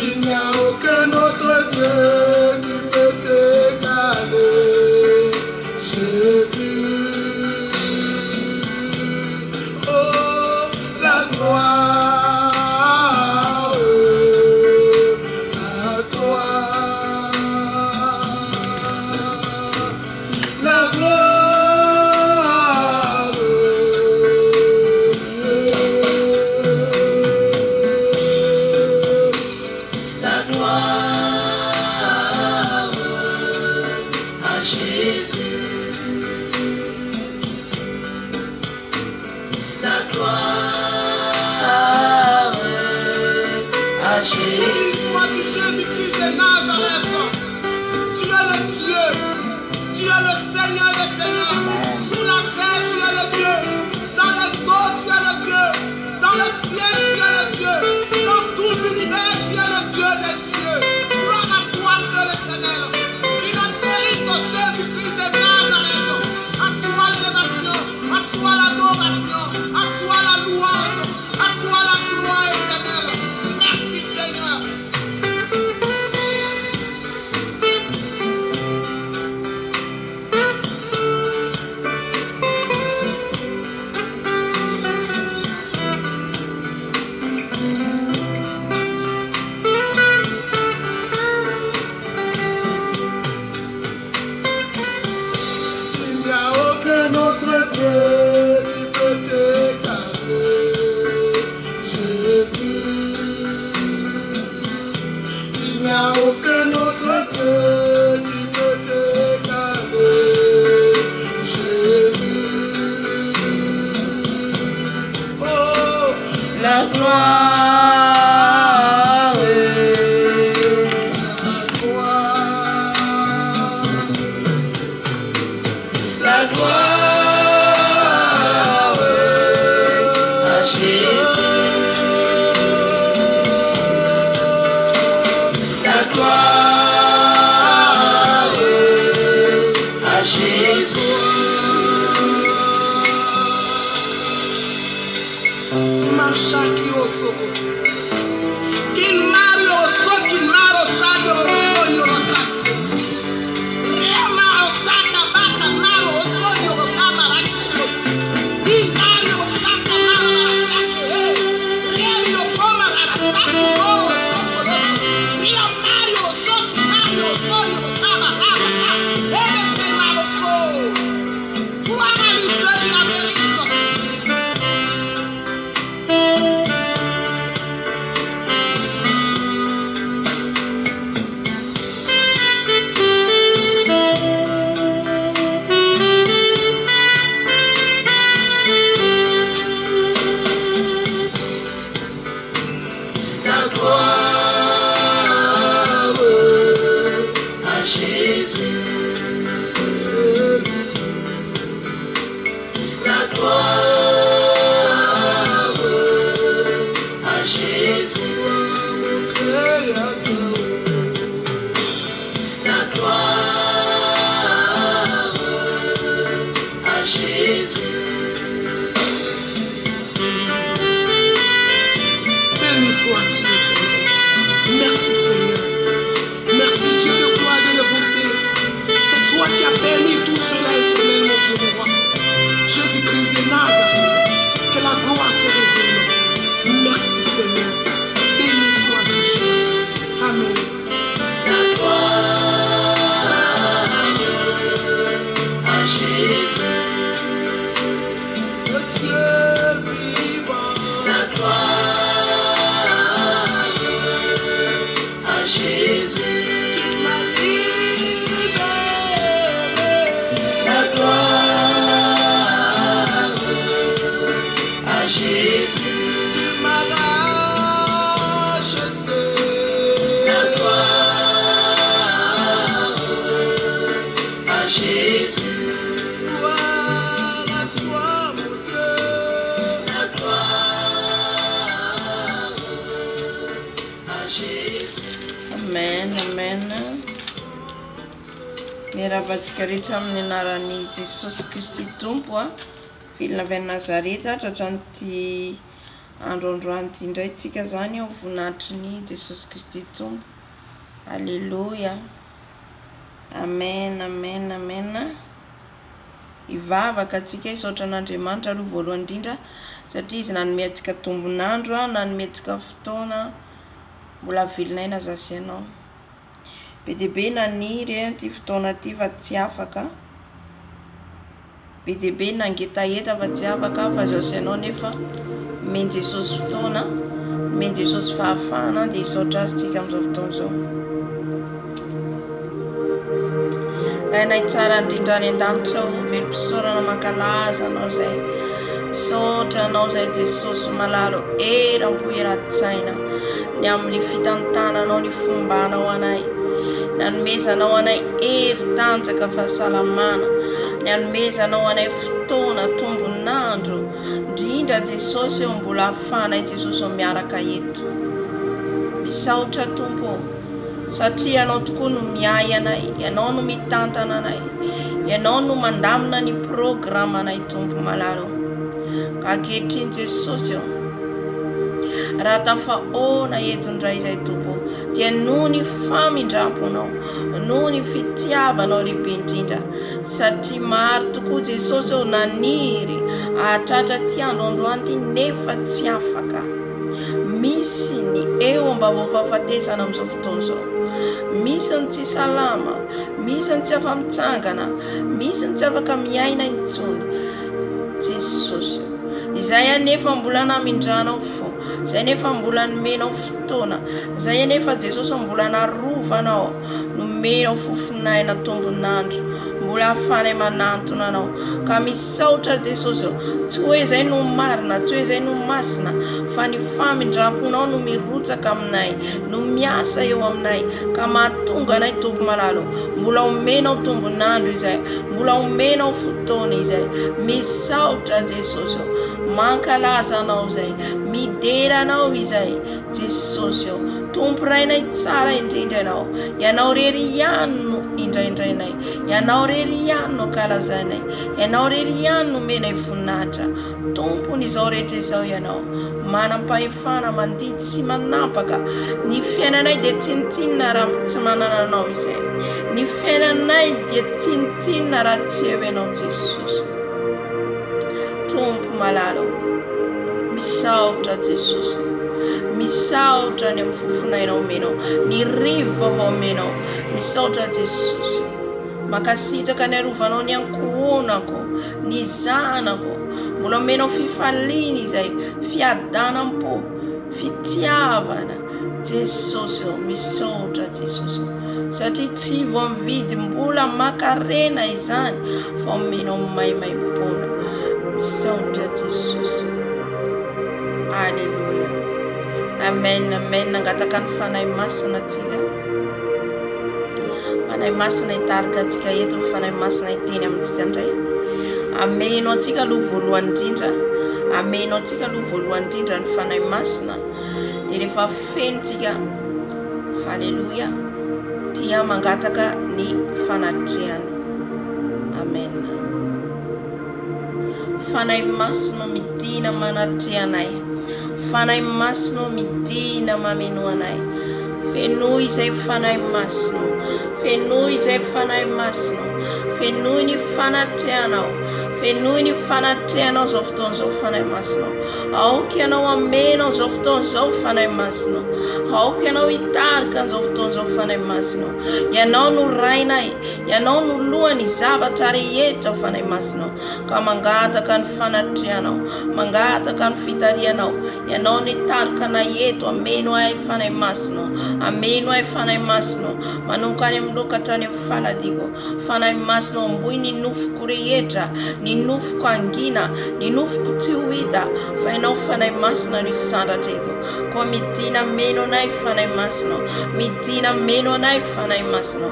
Il n'y a aucun autre Dieu qui peut t'égaler. Dans le ciel, tu es le Dieu. Dans tout l'univers, tu es le Dieu des dieux. Gloire à toi, seul éternel. Tu ne mérites que Jésus-Christ de Nazareth. À toi l'élévation, à toi l'adoration, à toi la louange, à toi la gloire éternelle. Merci Seigneur. Miravantsika rehetra amin'ny anaran'i Jesosy Kristy Tompo a, vilona avy Nazareta, tratran'ity androandroany ity indray tsika zany ao voninahitry Jesosy Kristy Tompo. Alléluia. Amen, amen, amen. Ivavaka antsika isaotra an'Andriamanitra aloha voalohany indrindra, satria izy nanome antsika tombonandro, nanome antsika fotoana, mbola velonay nazasy anao. Be dia be naniry ty fotoana ty fa tsy afaka. Be dia be nangetaheta fa tsy afaka, fa zao sy anao nefa men Jesosy fotoana, men Jesosy fahafahana, dia isaotra azy tsika amin'izao fotoana zao. Ainay tsara indrindra any an-danitra velom-pisaorana mankalaza anao zay. Misaotra anao zay Jesosy malalo eram-poeran-tsaina, ny amin'ny fitantananao ny fombanao anay, ny hanomezanao anay hery-tanjaka fahasalamana, ny hanomezanao anay fotoana tombonandro indrindra Jesosy eo mbola ahafanay Jesosy miaraka eto. Misaotra Tompo satria Ianao tokoa no miay anay, Ianao no mitantana anay, Ianao no mandamina ny programanay Tompo malalo. Ka ankehitriny Jesosy eo raha tafahoana eto indray izay Tompo dia noho ny famindramponao, noho ny fitiavanao lehibe indrindra, satria maro tokoa Jesosy eo naniry ahatratra ty androandroany ty nefa tsy afaka. Misy ny eo ambavao-pahafatesana amin'izao fotoana izao, misy ny tsy salama, misy ny tsy afa-mitsangana, misy ny tsy afaka miaina intsony Jesosy. Izay anefa mbola namindranao fo, izay anefa mbola nomenao fotoana, izay anefa Jesosy mbola narovanao, nomenao fofonaina tombonandro, mbola ahafanay manantona anao. Ka misaotra Jesosy eo, tsy hoe izay no marina, tsy hoe izay no masina, fa ny famindramponao no mirotsaka aminay, no miasa eo aminay, ka mahatonga anay Tompo malalo mbola omenao tombonandro izay, mbola omenao fotoana izay. Misaotra Jesosy eo, mankalaza anao izay, midera anao izay Jesosy eo. Tompo rainay tsara indrindra Ianao, Ianao rery ihany no indraindrainay, Ianao rery ihany no kalazainay, Ianao rery ihany no menay voninahitra. Tompony izao rehetra izao Ianao, manam-pahefana mandidy sy manampaka. Ny fiainanay dia tsinitsinina raha tsy manana anao izay, ny fiainanay dia tsinitsinina raha tsy eo Ianao Jesosy. Tompo malalo, misaotra Jesosy, misaotra ny fofonainao omenao, ny rivo vaovao omenao. Misaotra Jesosy, makasitraka ny arovanao ny ankohonako, ny zanako, mbola omenao fifaliana izay, fiadanam-po, fitiavana Jesosy eo. Misaotra Jesosy satria tsy vao mividy mbola makarena izany fa omenao maimaim-pona. Misaotra Jesosy. Alleluia. Amen, amen. Nangataka ny fanahy masina atsika, fanahy masina hitarika atsika eto, fanahy masina hiteny amintsika indray. Amenao atsika aloha voalohany indrindra, amenao atsika aloha voalohany indrindra ny fanahy masina, dia rehefa fenontsika, halleluia, dia mangataka ny fanatrehany. Amen. Fanahy masina midina manatrehanay, fanahy masina midina mameno anay. Fenoy izay fanahy masina, fenoy izay fanahy masina, fenoy ny fanatrehanao, fenoy ny fanatrehanao zao fotoana zao fanahy masina. Aoka Ianao amenao zao fotoana zao fanahy masina, aoka Ianao hitarika zao fotoana zao fanahy masina. Ianao no rainay, Ianao no lohany zavatra rehetra fanahy masina. Ka mangataka ny fanatrehanao, mangataka ny fitarianao. Ianao ny tarika anay eto, ameno ay fanahy masina, ameno ay fanahy masina, manomboka any amin'ny lokatra any amin'ny faladiko. Fanahy masina amboy ny nofoko rehetra, ny nofoko angina, ny nofoko tsy ho hita, fa Ianao fanahy masina no isandratra eto. Ko midina ameno anay fanahy masina, midina ameno anay fanahy masina.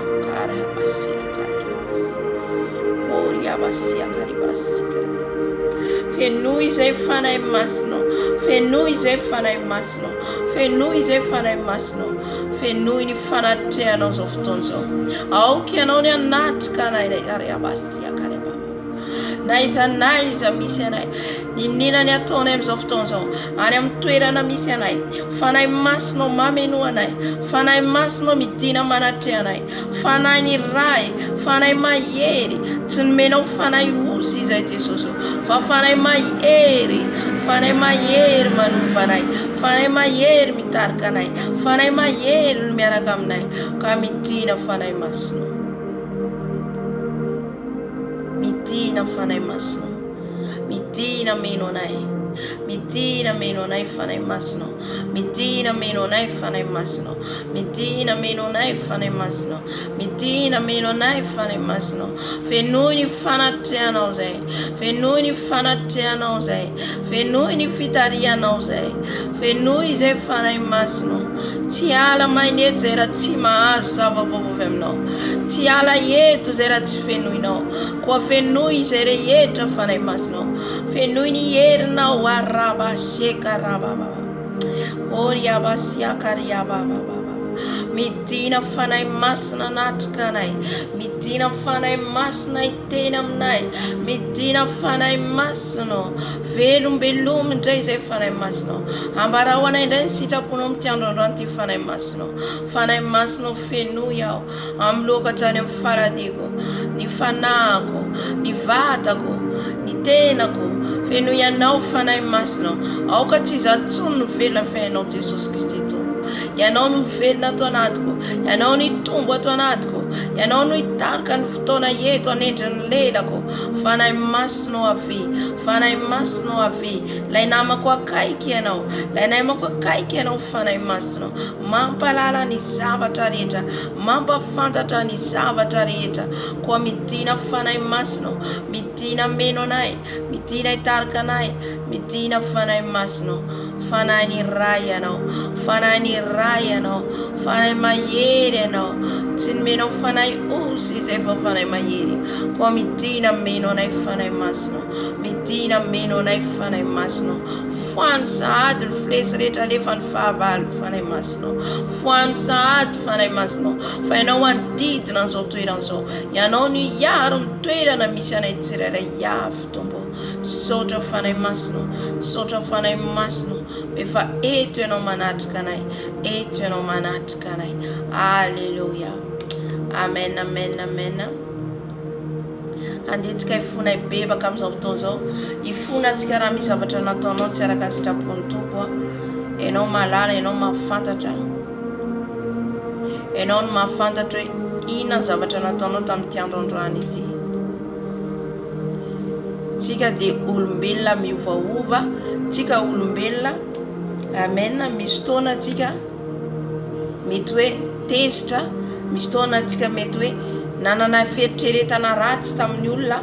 Fenoy izay fanahy masina, fenoy izay fanahy masina, fenoy izay fanahy masina, fenoy ny fanatrehanao zao fotoana zao. Aoka Ianao ny anatrika anay, na iza misy anay, ninona ny ataonay amin'izao fotoana zao, any amin'ny toerana misy anay. Fanahy masina mameno anay, fanahy masina midina manatrehanay, fanahy ny ray, fanahy mahery, tsy nomenao fanahy osy izay Jesosy, fa fanahy mahery, fanahy mahery manova anay, fanahy mahery mitarika anay, fanahy mahery no miaraka aminay. Ka midina fanahy masina, midina fanahy masina, midina meno anay, midina meno anay fanahy masina, midina meno anay fanahy masina, midina meno anay fanahy masina, midina meno anay fanahy masina. Fenoy ny fanatrehanao zay, fenoy ny fanatrehanao zay, fenoy ny fitarianao zay, fenoy izay fanahy masina Tsy ala maineto zay raha tsy mahazo zava-baovavy aminao. Tsy ala eto zay raha tsy fenoinao. Koa fenoy zay rehetra fanahy masinao. Fenoy ny herinao araba seka rababa. Oriaba siakariaba baba. Midina fanahy masina natrika anay. Midina fanahy masina itena aminay. Midina fanahy masina. Velombeloma indray zay fanahy masinao. Ambarao anay indray ny sitraponao amin'ity androandroany ty fanahy masinao. Fanahy masinao fenoy aho amin'ny lokatra any amin'ny faradiko. Ny fanahiko, ny vatako, ny tenako. Fenoy anao fanahy masinao. Aoka tsy zatsony no velona fiainao Jesosy Kristy to. Ianao no velona ato anatiko. Ianao no tombo ato anatiko. Ianao no hitarika ny fotoana eto anendriny lelako. Fanahy masinao avy. Fanahy masinao avy. Lay namako akaiky ianao. Lay namako akaiky ianao fanahy masinao. Mampalala ny zavatra rehetra. Mampafantatra ny zavatra rehetra. Koa midina fanahy masinao. Midina meno anay. Midina hitarika anay. Midina fanahy masinao. Fanahy ny ray ianao. Fanahy ny ray ianao. Fanahy mahery ianao. Tsy menao fanahy osy izay fa fanahy mahery. Koa midina meno anay fanahy masinao. Midina meno anay fanahy masinao. Foany sahady ny filesy rehetra alefa ny fahavalo fanahy masinao. Foany sahady fanahy masinao. Fa ianao andidina an'izao toerana izao. Ianao no hiaro ny toerana misy anay tsirairay avy tombo. Sotra fanahy masinao. Sotra fanahy masinao. Efa eto ianao manatrika anay. Eto ianao manatrika anay. Alleluia. Amen, amen, amen. Andetika ifona ibebaka amin'izao fotoana izao. Ifona antsika raha misy zavatra nataonao tsy araka ny sitrapon'ny Tompo. Ianao malala, ianao mahafantatra. Ianao no mahafantatra hoe inona ny zavatra nataonao tamin'ity androandroany ity. Tsika dia olombelona miovaova. Tsika olombelona. Amen. Misy fotoana tsika mety hoe tezitra. Misy fotoana tsika mety hoe nanana fieritreretana ratsy tamin'ny olona.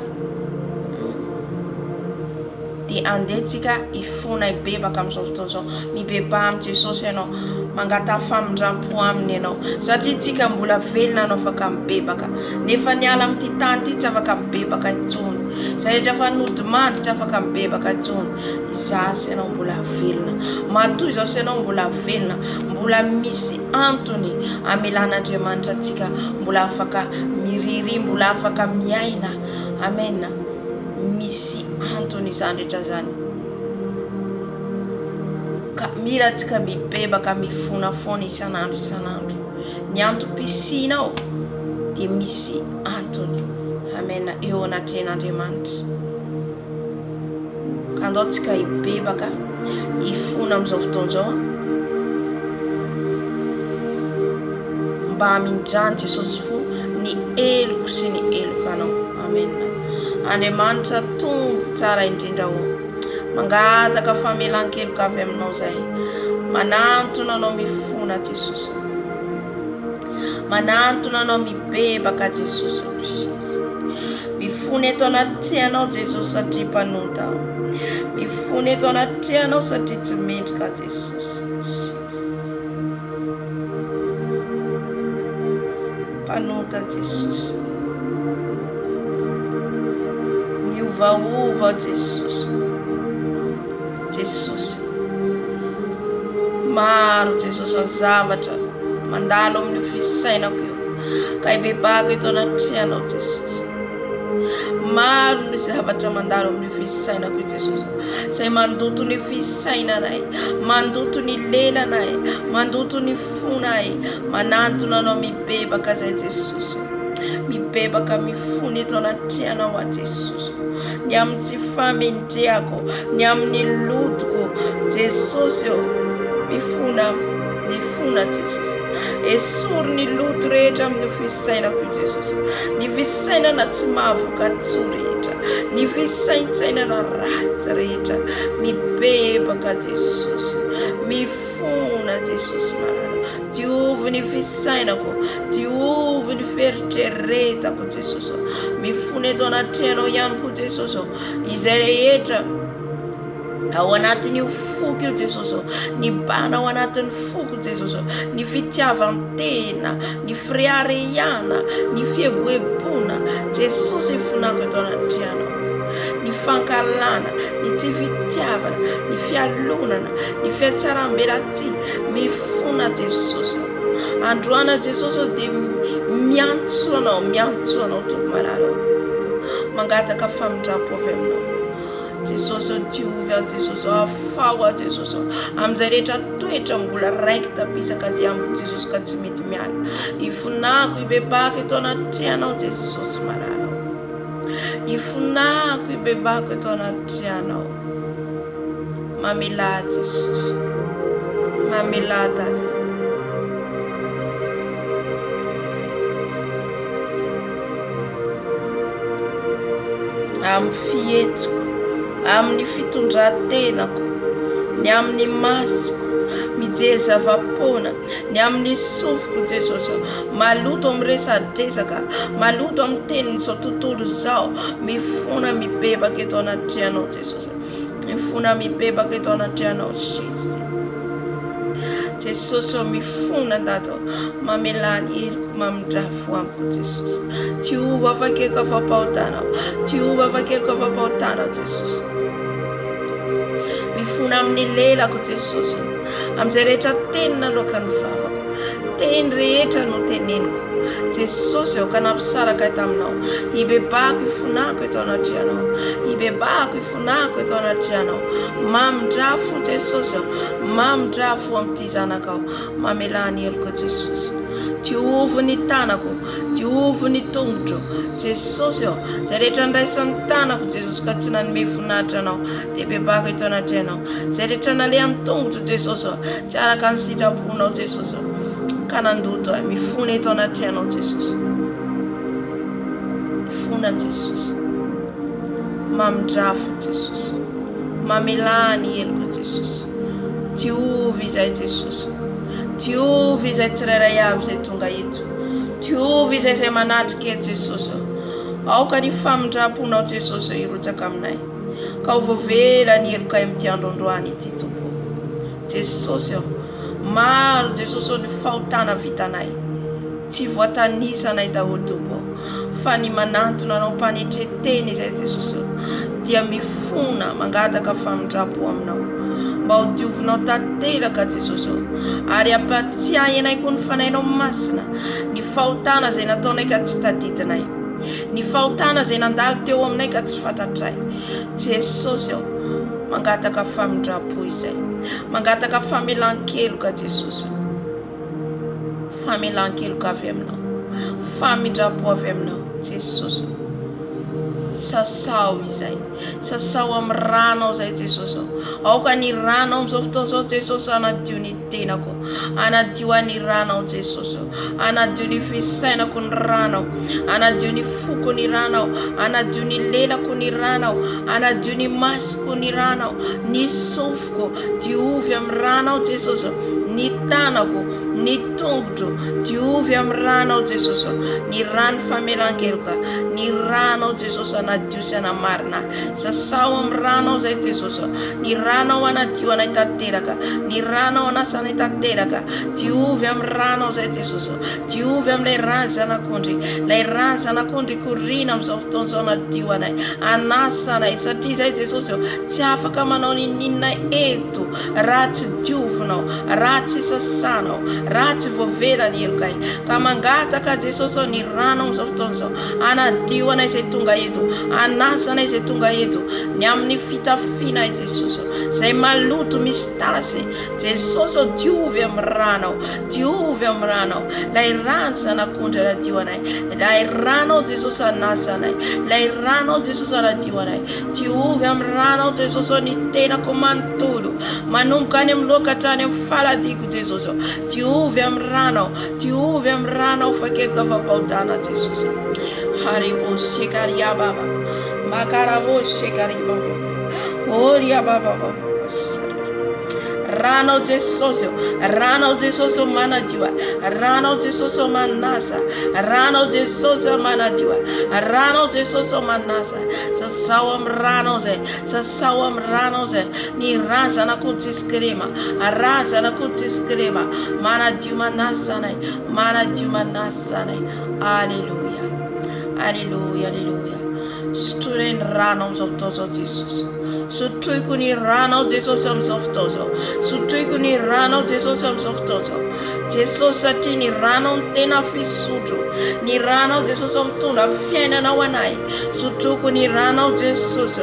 Dia andetsika ifona ibebaka amin'izao fotoana izao. Mibebaha amin'ny Jesosy ianao. Mangata famindram-po aminy ianao. Satria tsika mbola velona anao afaka mibebaka. Nefa ny ala amin'ity tany ity tsy afaka mibebaka intsony. Zay rehetra fa nodimandry tsy afaka mibebaka intsony. Izasy ianao mbola velona. Matoy izao sy ianao mbola velona. Mbola misy antony amelan'Andriamanitra antsika. Mbola afaka miriry, mbola afaka miaina. Amen. Misy antony izany rehetra zany. Ka mira tsika mibebaka mifona foana isan'andro isan'andro. Ny antom-pisinao dia misy antony. Amen. Eo anatrehan'Andriamanitra. Ka andao tsika hibebaka ifona amin'izao fotoana izao. Mba hamindrany Jesosy fo ny eloko sy ny elokanao. Amen. Andriamanitra tombo tsara indrindra ho. Mangataka famelan-keloka avy aminao zay. Manantona anao mifona Jesosy. Manantona anao mibebaka Jesosy. Mifona eto anaty anao Jesosy satria mpanota. Mifona eto anaty anao satria tsy mendrika Jesosy. Mpanota Jesosy. Miovaova Jesosy. Jesosy. Maro Jesosy ny zavatra mandalo amin'ny fisainako io. Ka hibebaka eto anaty anao Jesosy. Maro ny zavatra mandalo amin'ny fisainako io Jesosy. Zay mandoto ny fisainanay, mandoto ny lelanay, mandoto ny fonay. Manantona anao mibebaka zay Jesosy. Mibebaka mifona eto anaty anao Jesosy. Ny amin'ny tsy famendrehako, ny amin'ny lotoko Jesosy mifona Jesosy. Esory ny loto rehetra amin'ny fisainako Jesosy. Ny fisainana tsy mahavoka rehetra. Ny fisaintsainana ratsy rehetra. Mibebaka Jesosy. Mifona Jesosy marana. Diovy ny fisainako. Diovy ny feritreretako Jesosy. Mifona eto anaty anao ihany koa Jesosy. Izay rehetra ao anatin'io foko io Jesosy, ny bana ao anatin'ny foko Jesosy, ny fitiavan-tena, ny firariana, ny fieboebona Jesosy ifonako eto anatrehanao, ny fankalana, ny tsy fitiavana, ny fialonana, ny fiatsaram-belaty mifona Jesosy. Androana Jesosy dia miantso anao Tompo malala, mangataka famindrapo avy aminao Jesosy. Diovy Jesosy, afao Jesosy amin'izay rehetra toetra mbola raiky tapisaka dia amiko Jesosy ka tsy mety miala. Ifonako ibebako eto anatrehanao Jesosy malala, ifonako ibebako eto anatrehanao. Mamela Jesosy, mamela Tata. Amin'ny fihetiko, amin'ny fitondran-tenako, ny amin'ny masoko mijery zava-pona, ny amin'ny sofiko Jesosy, maloto amin'ny resadresaka, maloto amin'ny tenin'izao tontolo izao, mifona mibebaka eto anatrehanao Jesosy, mifona mibebaka eto anatrehanao Jesosy, mifona Tata, mamelany heriko mamindrafo amiko Jesosy. Tiova afakeloko afapahotanao, tiova afakeloko afapahotanao Jesosy. Mifona amin'ny lelako Jesosy, amin'izay rehetra tenina alohan'ny vavako, teny rehetra no teneniko Jesosy aho ka nampisaraka taminao. Ibebako ifonako eto anatrehanao, ibebako ifonako eto anatrehanao. Mamindrafo Jesosy aho, mamindrafo amin'ity zanakao, mamelany heriko Jesosy. Diovo ny tanako, diovo ny tongotro Jesosy aho, izay rehetra ndraisan'ny tanako Jesosy ka tsy nanome voninahitra anao dia bebako eto anatrehanao. Izay rehetra nalehan'ny tongotro Jesosy aho, tsy araka ny sitraponao Jesosy aho, ka nandoto aho, mifona eto anatrehanao Jesosy. Mifona Jesosy, mamindrafo Jesosy, mamelany heriko Jesosy. Diovy izay Jesosy, diovy izay tsirairay avy izay tonga eto, diovy izay manatrika eto Jesosy. Aoka ny famindraponao Jesosy hirotsaka aminay, ka ho voavela ny heriko amin'ity androandroany ity Tompo Jesosy. Maro Jesosy ny fahotana vitanay, tsy voatanisanay daholo Tompo, fa ny manantona anao mpanetreteny izay Jesosy dia mifona mangataka famindrapo aminao, mba ho diovinao tanteraka Jesosy, ary ampatsiahy anay koa ny fanainao masina, ny fahotana izay nataonay ka tsy tadidinay, ny fahotana izay nandalo teo aminay ka tsy fantatray Jesosy. Mangataka famindrapo izay, mangataka famelan-keloka Jesosy, famelan-keloka avy aminao, famindrapo avy aminao Jesosy. Sasao izay, sasao amin'ny rano izay Jesosy. Aoka ny rano amin'izao fotoana izao Jesosy, anadio ny tenako, anadio ny rano Jesosy, anadio ny fisainako ny rano, anadio ny foko ny rano, anadio ny lelako ny rano, anadio ny masoko ny rano, ny sofiko diovy amin'ny rano Jesosy, ny tanako, ny tongotro diovy amin'ny rano Jesosy, ny rano famelan-keloka, ny rano Jesosy anadio sy anamarina. Sasao amin'ny rano izay Jesosy, ny rano anadio anay tanteraka, ny rano anasanay tanteraka, diovy amin'ny rano izay Jesosy, diovy amin'ilay rano zanak'ondry, ilay rano zanak'ondry korina amin'izao fotoana izao anadio anay, anasanay, satria izay Jesosy tsy afaka manao ninona eto raha tsy diovinao, raha tsy sasanao, raha tsy voavela ny herokay. Ka mangataka Jesosy ny rano amin'izao fotoana izao, anadio anay izay tonga eto, anasanay izay tonga eto, ny amin'ny fitafiana Jesosy izay maloto misy tasy Jesosy, diovy amin'ny rano, diovy amin'ny rano, ilay rano zanak'ondry anadio anay, ilay rano Jesosy anasanay, ilay rano Jesosy anadio anay, diovy amin'ny rano Jesosy ny tenako manontolo manomboka any amin'ny loka hatrany amin'ny faladiko Jesosy, diovy amin'ny rano, diovy amin'ny rano fakeloko afampahotana Jesosy. Haribo sekaria baba, makarabo sekaria baba, oria baba baba, rano jesoso manajua, rano jesoso manasa, rano jesoso manajua, rano jesoso manasa, sasawam ranoze, ni raza na kutiskrema, raza na kutiskrema, manajuma nasanai, hallelujah, hallelujah, hallelujah. Sturen ranos of tozo Jesus. Sutui kuni rano Jesus of tozo. Sutui kuni rano Jesus of tozo. Jesus ati ni rano tena fisutu. Ni rano Jesus of tuna fiena na wanai. Sutu kuni rano Jesus.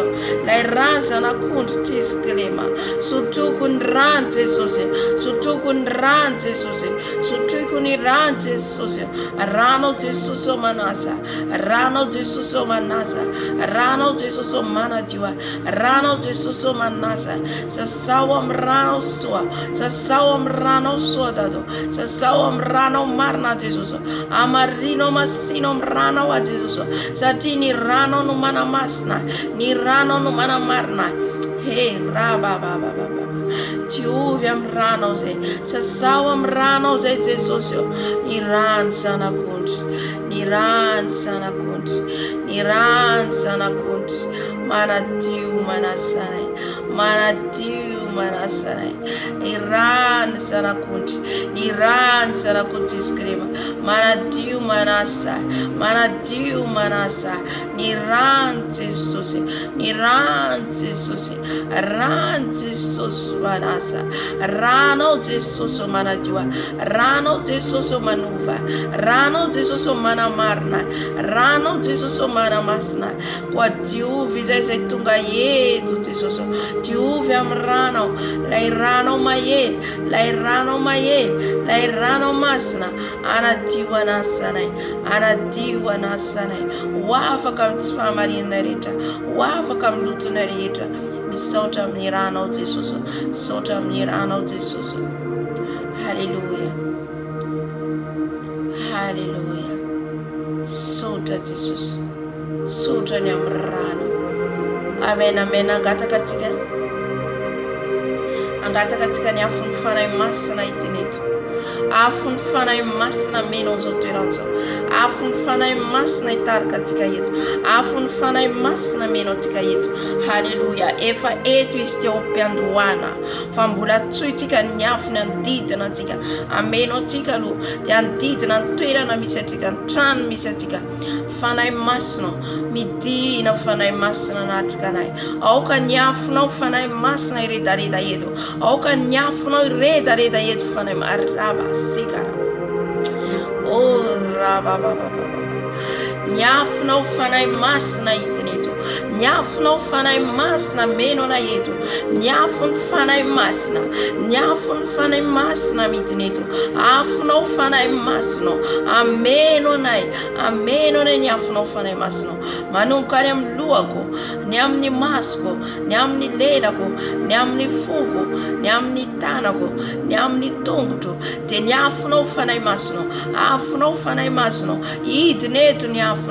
La raza na kunt tisklema. Sutu kun ran Jesus. Sutu kun ran Jesus. Sutu kuni ran Jesus. Rano Jesus manasa. Rano Jesus manasa. Rano Jesus manajua. Rano Jesus manasa. Sasawam rano sua. Sasawam rano sua dado. Sasawam rano marna Jesus. Amarino masino rano wa Jesus. Satini rano no mana masna. Ni rano no mana marna. Hey raba baba baba. Tiuviam rano ze. Sasawam rano ze Jesus. Niran sana kunt. Niran sana kunt. Niran sana kunt. Manatiu manasanai. Manatiu manasanai. Iran sana kunt. Iran sana kunt iskrema. Manatiu manasa. Manatiu manasa. Niran Jesus. Niran Jesus. Ran Jesus manasa. Rano Jesus manajua. Rano Jesus manuva. Rano Jesus manamarna. Rano Jesus manamasna. Kwa tiuvi zaitunga yetu Jesus. Tiuvi amrano. Lairano mayet. Lairano mayet. Lairano masna. Anatiwa nasanai. Anatiwa nasanai. Wafa kamtifa marinarita. Wafa kamlutu narita. Sota mnirano Jesus. Sota mnirano Jesus. Hallelujah. Hallelujah. Sota Jesus. Sota nyamrano. Amen, amen. Angata katika ni afunfana imasna itinetu. Afunfana imasna menos oteranzo. Afunfana imasna itar katika yetu. Afunfana imasna menotika yetu. Hallelujah. Efa etu iste opianduana. Fambula tsuitika nyafna ndite natika. Ameno tika lu. Yandite na tuera na misetika. Tran misetika. Fana imasno. Midi na fana imasna natika nai. Auka nyafna fana imasna irida yetu. Auka nyafna irida yetu fana imaraba sikara. Oh raba baba. Nyafna ufana imasna itinetu. Nyafna ufana imasna meno na yetu. Nyafun fana imasna. Nyafun fana imasna mitinetu. Afna ufana imasno. Ameno nai. Ameno ne nyafna ufana imasno. Manunkare mluako. Nyamni masko. Nyamni ledako. Nyamni fugo. Nyamni tanako. Nyamni tungtu. Te nyafna ufana imasno. Afna ufana imasno. Itinetu nyafna.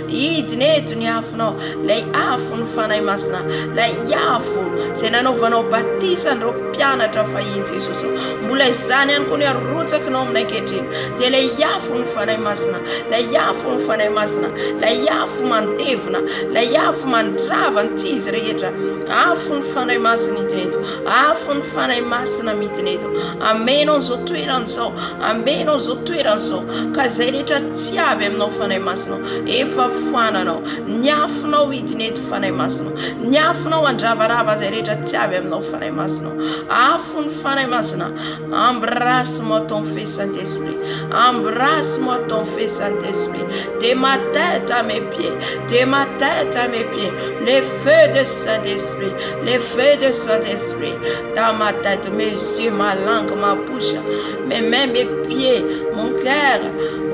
Idnetu nyafno. Lei afun fana imasna. Lei yafu. Senano vano batisa ndo piana trafayinti Jesus. Mbula isani ankuni aruta knom na ketin. Te lei yafu fana imasna. Lei yafu fana imasna. Lei yafu mandevna. Lei yafu mandrava ntizre yetra. Afun fana imasna itnetu. Afun fana imasna mitnetu. Ameno zotuiranzo. Ameno zotuiranzo. Kazeretra tiave mno fana imasno. Efa fuanano. Nyafno itnetu fana imasno. Nyafno andravarava zeretra tiave mno fana imasno. Afun fana imasna. Embrasse-moi ton Fils Saint-Esprit. Embrasse-moi ton Fils Saint-Esprit. De ma tête à mes pieds. De ma tête à mes pieds. Les feux de Saint-Esprit. Les feux de Saint-Esprit. Dans ma tête, mes yeux, ma langue, ma bouche. Mes mains, mes pieds, mon cœur.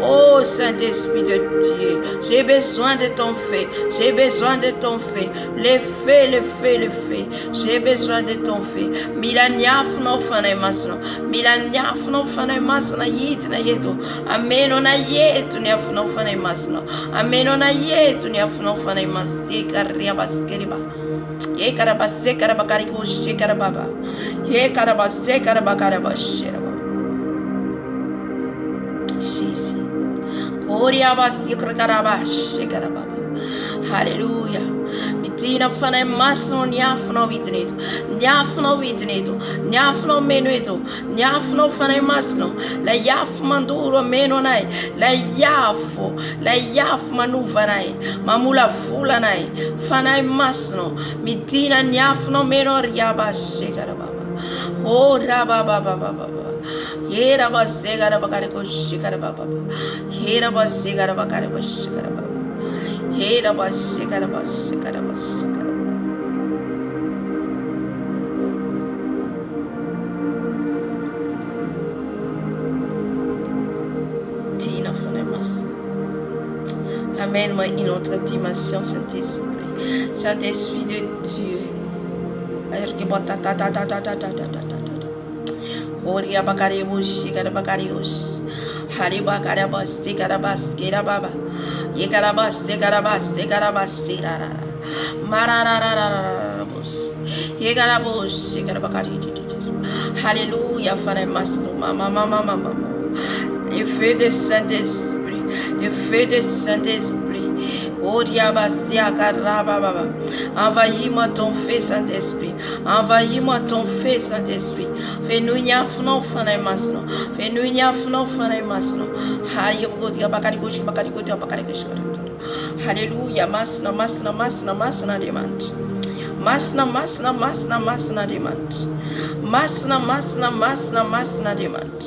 Oh Saint-Esprit de Dieu. J'ai besoin de ton feu. J'ai besoin de ton feu. Les feux, les feux, les feux. J'ai besoin de ton feu. Milanyafno fana masno. Milanyafno fana masna yit na yetu. Ameno na yetu ni afno fana masno. Ameno na yetu ni afno fana masno. Ye karabas keriba. Ye karabas karabakari kushi karababa. Ye karabase karabakarabashi. Hallelujah. Mitina fana masno nyafno vidneto. Nyafno vidneto. Nyafno menueto. Nyafno fana masno. La yaf manduro meno nai. La yaf manuva nai. Mamula fula nai. Fana masno. Mitina nyafno meno riaba shekarababa. Oh rababa. Hera basegara bakare koshikara baba. Hera basegara bakare koshikara baba. Hera basegara basekara basekara. Tina fonemas. Amène-moi une autre dimension, Saint-Esprit. Saint-Esprit de Dieu. Alors que ta ta ta ta ta ta ta ta ta. Oria bakaribush, Karabakarius, Haribakarabas, Tikarabas, Kirababa, Yekarabas, Tikarabas, Tikarabas, Mararabus, Yekarabus, Karabakari. Hallelujah, Fanemasno, Mama. Le feu de Saint-Esprit, le feu de Saint-Esprit. Envahis-moi ton feu, Saint-Esprit. Envahis-moi ton feu, Saint-Esprit. Fais-nous nyafno fanemasno. Fais-nous nyafno fanemasno. Hallelujah. Masna demand. Masna demand. Masna demand.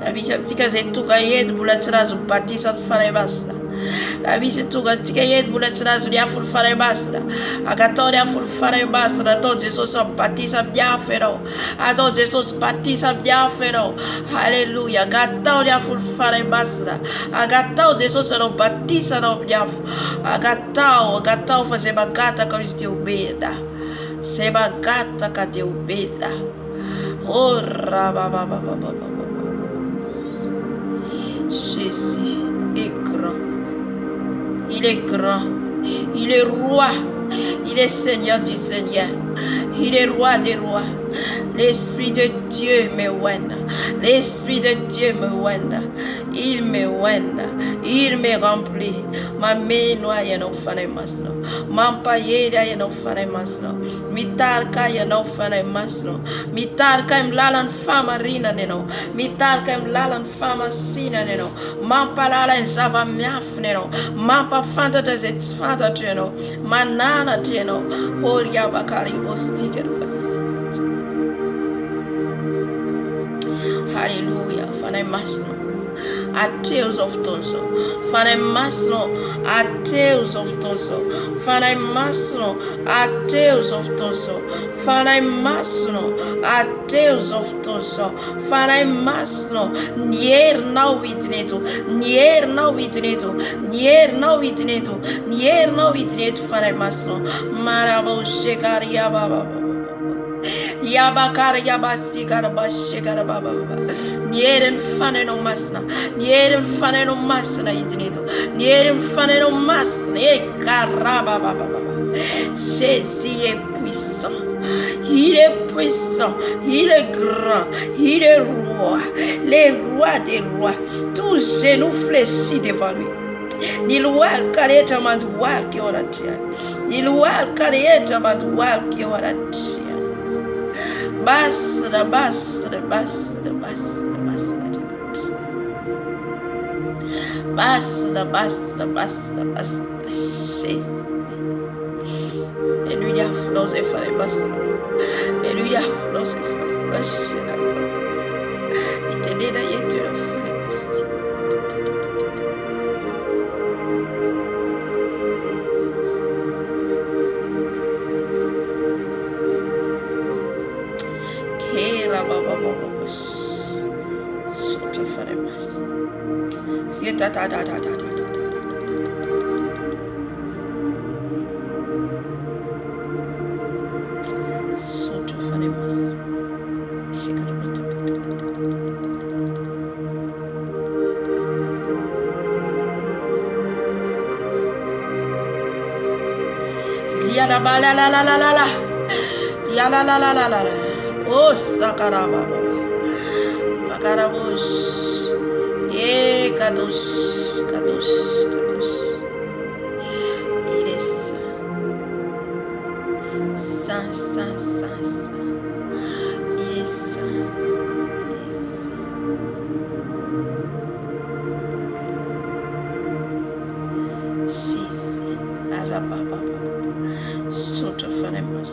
La Bishop c'est tout cahier de boulet de bâtisse de Farebasta. La vie c'est tout cahier de boulet de dia full Farebasta. Agatoria full Farebasta. A todos Jesus bâtisse bien ferro. A todos Jesus bâtisse bien ferro. Alléluia. Agatoria full Farebasta. Agatao Jesus no bâtisse no bien. Agatao fazer bagata com este ubeda. Se bagata cadê ubeda. Oh rababa. Jésus est grand. Il est grand. Il est roi. Il est Seigneur du Seigneur. Il est roi des rois. L'Esprit de Dieu me ouène. L'Esprit de Dieu me ouène. Il me ouène. Il me remplit. Ma menoa ya no fane masno. Mampayera ya no fane masno. Mitalka ya no fane masno. Mitalka im lalan fama rina neno. Mitalka im lalan fama sina neno. Mampalala in sava miaf neno. Mampa fanta des et fanta teno. Manana teno. Oria bakari bostiker. Hallelujah. Fane masno. Ateus of tonso. Fane masno. Ateus of tonso. Fane masno. Ateus of tonso. Fane masno. Ateus of tonso. Fane masno. Nier now witneto. Nier now witneto. Nier now witneto. Nier now witneto. Fane masno. Marabo shekaria baba. Yabakara yabasikara bashekara baba. Nieren fane no masna. Nieren fane no masna idneto. Nieren fane no masna. E karaba baba. Jésus est puissant. Il est puissant. Il est grand. Il est roi. Les rois des rois. Tous genoux fléchis devant lui. Ni luar kareta maduar ki oratia. Ni luar kareta maduar ki oratia. Basra. Basta. Et lui a flows et fallait basta. Et lui a flows et fallait basta. Il te dit d'ailleurs tu le fallait basta. Kera baba. Sotto fare basta. Sotto fare basta. Ya la la. Ya la. Oh sakaraba. Makarabos. Kados. Iris. Sa. Iris. Arababa. Sotto faremos.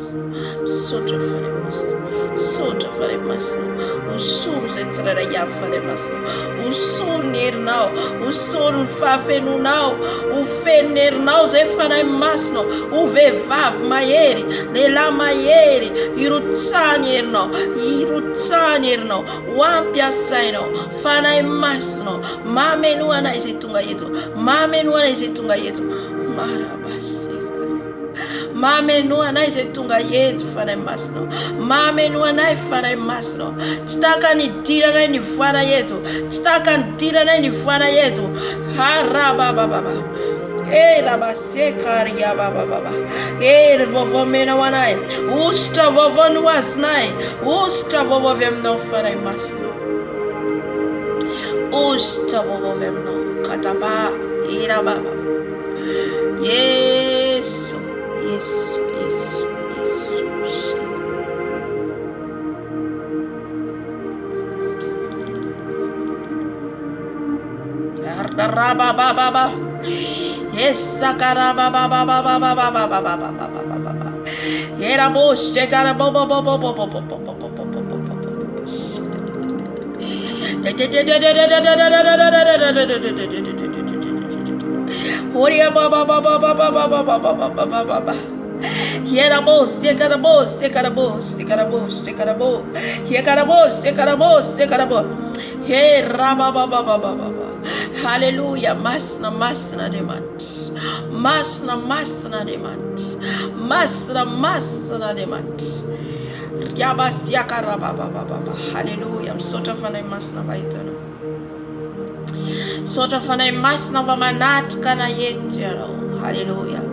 O sur entrará e faremos. O sur nernau, o sur fafenunau, o fenernau ze faremos. O vevav maieri, nela maieri, irutsanierno, wampia saino, faremos. Mamenu anaizitunga yetu, marabas. Mamenu anai zetunga yetu fana masno. Mamenu anai fana masno. Titaka ni dira na ni fana yetu. Titaka dira na ni fana yetu. Haraba baba. La basekari ya baba. Vovo mena wanai. Usta vovo nuasnai. Usta vovo vemno fana masno. Usta vovo vemno kataba ira baba. Yes. Baba. Yes, sakara baba. Era bosh, chekara bobo. Horia baba. Hierabos, tecarabos. Hallelujah, masna demat. Yabas yakaraba. Hallelujah, sota fanai masna baitano. Sota fanai masna vamanat kana yetero. Hallelujah.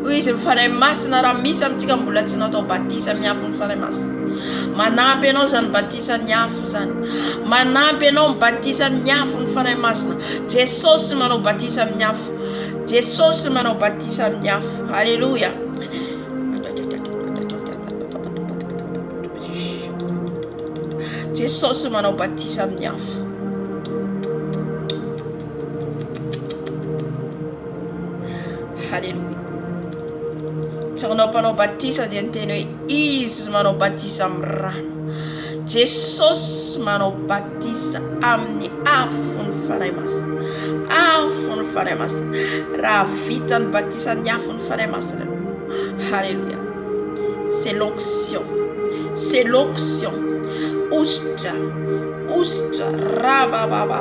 Uise fanai masna ramisa mtika mbulatina to batisa mnyapun fanai mas. Manape no san batisa nyafu san. Manape no batisa nyafu fanai masna. Jesus mano batisa nyafu. Hallelujah. Jesus mano batisa nyafu. Hallelujah. Sono pano batisa dienteno is mano batisa mrano. Jesus mano batisa amni afun faremas. Ravitan batisa nyafun faremas. Hallelujah. C'est l'onction. Ustra. Rababa.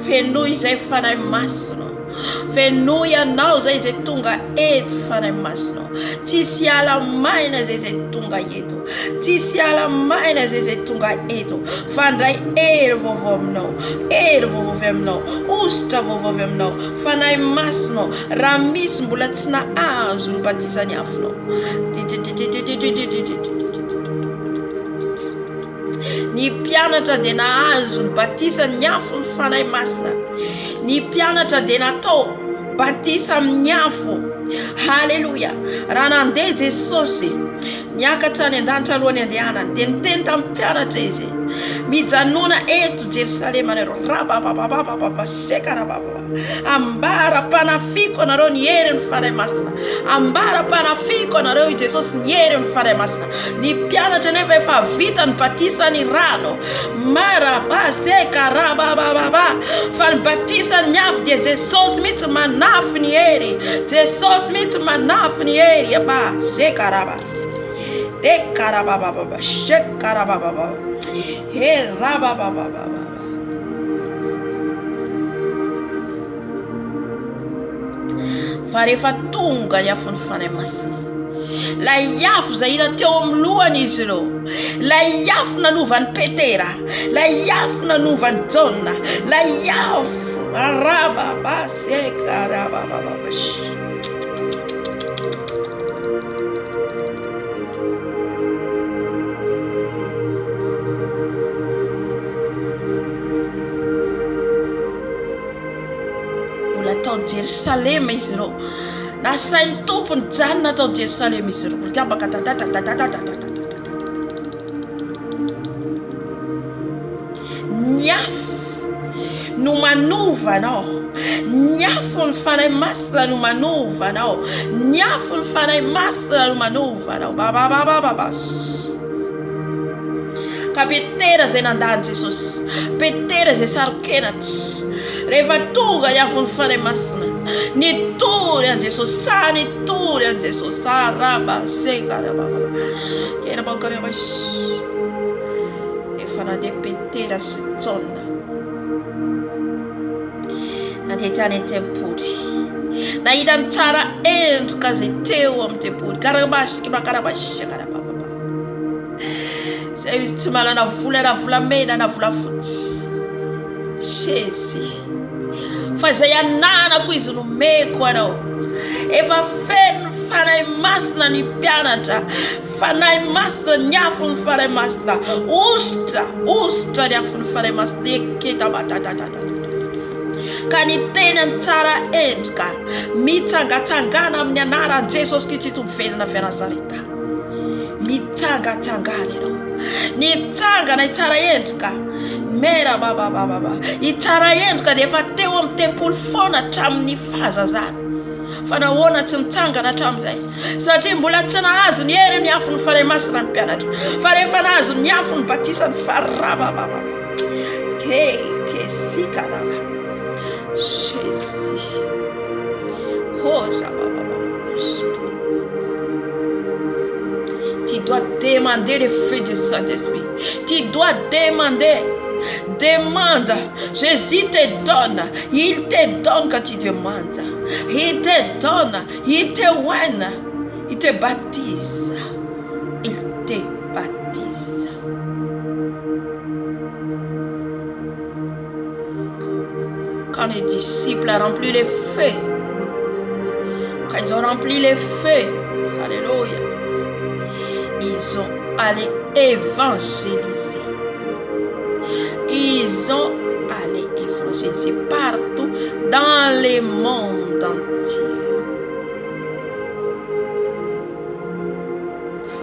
Fenui zai fanai masno. Fenuia nau zai zetunga et fanai masno. Tisiala maina zai zetunga yetu. Tisiala maina zai zetunga etu. Fandai vovomno. Vovomno. Usta vovomno. Fanai masno. Ramis mbulatsna azun batisani afno. Ni pianatra de na azun batisa nyafu fanai masna. Ni pianatra de na to batisa nyafu Haleluya. Raha nandeha Jesosy niakatra any an-danitra alohan'ny andehanany dia niteny tamin'ny mpianatra izy, mijanona eto Jerusalema anareo, rababababababa sekarabababa, ambara-panafiko anareo ny herin'ny fanahy masina, ambara-panafiko anareo i Jesosy ny herin'ny fanahy masina. Ny mpianatra nefa efa vita ny batisany rano, maraba sekarabababa, fa ny batisany avy dia Jesosy mihitsy manafy ny hery, Jesosy mihitsy manafy ny hery aba sekaraba. Dekarabababa shekarabababa he rababababa. Fa rehefa tonga ny afon'ny fanahy masina, lay afo izay hita teo amin'ny lohany izy ireo, lay afo nanovany Petera, lay afo nanovany Jona, lay afo rababa sekarabababa. Tao Jerusalema izy ireo, nasain'ny tompony janona tao Jerusalema izy ireo, mikabaka ny afo no manova anao, ny afo ny fanahy masina no manova anao, ny afo ny fanahy masina no manova anao. Bababababa. Ka Petera izay nandany Jesosy, Petera izay sarokenatra, rehefa tonga ny afon'ny fanahy masina, nitory an Jesosy, sa nitory an Jesosy, raba sekarababa kerabakareba. Efa nandeha Petera sy Jona, nandeha tiany an-tempoly, nahita ny tsara endrika izay teo amin'ny tempoly, karabasy sekarababa. Zay izy tsy manana vola na volamena na volafotsy, Jésus, fa izay ananako izy nomeko anao. Efa feno fanahy masina ny mpianatra, fanahy masina ny afon'ny fanahy masina, ositra ny afon'ny fanahy masina, eketa batatatata. Ka ny tenany tsara endrika, mitsangatsangana amin'ny anaran'i Jesosy Kristy Tompovenina avy Nazareta. Mitsangatsangana ianao, nitsangana tsara endrika, mera bababababa. I tsara endrika dia efa teo amin'ny tempoly foana hatramin'ny fahazazana. Fa nahoana tsy nitsangana hatramin'izay? Satria mbola tsy nahazo ny hery ny afon'ny fanahy masina ny mpianatra. Fa rehefa nahazo ny afon'ny batisany farabababa, kesikadaba Jésus, oh rabababa. Tu dois demander le feu du Saint-Esprit. Tu dois demander. Demande. Jésus te donne. Il te donne quand tu demandes. Il te donne. Il te oigne. Il te baptise. Il te baptise. Quand les disciples ont rempli les feux, quand ils ont rempli les feux, alléluia, ils ont allé évangéliser. Ils ont allé évangéliser partout dans le monde entier.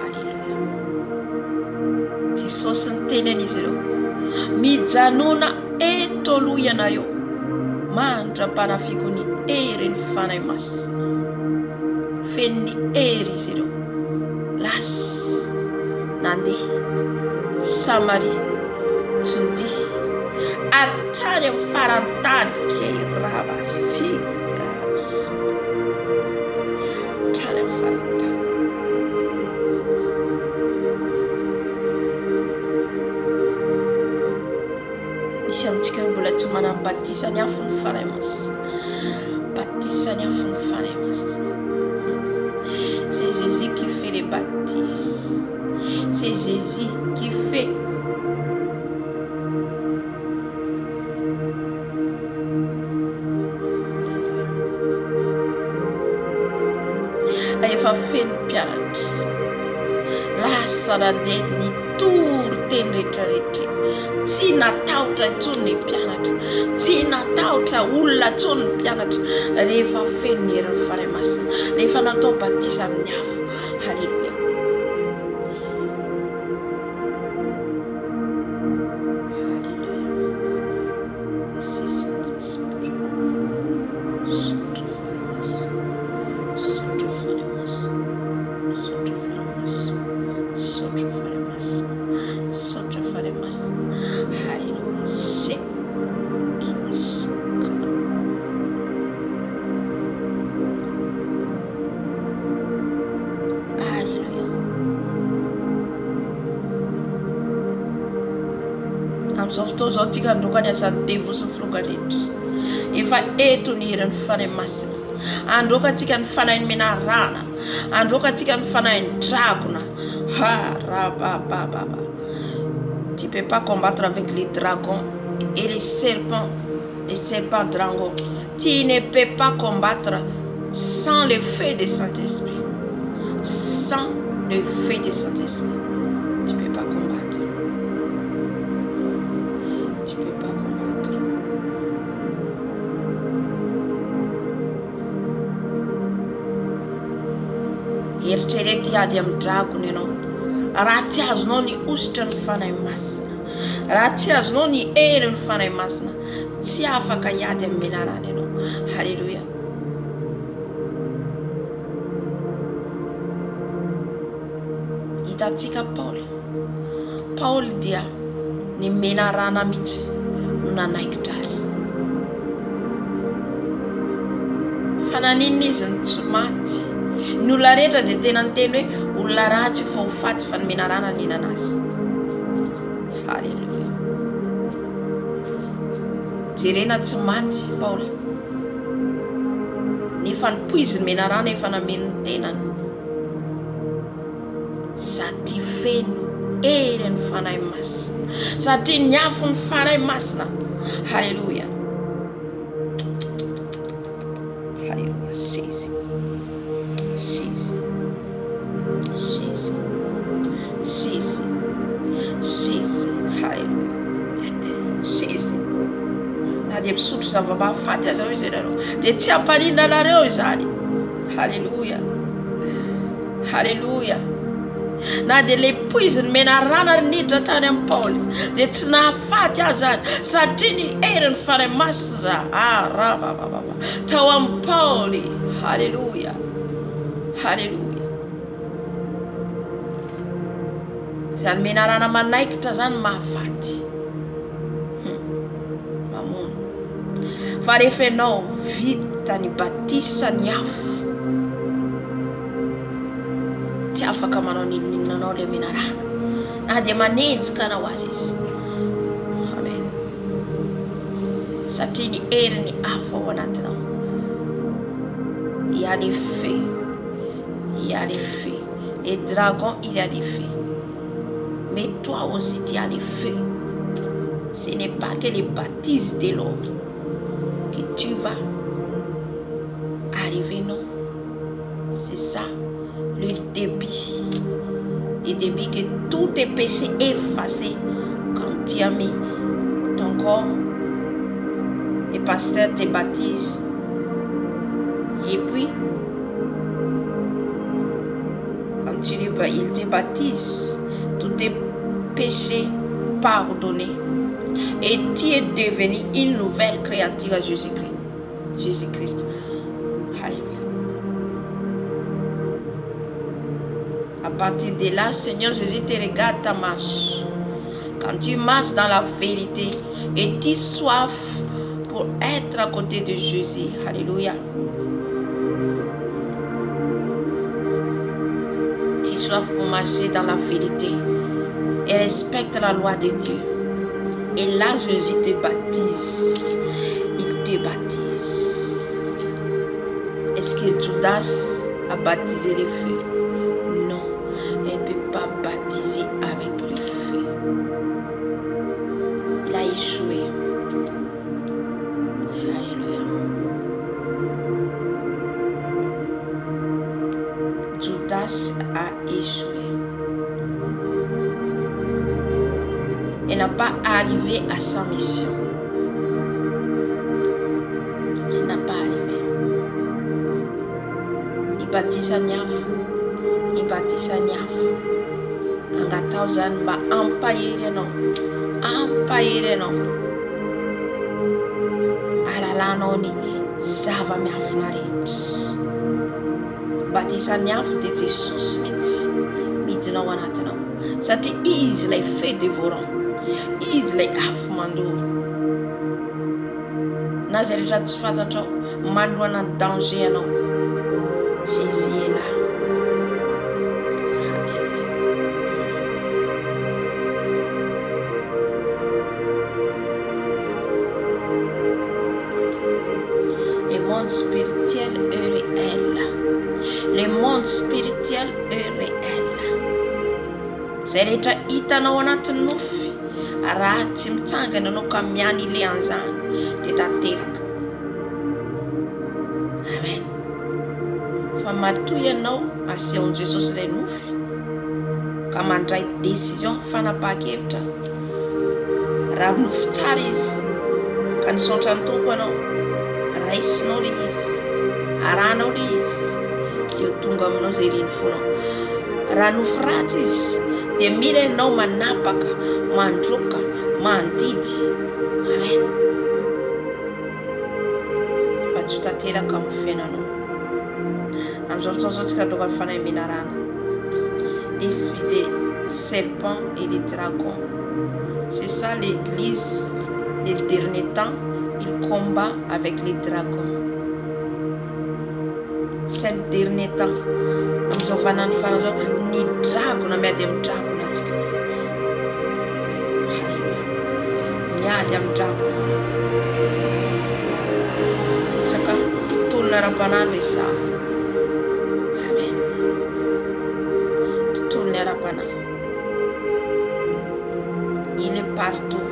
Alléluia. Jesosy niteneny izy ireo, mijanona eto aloha ianareo, mandra-panafiko ny hery ny fanahy masina. Feno ny hery izy ireo. Lasa nandeha Samaria, Judea, hatrany amin'ny farantany kerabasikas, hatrany amin'ny farantany. Misy amintsika mbola tsy manambatisa ny afon'ny fanahy masina, batisa ny afon'ny fanahy masina. C'est Jésus qui fait les baptêmes. C'est Jésus qui fait. Efa feno mpianatra, lasa nandeha nitory teny rehetrarehetra, tsy natahotra intsony ny mpianatra, tsy natahotra olona intsony ny mpianatra rehefa feno ny herin'ny fanahy masina, rehefa natao batisa amin'ny afo. Halleluja. Amin'izao fotoana izao tsika androka ny asany devo sy ny filoka rehetra, efa eto ny herin'ny fanahy masina. Androka antsika ny fanahin'ny menarana, androka antsika ny fanahin'ny dragona. Rabababa. Tu peux pas combattre avec les dragons et les serpents dragons. Tu ne peux pas combattre sans le feu du Saint-Esprit. Sans le feu du Saint-Esprit, tu ne peux pas combattre. Tu ne peux pas combattre. Eritrereto hiady amin'ny dragona ianao. Raha tsy azonao ny ositra ny fanahy masina, raha tsy azonao ny herin'ny fanahy masina, tsy afaka hiady amin'ny menarana ianao. Halleluja. Hitantsika Paul dia ny menarana mihitsy no nanaikitra azy. Fa naninona izy no tsy maty? Ny olona rehetra dia tena niteny hoe olona ratsy fa ho faty, fa ny menarana ninana azy. Halleluja. Jerena tsy maty Paul, nefa nipoizy ny menarana efa nameno ny tenany, satria feno herin'ny fanahy masina, satria niafo ny fanahy masina. Halleluja. Halleluja. Sisy. Halleluja. Sisy. Na dia misotro zava-mahafaty aza hoe zareo, dia tsy hampaninona anareo izany. Halleluja. Halleluja. Na dia le poiziny menarana niditra tany amin'ny Paul, dia tsy nahafaty azy zany, satria ny herin'ny fanahy masina rabababa tao amin'ny Paul. Halleluja. Halleluja. Zany menarana manaikitra zany mahafaty. Mamono. Fa rehefa ianao vita ny batisa ny afo, tsy afaka manao ninonanao le menarana, na dia manenjika anao azy izy. Amen. Satria ny herin'ny afo ao anatinao. Il y a les feux. Il y a les feux. Les dragons, il y a les feux. Mais toi aussi, tu as les feux. Ce n'est pas que les baptêmes de l'eau que tu vas arriver, non. C'est ça, le début. Le début que tous tes péchés effacés quand tu as mis ton corps. Le pasteur te baptise. Et puis, quand il te baptise, tous tes péchés pardonnés. Et tu es devenu une nouvelle créature à Jésus-Christ. Jésus-Christ. Alléluia. À partir de là, Seigneur Jésus te regarde ta marche. Quand tu marches dans la vérité et tu soif pour être à côté de Jésus. Alléluia. Tu soif pour marcher dans la vérité et respecte la loi de Dieu. Et là, Jésus te baptise. Il te baptise. Est-ce que Judas a baptisé les feux? Non, il ne peut pas baptiser avec le feu. Il a échoué. Alléluia. Judas a échoué. et n'a pas arrivé à sa mission. Il n'a pas arrivé. Il bâtisse à Niafu. Il bâtisse à Niafu. Angata uzan ba empire no. Empire no. Alala noni. Zava miafnarit. Bâtisse à Niafu de Jesus miti na wanatana. Satria izy ilay feu dévorant. Izy ilay afo mandoro. Na zay rehetra tsy fantatrao manoloana danger anao. Jésus est là. Le monde spirituel est réel. Le monde spirituel est réel. Zay rehetra hitanao anatin'ny nofy raha tsy mitsangana anao ka miany ile an'izany dia tanteraka. Amen. Fa matoy ianao asehon'i Jesosy ilay nofy ka mandray décision fanapahan-kevitra. Raha nofy tsara izy ka nisaotra ny tompo anao, raisinao ilay izy, aranao ilay izy, dia tonga aminao zay reny fonao. Raha nofy ratsy izy dia mila ianao manapaka, mandroka, mandidy. Amen. Mba tsy ho tanteraka amin'ny fiainanao. Amin'izao fotoana izao tsika aloka ny fanahimena rana. L'esprit des serpents et des dragons. C'est ça l'église des derniers temps. Il combat avec les dragons. Ces derniers temps. Amin'izao vanandro fanazao ny dragona miady amin'ny dragona atsika. Miady amin'ny dragona. Saka tontolona ara-panandro izao. Amen. Tontolona ara-panandro. Il est partout.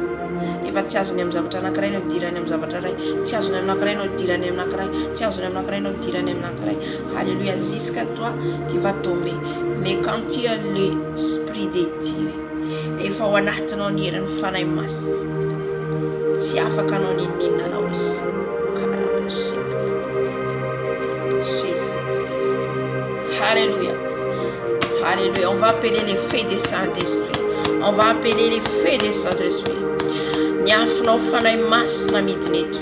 Efa tsy azony amin'ny zavatra anankiray no idirany amin'ny zavatra iray. Tsy azony amin'ny anankiray no idirany amin'ny anankiray. Tsy azony amin'ny anankiray no idirany amin'ny anankiray. Alléluia, jusqu'à toi qui va tomber. Mais quand tu as l'esprit de Dieu, efa ao anatinao ny herin'ny fanahy masina. Tsy afaka anao ninninna anao izy. Jésus. Alléluia. Alléluia. On va appeler les feux des Saint-Esprit. On va appeler les feux des Saint-Esprit. Niafinao fanahy masina midina eto.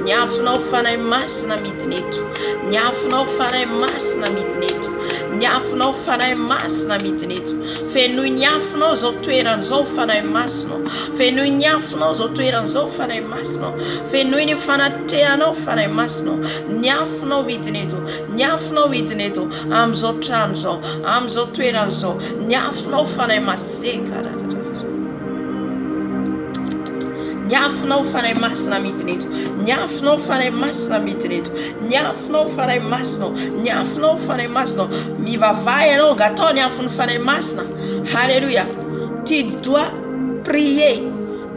Niafinao fanahy masina midina eto. Niafinao fanahy masina midina eto. Niafinao fanahy masina midina eto. Fenoy niafinao zao toeran'izao fanahy masinao. Fenoy niafinao zao toeran'izao fanahy masinao. Fenoy ny fanatrehanao fanahy masinao. Niafinao midina eto. Niafinao midina eto. Amin'izao trano zao, amin'izao toeran'izao. Niafinao fanahy masina. Niafinao fanahy masina midina eto. Niafinao fanahy masina midina eto. Niafinao fanahy masinao. Niafinao fanahy masinao. Mivavaha ianao gatao niafin'ny fanahy masina. Alléluia. Tu dois prier.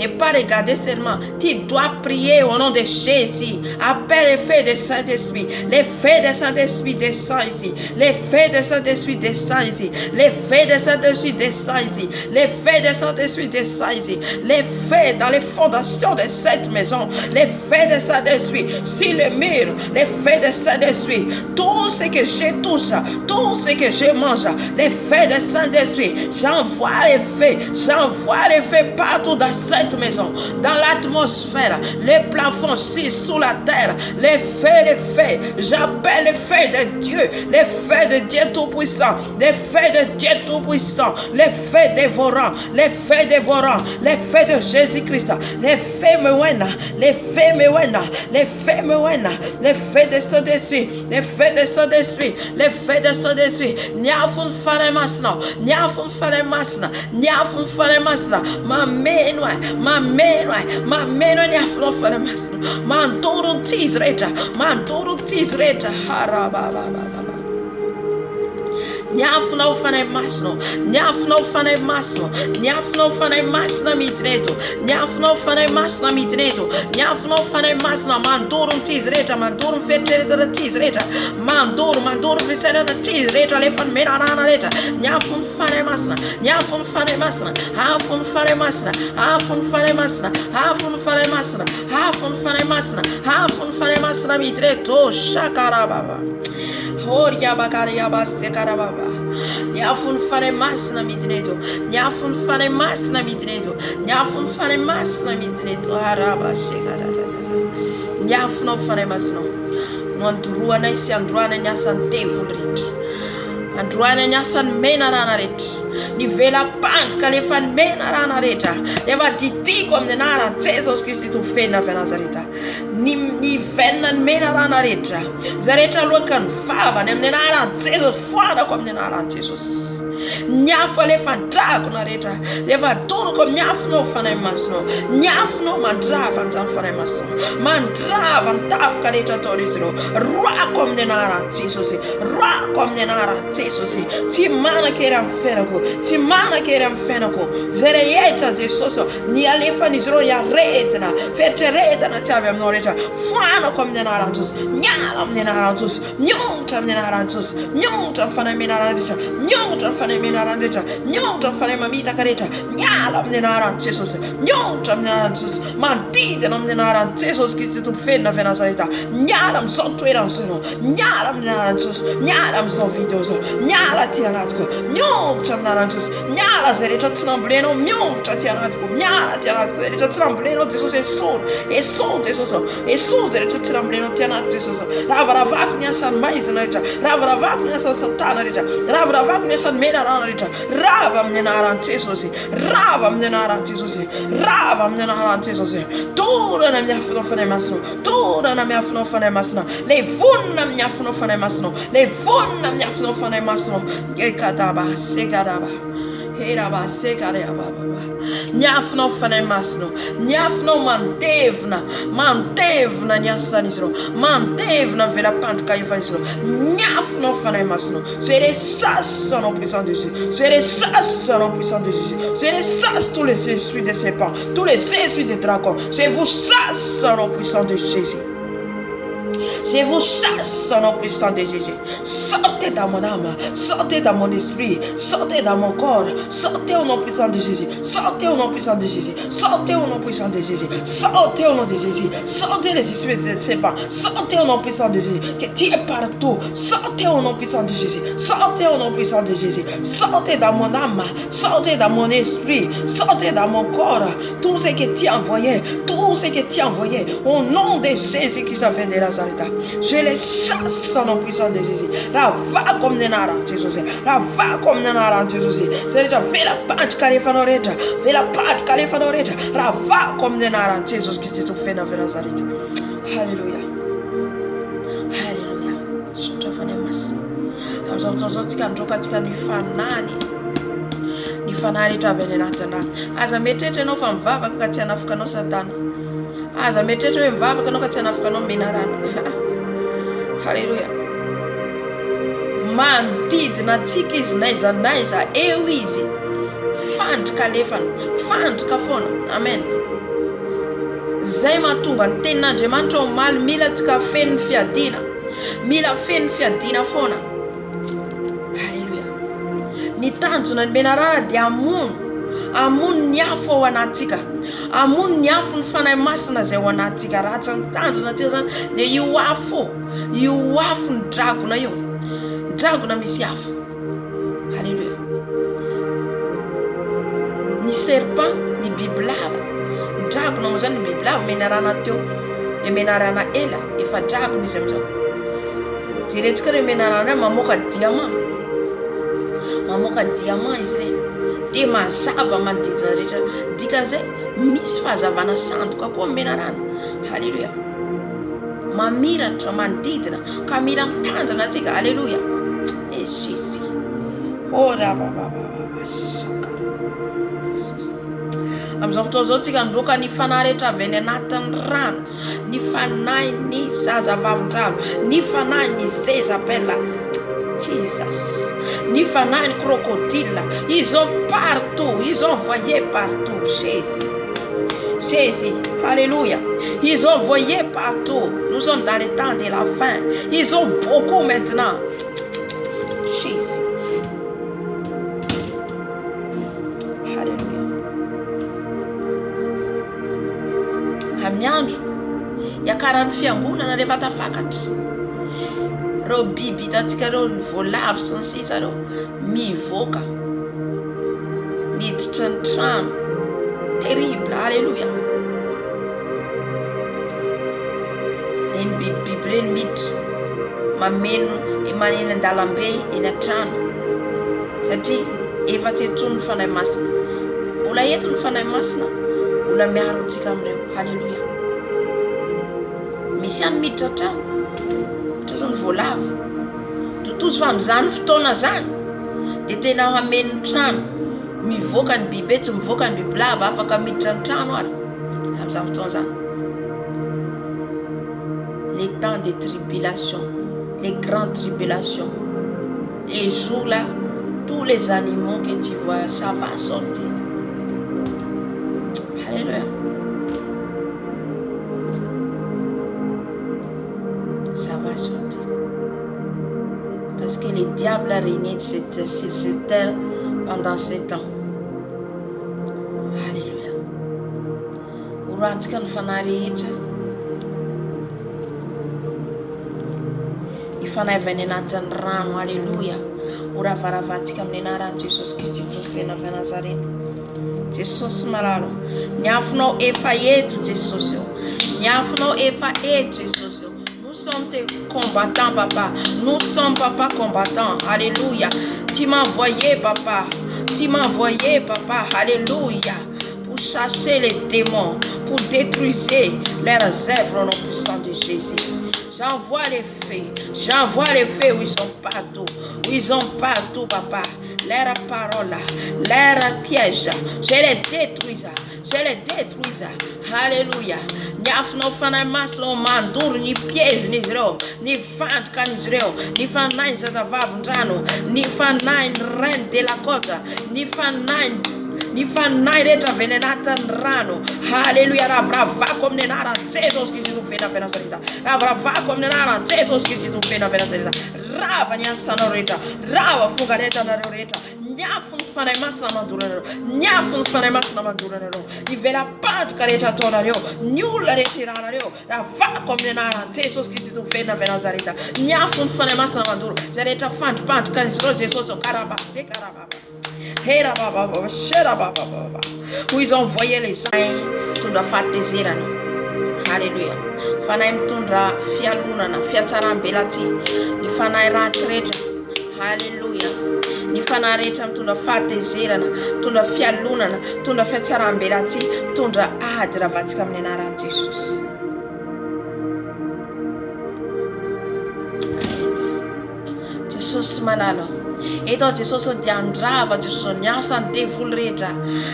Ne pas regarder seulement. Tu dois prier au nom de Jésus. Appelle les feux du Saint-Esprit. Les feux du Saint-Esprit descendent ici. Les feux du Saint-Esprit descendent ici. Les feux du Saint-Esprit descendent ici. Les feux du Saint-Esprit descendent ici. Les feux dans les fondations de cette maison. Les feux du Saint-Esprit sur le mur. Les feux du Saint-Esprit. Tout ce que je touche, tout ce que je mange. Les feux du Saint-Esprit. J'envoie les feux. J'envoie les feux partout dans cette maison, dans l'atmosphère, les plafonds sous la terre, les feux, j'appelle les feux de Dieu, les feux de Dieu Tout-Puissant, les feux de Dieu Tout-Puissant, les feux dévorants, les feux dévorants, les feux de Jésus-Christ, les feux mewena, les feux mewena, les feux mewena, les feux de Saint-Esprit, les feux de Saint-Esprit, les feux de Saint-Esprit, niafun fane masna, niafun fane masna, niafun fane masna, ma meno niafun fane masna, mandurun tizreta, harababa. Niafina ufanahy masina, niafina ufanahy masina, niafina ufanahy masina miditra eto, niafina ufanahy masina miditra eto, niafina ufanahy masina mandoro ny izy rehetra, mandoro ny fieritreretana izy rehetra, mandoro fisainana izy rehetra alefa nomena rana rehetra, niafo ny fanahy masina, niafo ny fanahy masina, afo ny fanahy masina, afo ny fanahy masina, afo ny fanahy masina, afo ny fanahy masina, afo ny fanahy masina miditra eto, shakarababa. Horia bakari yabaste karababa. Niafo ny fanahy masina miditra eto, niafo ny fanahy masina miditra eto, niafo ny fanahy masina miditra eto, araba shekarababa. Niafo ny fanahy masina. No andoroanay sy androanay ny asan'ny tevolo rehetra, androanay ny asan'ny mena rana rehetra, ny velam-pandroka lefa ny mena rana rehetra, efa didiko amin'ny anaran'i Jesosy Kristy Tompofenina avy Nazareta, ny venona ny mena rana rehetra, za rehetra aloka ny vavany amin'ny anaran'i Jesosy, foanako amin'ny anaran'i Jesosy. Niafo alefa drakona rehetra, efa toroko niafinao fanahy masinao, niafinao mandrava an'izany fanahy masinao, mandrava ny tafika rehetra ataon'izy ireo, roako amin'ny anaran'i Jesosy, roako amin'ny anaran'i Jesosy, tsy manan-kery amin'ny fiainako, tsy manan-kery amin'ny fiainako, zay rehetra Jesosy ny alefan'izy ireo ny aretina, fieritreretana tsy avy aminao rehetra, foanako amin'ny anaran'i Jesosy, miala amin'ny anaran'i Jesosy, miongotra amin'ny anaran'i Jesosy, miongotra amin'ny fanahy menarana rehetra, miongotra amin'ny fanahy menarana rehetra, miongotra amin'ny fanahy mamitaka rehetra, miala amin'ny anaran'i Jesosy, miongotra amin'ny anaran'i Jesosy, mandidina amin'ny anaran'i Jesosy Kristy Tompofenina avy Nazareta, miala amin'izao toerana izao, miala amin'ny anaran'i Jesosy, miala amin'izao video zao, miala aty anatiko, miongotra amin'ny anaran'i Jesosy, miala zay rehetra tsy nambolenao, miongotra aty anatiko, miala aty anatiko, zay rehetra tsy nambolenao Jesosy, esono Jesosy, esono zay rehetra tsy nambolenao aty anaty Jesosy, ravaravako ny asan'ny maizina rehetra, ravaravako ny asan'ny satana rehetra, ravaravako ny asan'ny menarana rehetra, rava amin'ny anaran'i Jesosy, rava amin'ny anaran'i Jesosy, rava amin'ny anaran'i Jesosy, torana miafinao fanahy masina, torana miafinao fanahy masina, le vonona miafinao fanahy masina, le vonona miafinao fanahy masina, ekadaba sekadaba, heraba sekadaba, niafinao fanahy masina, niafinao mantevina ny asan'izy ireo, mantevina ny velam-pandroka efan'izy ireo, niafinao fanahy masina, je les chasse en puissance de Jésus, je les chasse en puissance de Jésus, je les chasse tous les esprits de serpents, tous les esprits de dragons, je vous chasse en puissance de Jésus. Je vous chasse en nom puissant de Jésus. Sortez dans mon âme, sortez dans mon esprit, sortez dans mon corps, sortez au nom puissant de Jésus, sortez au nom puissant de Jésus, sortez au nom puissant de Jésus, sortez au nom de Jésus, sortez les esprits de serpents, sortez au nom puissant de Jésus, que tu es partout, sortez au nom puissant de Jésus, sortez au nom puissant de Jésus, sortez dans mon âme, sortez dans mon esprit, sortez dans mon corps, tout ce que tu as envoyé, tout ce que tu as envoyé, au nom de Jésus qui s'appelle de Nazareth. Je les chasse en nom puissant de Jésus. Rava comme nenara Jésus. Rava comme nenara Jésus. C'est déjà fait la pâte califano reja. Fait la pâte califano reja. Rava comme nenara Jésus qui s'est fait dans Nazareth. Alléluia. Alléluia. Sutafanya mas. Amza zote kandoka tika ni fanani. Ni fanani tabenenatana. Aza metete no famvava kati anafukanao satana. Aza metete hoe mivavaka anao ka tsy hanafikanao menarana. Halleluja. Manodidina antsika izy naiza eo izy, fandrika alefana, fandrika foana. Amen. Zay mahatonga ny tenin'Andriamanitra ao omaly, mila tsika feno fiadiana, mila feno fiadiana foana. Halleluja. Ny tanjona ny menarana dia amono ny afo ao anatsika, amono ny afo ny fanahy masina zay ao anatsika. Raha tsy mitandrina atsika zany dia io afo ny dragona io, dragona misy afo. Halleluja. Ny serpent, ny bibilava, ny dragona moa zany, ny bibilava menarana teo, le menarana ela, efa dragona izy amizao. Dia retsika re menarana mamoaka diamant izy reny, dia mazava manodidina rehetra. Dikan'izay misy fahazavana sandoka koa menarana. Halleluja. Mamiratra manodidina ka mila mitandrina atsika. Halleluja. Jésus. Oh amizao fotoana zao tsika ndroka ny fanahy rehetra avy any anatin'ny rano, ny fanahy ny zazavavin-drano, ny fanahy ny Jezabela. Jesus. Ni fanay ni crocodile. Ils ont partout. Ils ont envoyé partout. Jésus. Jésus. Alléluia. Ils ont envoyé partout. Nous sommes dans le temps de la fin. Ils ont beaucoup maintenant. Jésus. Alléluia. Amiandro. Yakarany fiangonana rehefa tafakatra. Reo biby hitantsika reo ny voalavo sy ny sisa reo mivoaka miditra ny trano terrible. Alléluia. Reny bibibiby reny miditra mameno maneny an-dalambe eny an-trano satria efa tsy etsony ny fanahy masina. Mbola eto ny fanahy masina, mbola miaro antsika amin'ireo. Alléluia. Misy any miditra trano ny voalavo totozy fa amin'izany fotoana zany dia tena hameno ny trano mivoaka ny biby tsy mivoaka ny bibilava afaka miditra ny trano ary amin'izany fotoana zany. Les temps de tribulation, les grandes tribulations, les jours là, tous les animaux que tu vois, ça va sortir. Alléluia. Ça va sortir. Parce que le diable a régné sur cette terre pendant 7 ans. Alléluia. Uratsika ny fanahy rehetra. Ifanaivany anatin'ny rano. Alléluia. Oravaravatsika amin'ny anaran'i Jesosy Kristy Tompoena avy Nazareta. Jesosy malalo. Ny afonao efa eto Jesosy eo. Ny afonao efa eto Jesosy eo. Nous sommes tes combattants, papa. Nous sommes, papa, combattants. Alléluia. Tu m'as envoyé, papa. Tu m'as envoyé, papa. Alléluia. Pour chasser les démons, pour détruire leurs œuvres au nom puissant de Jésus. J'envoie les fées. J'envoie les fées où ils sont partout. Où ils sont partout, papa. Leurs paroles, leurs pièges. Je les détruis. Je les détruis. Alléluia. Ni afno fanahy masina mandoro ny piège n'Israël, ny vantoka n'Israël, ny fanahy ny zazavavin-drano, ny fanahy ny reine de la côte, ny fanahy rehetra avy any anatin'ny rano. Haleluia. Ravravako amin'ny anaran'i Jesosy Kristy Tompoena avy Nazareta. Ravravako amin'ny anaran'i Jesosy Kristy Tompoena avy Nazareta. Rava ny asanao rehetra, rava fongaretanareo rehetra. Nyafo ny fanahy masina mandoro anareo, nyafo ny fanahy masina mandoro anareo, ny velam-pantoka rehetra ataonareo, ny olona rehetra iranareo, ravako amin'ny anaran'i Jesosy Kristy Tompoena avy Nazareta. Nyafo ny fanahy masina mandoro, zay rehetra fantopantoka an'izareo Jesosy karabase karababa. Hera baba baba, shera baba baba. Où ils ont envoyé les gens tondra fahatezerana. Alléluia. Fanahy mitondra fialonana, fiatsaram-bela ty. Ny fanahy ratsy rehetra. Alléluia. Ny fanahy rehetra mitondra fahatezerana, mitondra fialonana, mitondra fiatsaram-bela ty, mitondra ady ravatsika amin'ny anaran'i Jesosy. Jesosy malala. Eto Jesosy dia andrava Jesosy ny asany devoly rehetra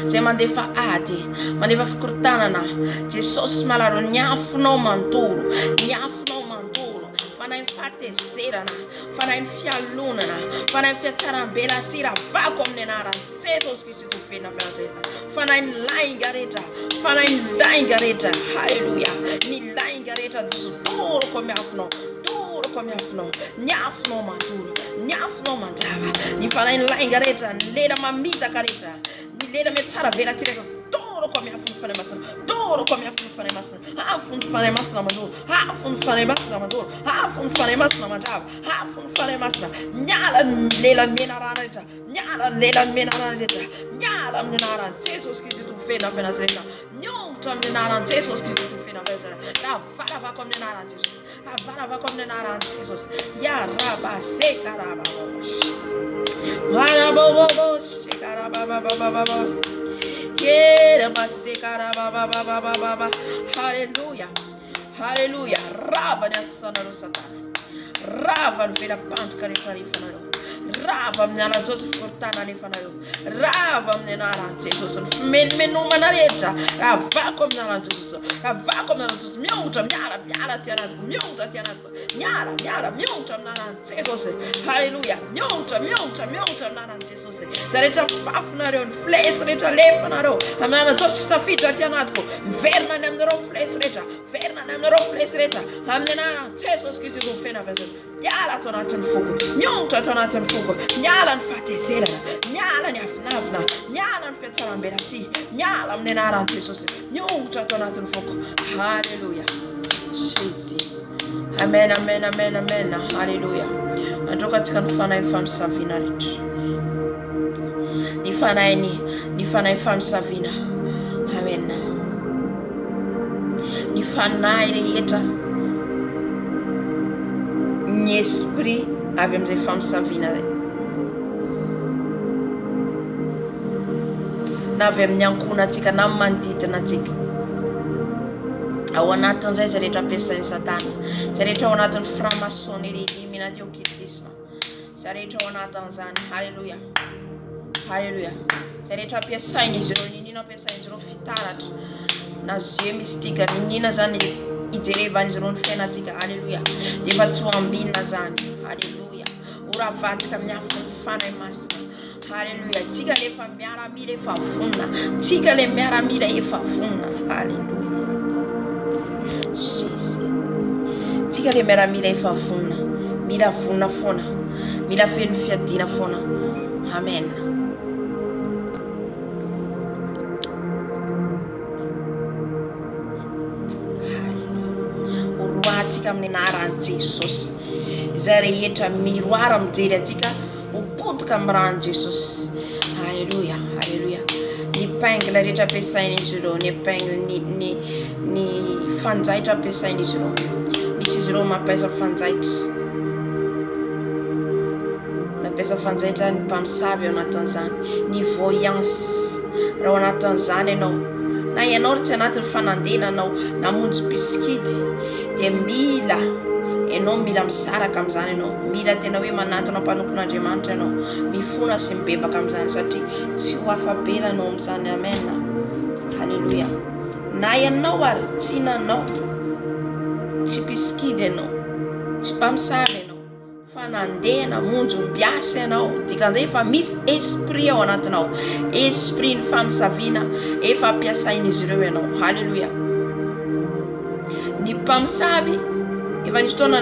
zay mandefa ady, mandefa fikorotanana. Jesosy malalo ny afonao mandoro, ny afonao mandoro. Fanahy fahatezerana, fanahy fialonana, fanahy fiatsaram-bela ty ravako amin'ny anaran'i Jesosy Kristy Tompoena avy Nazareta. Fanahy lainga rehetra, fanahy lainga rehetra. Haleluia. Ny lainga rehetra Jesosy doroko amin'ny afonao, doroko amin'ny afonao, ny afonao mandoro, ny afonao mandrava. Ny fanahy lainga rehetra, ny lela mamitaka rehetra, ny lela miatsara vela ty rehetra. Doroko amin'ny afon'ny fanahy masina, doroko amin'ny afon'ny fanahy masina, afon'ny fanahy masina mandoro, afon'ny fanahy masina mandoro, afon'ny fanahy masina mandrava, afon'ny fanahy masina. Miala ny lelan'ny menarana rehetra, miala ny lelan'ny menarana rehetra, miala amin'ny anaran'i Jesosy Kristy Tompoena avy Nazareta. Miongotra amin'ny anaran'i Jesosy Kristy Tompoena avy Nazareta. Ravaravako amin'ny anaran'i Jesosy, ravaravako amin'ny anaran'i Jesosy. Ya rabase karababa, marabobobo shekarababa. Hallelujah. Hallelujah. Rava ny asanareo Satana. Rava ny velam-pantoka rehetra rehefanareo. rava amin'ny anaran'i Jesosy fikorotana alefanareo, rava amin'ny anaran'i Jesosy ny fimenomana rehetra ravako amin'ny anaran'i Jesosy, ravako amin'ny anaran'i Jesosy, miongotra miala ty anatiko, miongotra ty anatiko, miala miongotra amin'ny anaran'i Jesosy, halleluja, miongotra amin'ny anaran'i Jesosy, za rehetra fafinareo ny flesy rehetra lefanareo amin'ny anaran'i Jesosy tsy tafiditra ty anatiko, miverina any aminareo flesy rehetra, verina any aminareo flesy rehetra amin'ny anaran'i Jesosy Kristy no fenavazana, miala ato anatin'ny foko, miongotra ato anatin'ny foko, miala ny fahatezerana, miala ny avinavina, miala ny fiatsaram-belaty, miala amin'ny anaran'i Jesosy, miongotra ato anatin'ny foko, halleluja, Jésus, amen, halleluja. Androkantsika ny fanahy famisaviana rehetra, ny fanahy famisaviana, amen, ny fanahy rehetra ny esprit avy amin'izay famisaviana zay, na avy amin'ny ankohonantsika na amin'ny manodidina antsika, ao anatin'izay zay rehetra ampiasain'ny Satana, zay rehetra ao anatin'ny franc-maçonnerie, illuminati occultisme, zay rehetra ao anatin'izany, halleluja, halleluja, zay rehetra ampiasain'izy ireo, ninino ampiasain'izy ireo fitaratra na jeu mystique, ninina zany ijerevan'izy ireo ny fiainantsika, halleluja, dia efa tsy ho ambinina zany, halleluja, horavatsika amin'ny afony fanahy masina, halleluja, tsika le efa miaramila efa vonona, tsika le miaramila efa vonona, halleluja, Jésus, tsika le miaramila efa vonona, mila vonona foana, mila feno fiadiana foana, amen. Tsika amin'ny anaran'i Jesosy, izay rehetra miroara mijery atsika hopotika amin'ny ran'i Jesosy, halleluja, halleluja. Ny épingle rehetra ampiasain'izy ireo, ny épingle ny fanjaitra ampiasain'izy ireo, misy izy ireo mampiasa fanjaitra ny mpamosavy ao anatin'izany, ny voyance raha ao anatin'izany ianao, na ianao tsy anatin'ny fanandenanao namonjy biskidy, dia mila misaraka amin'izany ianao, mila tena hoe manantona mpanompon'Andriamanitra ianao, mifona sy mibebaka amin'izany satria tsy ho afabela anao amin'izany, amen, halleluja. Na ianao ary tsy nanao, tsy biskidy ianao, tsy mpamosavy ianao, fa nandeha namonjy mbiasa ianao, dikan'izay efa misy esprit ao anatinao, esprit ny famisaviana efa ampiasain'izy ireo ianao, halleluja. Ny mpamosavy efa nisy fotoana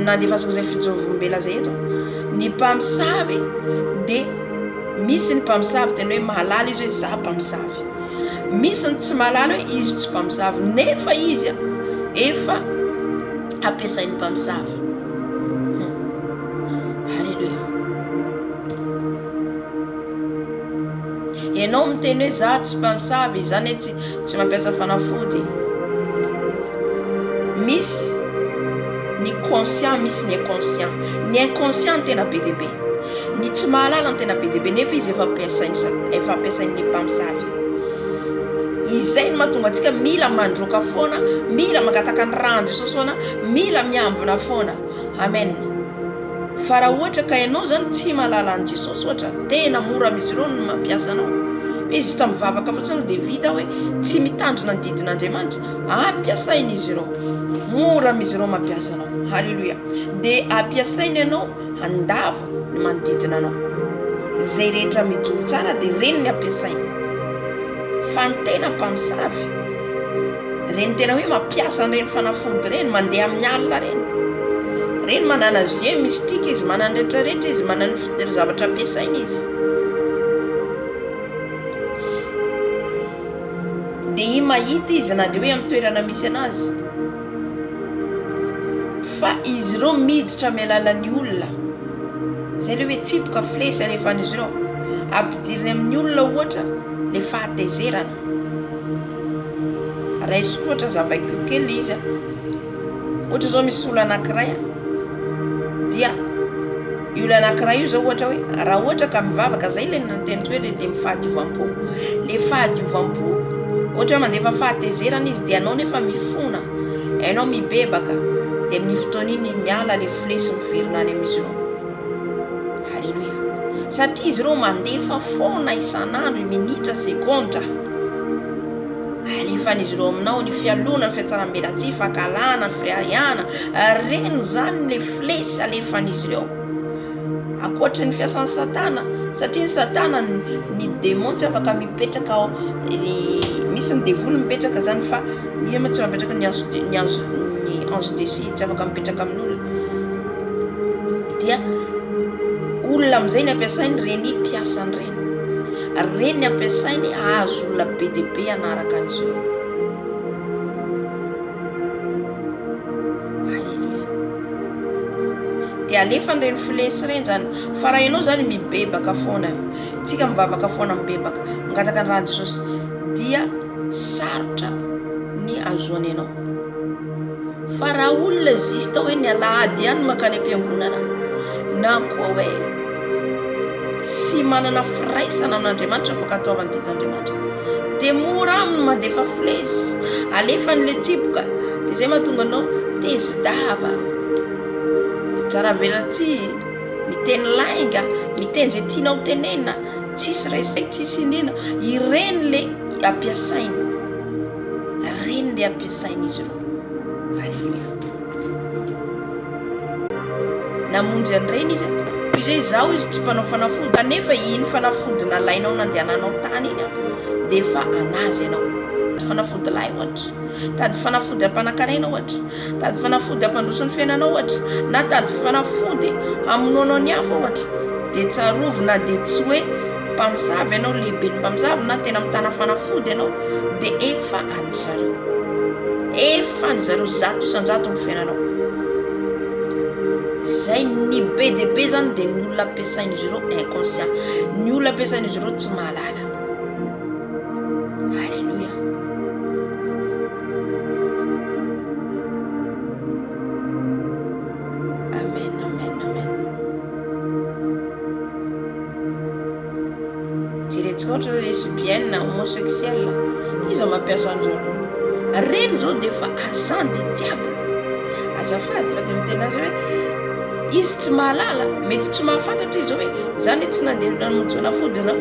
nandefasako izay fijorombela zay eto, ny mpamosavy dia misy ny mpamosavy tena hoe mahalala izy hoe za mpamosavy, misy ny tsy mahalala hoe izy tsy mpamosavy, nefa izy efa ampiasain'ny mpamosavy, halleluja. Ianao miteny hoe za tsy mpamosavy, zany hoe tsy mampiasa fanafody, misy ny conscient, misy ny inconscient, ny inconscient tena be dia be, ny tsy mahalala ny tena be dia be, nefa izy efa ampiasain'ny mpamosavy. Izay no mahatonga antsika mila mandroaka foana, mila mangataka ny ran'i Jesosy foana, mila miambina foana, amen. Fa raha ohatra ka ianao zany tsy mahalala an'i Jesosy, ohatra tena mora amin'izy ireo no mampiasa anao, izy tamivavaka fotsiny dia vita hoe tsy mitandrina ny didin'Andriamanitra, ampiasain'izy ireo, mora amin'izy ireo mampiasa anao, halleluja, dia ampiasainy ianao andavo ny manodidina anao, zay rehetra mijoro tsara dia reny ny ampiasainy. Fa ny tena mpamosavy, reny tena hoe mampiasa an'ireny fanafody reny, mandeha amin'ny alina reny manana jeu mystique izy, manana rehetrarehetra izy, manana zavatra ampiasainy izy, dia i mahita izy na dia hoe amin'ny toerana misy anazy, fa izy ireo miditra amin'ny alalan'ny olona, zay le hoe tsipoka flesy alefan'izy ireo, ampidiriny amin'ny olona ohatra le fahatezerana. Raisiko ohatra zavaiko kely izy, ohatra zao misy olona anankiray, dia io olona anankiray io zao ohatra hoe raha ohatra ka mivavaka, zay le nanteniko hoe le fahadiovampo, le fahadiovampo ohatra hoe mandefa fahatezerana izy, dia ianao nefa mifona, ianao mibebaka, dia amin'ny fotoana iny miala le flesy miverina any amin'izy ireo. Halleluia. Satria izy ireo mandefa foana isan'andro, minitra, sekondra. Alefan'izy ireo aminao ny fialona, ny fiatsaram-belatsy, fakalana, firiariana. Reny zany le flesy alefan'izy ireo. Akoatra ny fiasan'ny Satana, satria ny Satana ny démon tsy afaka mipetraka ao, misy ny devoly mipetraka zany fa izy ma tsy mipetraka ny ange déchu tsy afaka mipetraka amin'olona. Dia olona amin'izay ny ampiasainy reny mpiasany reny. Reny ny ampiasainy ahazo olona be dia be anaraka an'izy ireo. Dia alefany reny flesy reny zany. Fa raha ianao zany mibebaka foana, tsika mivavaka foana mibebaka, mangataka ny rahan'i Jesosy, dia sarotra ny azoany ianao. Fa raha olona zista hoe ny alahady ihany makany am-piangonana, na koa hoe tsy manana firaisana amin'Andriamanitra afaka ataovany ditin'Andriamanitra, dia mora aminy mandefa flesy, alefany le tsiboka, dia izay mahatonga anao tezidava, tsara velatsy, miteny lainga, miteny izay tianao tenenina, tsisy respect, tsisy inona. Ireny le ampiasainy, reny le ampiasainy izy ireo. Halleluia. Namonjy an'ireny izy, izay izao izy tsy mpanao fanafody, kanefa iny fanafody nalainao nandehananao tany iny dia efa anazy ianao. Fanafody lahy ohatra, tady fanafody ampanankarena ohatra, tady fanafody ampandroso ny fiainanao ohatra, na tady fanafody amonoanao ny hafa ohatra, dia tsarovy na dia tsy hoe mpamosavy ianao, lehibe ny mpamosavy na tena mitana fanafody ianao, dia efa any zareo, efa any zareo zato isan-jato ny fiainanao. Zay ny be dia be zany dia ny olona ampiasain'izy ireo inconscient, ny olona ampiasain'izy ireo tsy mahalala. Halleluia. Amen, amen, amen. Jeretsika ohatra lesbienne, homosexuelle, iza mampiasa an'izao. Reny zao dia efa agent du diable. Azafady fa dia miteny azy hoe izy tsy mahalala, mety tsy mahafantatra izy hoe zany tsy nandeha namonjy fanafody ianao,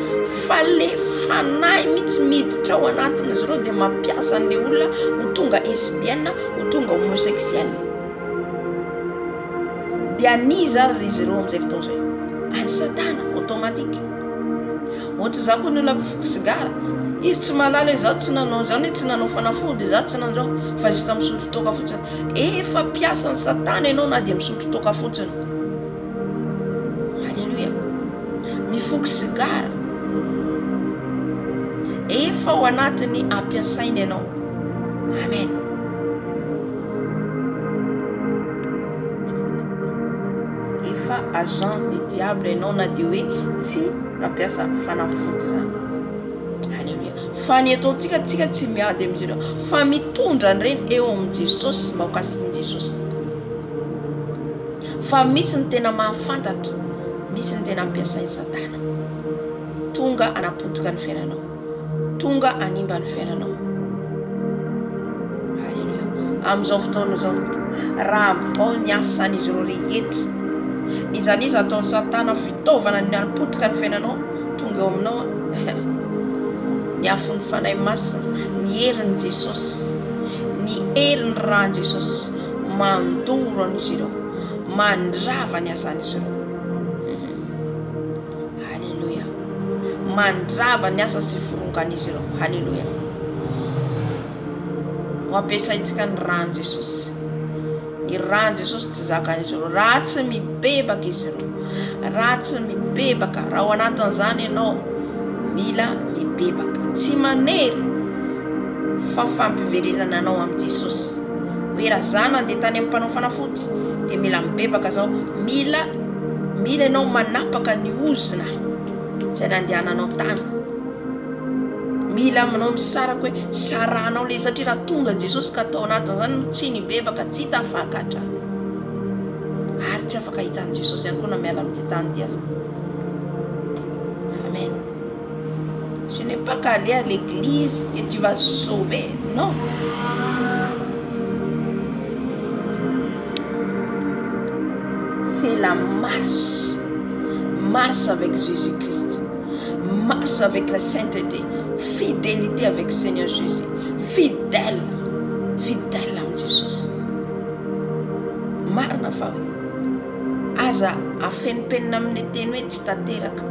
fa le fanahy mihitsy miditra ao anatiny izy ireo dia mampiasa an'ilay olona ho tonga lesbienne, ho tonga homosexuelle. Dia aniza ary izy ireo amin'izay fotoana izay, any Satana automatique. Ohatra za koa ny olona mpifoky sigara, izy tsy mahalala hoe zaho tsy nanao zany, tsy nanao fanafody, zaho tsy nanao, fa zista misotro toaka fotsiny. Efa piasan'ny Satana ianao na dia misotro toaka fotsiny. Halleluia. Mifoky sigara, efa ao anatiny ampiasainy ianao. Amen. Efa agent du diable ianao na dia hoe tsy mampiasa fanafody zany. Halleluia. Fa ny ataontsika tsika tsy miady amin'izy ireo, fa mitondra an'ireny eo amin'i Jesosy, mba ho kasihin'i Jesosy. Fa misy ny tena mahafantatra, misy ny tena ampiasain'ny Satana. Tonga anapotika ny fiainanao, tonga animba ny fiainanao. Halleluia. Amin'izao fotoana izao, raha vao ny asan'izy ireo rehetra, izaniza ataon'ny Satana fitaovana ny anapotika ny fiainanao, tonga eo aminao ny afon'ny fanahy masina, ny herin'i Jesosy, ny herin'ny rahan'i Jesosy mandoro an'izy ireo, mandrava ny asan'izy ireo. Halleluia. Mandrava ny asa sy forongan'izy ireo. Halleluia. Ho ampiasaintsika ny rahan'i Jesosy. Ny rahan'i Jesosy tsy zakan'izy ireo, raha tsy mibebaka izy ireo, raha tsy mibebaka, raha ao anatin'izany ianao mila mibebaka, tsy manery fa fampiverenana anao amin'i Jesosy. Hoe raha za nandeha tany amin'ny mpanao fanafody dia mila mibebaka zao, mila ianao manapaka ny ozina izay nandehananao tany. Mila manao misaraka hoe saranao le, satria raha tonga Jesosy ka atao anatin'izany tsy nibebaka, tsy tafakatra, ary tsy afaka hitan'i Jesosy ihany koa na miala amin'ity tany diaza. Amen. Ce n'est pas qu'aller à l'église que tu vas sauver, non. c'est la marche. Marche avec Jésus-Christ. Marche avec la sainteté. Fidélité avec Seigneur Jésus. Fidèle. Fidèle am Jesus. Marina fa hoe aza afenipenina amin'ny teny hoe tsy tanteraka.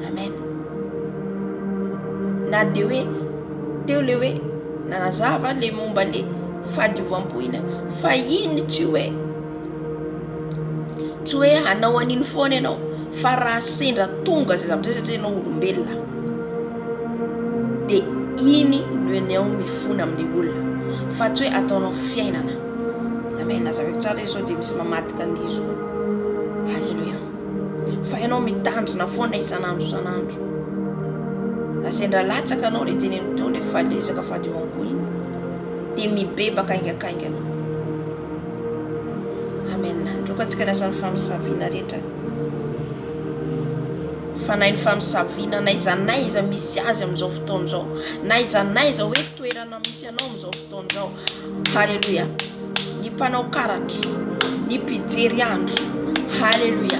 Amen. Na dia hoe teo le hoe nanazava le momba le fahadiovam-po iny fa iny tsy hoe hanao an'iny foana ianao fa raha sendra tonga zay zavatra satria ianao olombelona dia iny no ianao mifona amin'ny olona fa tsy hoe ataonao fiainana. Amen. Nazaveko tsara izy dia misy mamadika an'izy koa. Halleluja. Fa ianao mitandrina foana isan'andro. Na sendra latsaka anao le teneniny teo le falezaka fahadiovam-po iny dia mibebaka aingakaingana. Amen. Trokantsika niasan'ny famisaviana rehetra. Fanahy ny famisaviana naizanaiza misy azy amin'izao fotoana izao. Naizanaiza hoe toerana misy anao amin'izao fotoana izao. Halleluja. Ny mpanao karatra, ny mpijery andro. Halleluja.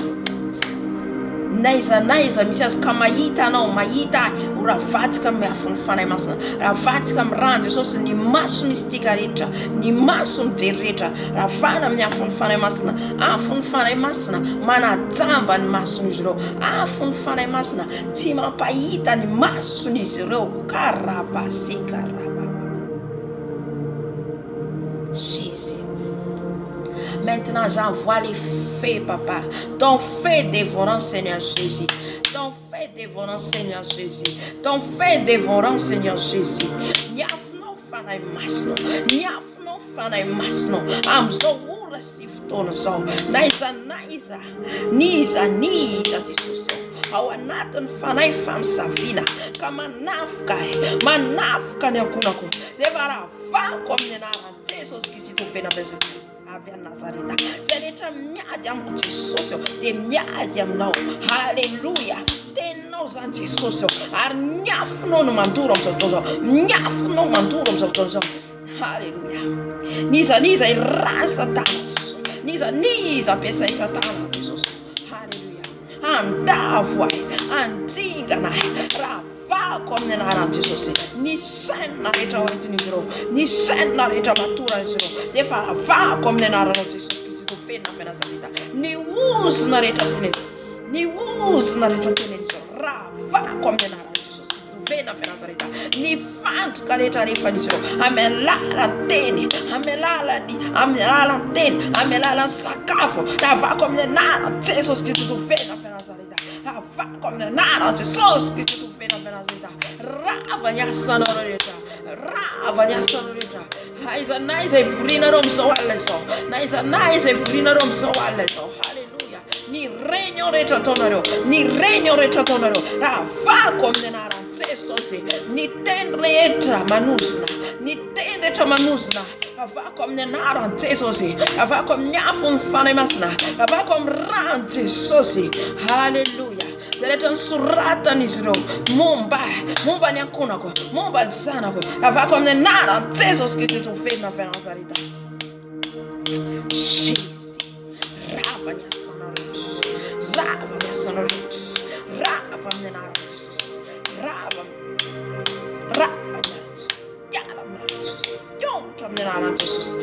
Naizanaiza misy azy ka mahita anao, mahita ravatsika amin'ny afon'ny fanahy masina, ravatsika amin'ny rano Jesosy, ny maso mistika rehetra, ny maso mijery rehetra, ravana amin'ny afon'ny fanahy masina, afon'ny fanahy masina manajamba ny mason'izy ireo, afon'ny fanahy masina tsy mampahita ny mason'izy ireo. Karabasika raba. Jésus. Maintenant, j'envoie les feux, papa. Ton feu dévorant, Seigneur Jésus. Ton feu dévorant, Seigneur Jésus. Ton feu dévorant, Seigneur Jésus. Nyafno fanay masno. Nyafno fanay masno. Amzo ura siftono zo. Naiza. Niza Jesus. Ao anatiny fanay famisaviana ka manafika ny ankonako dia varavako amin'ny anaran'i Jesosy Kristy tovena bezitra avy a Nazareta. Zay rehetra miady amiko Jesosy dia miady aminao. Halleluja. Teninao zany Jesosy ary miafinao no mandoro amin'izao fotoana izao. Miafinao mandoro amin'izao fotoana izao. Halleluja. Niza iraha Satana Jesosy. Niza ampiasay Satana Jesosy. Andavo ahy, andringana ahy, ravako amin'ny anaran'i Jesosy. Ny saina rehetra hoentin'izy ireo, ny saina rehetra matoran'izy ireo dia efa ravako amin'ny anaranao Jesosy Kristy tovena avy a Nazareta. Ny ozona rehetra tenen'izy ireo ravako amin'ny anaran'i Jesosy tovena avy a Nazareta. Ny fandrika rehetra rehefan'izy ireo amin'ny alalan'ny teny, amin'ny alalan'ny sakafo ravako amin'ny anaran'i Jesosy Kristy tovena avy a Nazareta. Ravako amin'ny anaran'i Jesosy Kristy tovena avy a Nazareta. Rava ny asanao rehetra, rava ny asanao rehetra. Naizanaiza ivorianareo amin'izao alina izao, naizanaiza ivorianareo amin'izao alina izao. Halleluja. Ny réunion rehetra ataonareo, ravako amin'ny anaran'i Jesosy. Ny teny rehetra manozona, ravako amin'ny anaran'i Jesosy. Ravako amin'ny afon'ny fanahy masina, ravako amin'ny ranon'i Jesosy. Halleluja. Zay rehetra nisoratan'izy ireo momba ny ankonako, momba ny zanako, ravako amin'ny anaran'i Jesosy Kristy tovena avy a Nazareta. Jésus. Rava ny asanao rehetra, rava amin'ny anaran'i Jesosy. Rava amin'ny anaran'i Jesosy.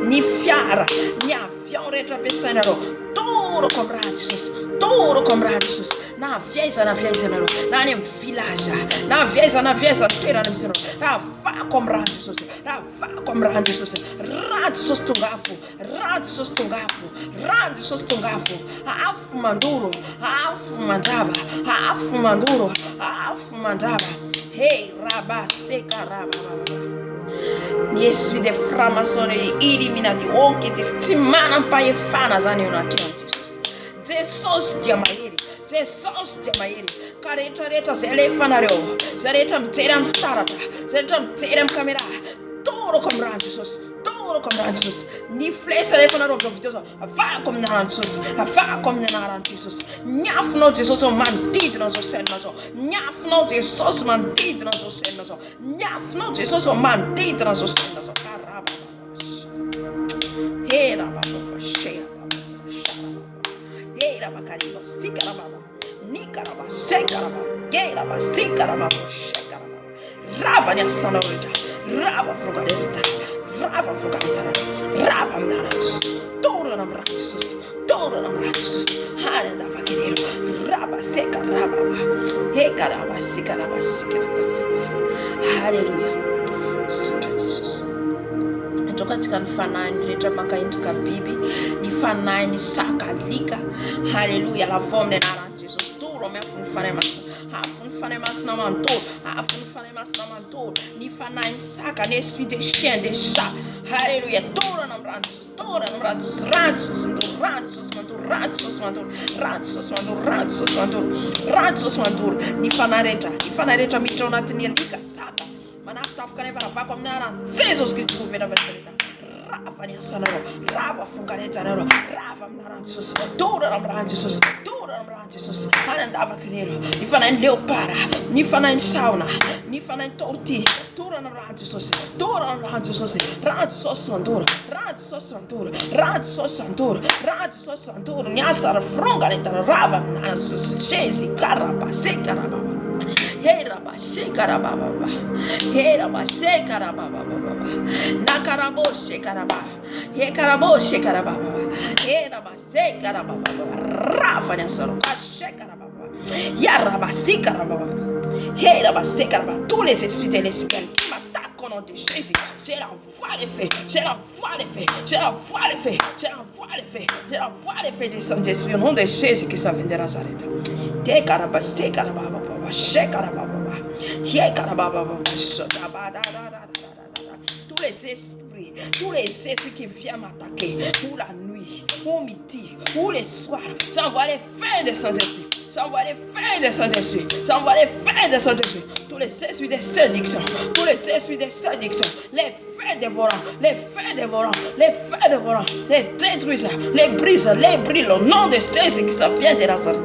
Ny fiara, ny avion rehetra ampiasainareo toroko amin'ny ranon'i Jesosy. Toroko amin'ny ranon'i Jesosy. Na aviaiza nareo, na any amin'ny village, na aviaiza toerana misy anareo. Ravako amin'ny ranon'i Jesosy. Ravako amin'ny ranon'i Jesosy. Ranon'i Jesosy tongafo. Ranon'i Jesosy tongafo. Ranon'i Jesosy tongafo. Afo mandoro, afo mandraba, afo mandoro, afo mandraba. Hey, rabaseka rababa. Ny esprit de franc-maçonnerie illuminati okity tsy manam-pahefana zany eo anatiny Jesosy dia mahery. Jesosy dia mahery. Ka rehetrarehetra zay alefanareo, zay rehetra mijery amin'ny fitaratra, zay rehetra mijery amin'ny kamera, toroko amin'ny ranon'i Jesosy. Toroko amin'ny ranon'i Jesosy. Ny flesa alefanareo amin'izao video izao, avako amin'ny anaran'i Jesosy. Avako amin'ny anaran'i Jesosy. Miafinao Jesosy manodidina izao saina izao. Miafinao Jesosy manodidina izao saina izao. Miafinao Jesosy manodidina izao saina izao. Karababa. Hera baba shera baba. Sikarababa. Nikaraba, Sekaraba, Geraba, Sikaraba, Shekaraba. Ravania Sanorita, Rava Frugarita, Rava Frugarita, Rava Naratus, Dora Namratus, Dora Namratus, Hanada Vakinero, Rava Seka Rava, Hekaraba, Sikaraba, Sikaraba. Hallelujah. Sutra Jesus. Toka katika nifanani leta makaintu kabibi nifanani saka lika. Hallelujah. La forme de nara Jesus. Turo me afun fanemas. Afun fanemas na mantor. Afun fanemas na mantor. Nifanani saka n'esprit de chien de chat. Hallelujah. Turo nam rantus. Turo nam rantus. Rantus mantor. Rantus mantor. Rantus mantor. Rantus mantor. Rantus mantor. Rantus mantor. Nifanareta mitrona tinelika saka. Manafta afkaneva vako mnara. Jesus Christ kuvera verseleta. Rava ni sanaro. Rava fungareta naro. Rava mnara Jesus. Tora namra Jesus. Tora namra Jesus. Anandava kinero. Nifana in leopara. Nifana in sauna. Nifana in torti. Tora namra Jesus. Tora namra Jesus. Ransos mandura. Ransos mandura. Ransos mandura. Ransos mandura. Nyasara fungareta rava mnara Jesus. Jesi karaba sekaraba. Hey Rabba, Shekarababa. Hey Rabba, Shekarababa. Nakarabo, Shekaraba. Hey Karabo, Shekarababa. Hey Rabba, Shekarababa. Rafa Nasoro, Shekarababa. Yaraba, Shekarababa. Hey Rabba, Shekarababa. Tous les esprits de l'esprit qui m'attaquent au nom de Jésus, c'est la voix des faits, c'est la voix des faits, c'est la voix des faits, c'est la voix des faits, c'est la voix des faits des Saint-Esprit au nom de Jésus qui vient de Nazareth. Tekaraba, Shekarababa. Tous les esprits qui viennent m'attaquer pour la nuit, pour midi, pour les soirs, j'envoie les feux de Saint-Esprit, j'envoie les feux de Saint-Esprit, j'envoie les feux de Saint-Esprit, tous les esprits de séduction, tous les esprits de séduction, les feux dévorants, les feux dévorants, les feux dévorants, les détruisent, les brisent, les brûlent au nom de Jésus qui vient de Nazareth.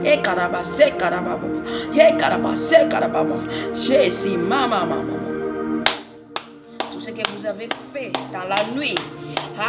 Et Karaba, c'est Karaba, et Karaba, c'est Karaba, Jésus, maman. Tout ce que vous avez fait dans la nuit,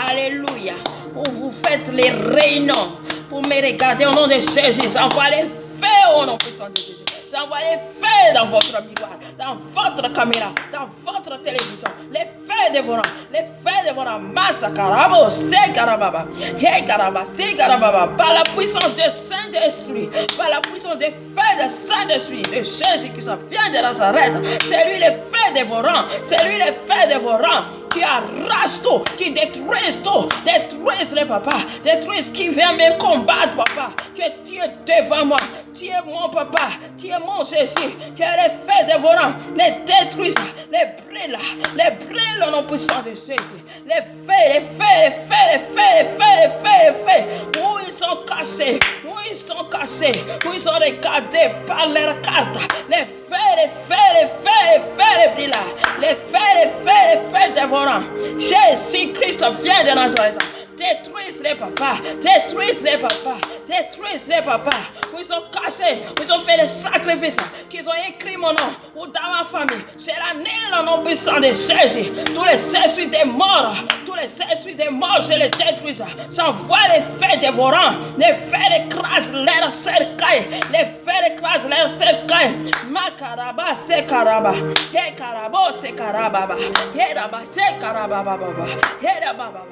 alléluia, où vous faites les réunions pour me regarder au nom de Jésus, j'envoie les feux au nom puissant de Jésus. J'envoie les feux dans votre miroir, dans votre caméra, dans votre télévision. Les feux dévorants, Massakarabo, Sekarababa, Hekaraba, Sekarababa, par la puissance du Saint-Esprit, par la puissance des feux du Saint-Esprit, de Jésus qui vient de Nazareth. C'est lui les feux dévorants, c'est lui les feux dévorants qui arrache tout, qui détruisent tout, détruisent les papas, détruisent qui vient me combattre, papa. Que tu es devant moi, tu es mon papa, tu es mon Jésus, que les feux dévorants, les détruisent, les brûlent au nom puissant de Jésus. Les feux, où ils sont cassés, où ils sont regardés par leurs cartes. Les feux dévorants. Jésus Christ vient de Nazareth. Détruisent les papas, où ils sont cassés, où ils ont fait des sacrifices, qu'ils ont écrit mon nom, ou dans ma famille. C'est l'année le nom puissant de Jésus. Tous les esprits des morts, je les détruis. J'envoie les feux dévorants, les feux écrasent leur cercueil, Makaraba, c'est Karaba, Hekarabo, c'est Karababa, Heraba, c'est Karababa, Herababa.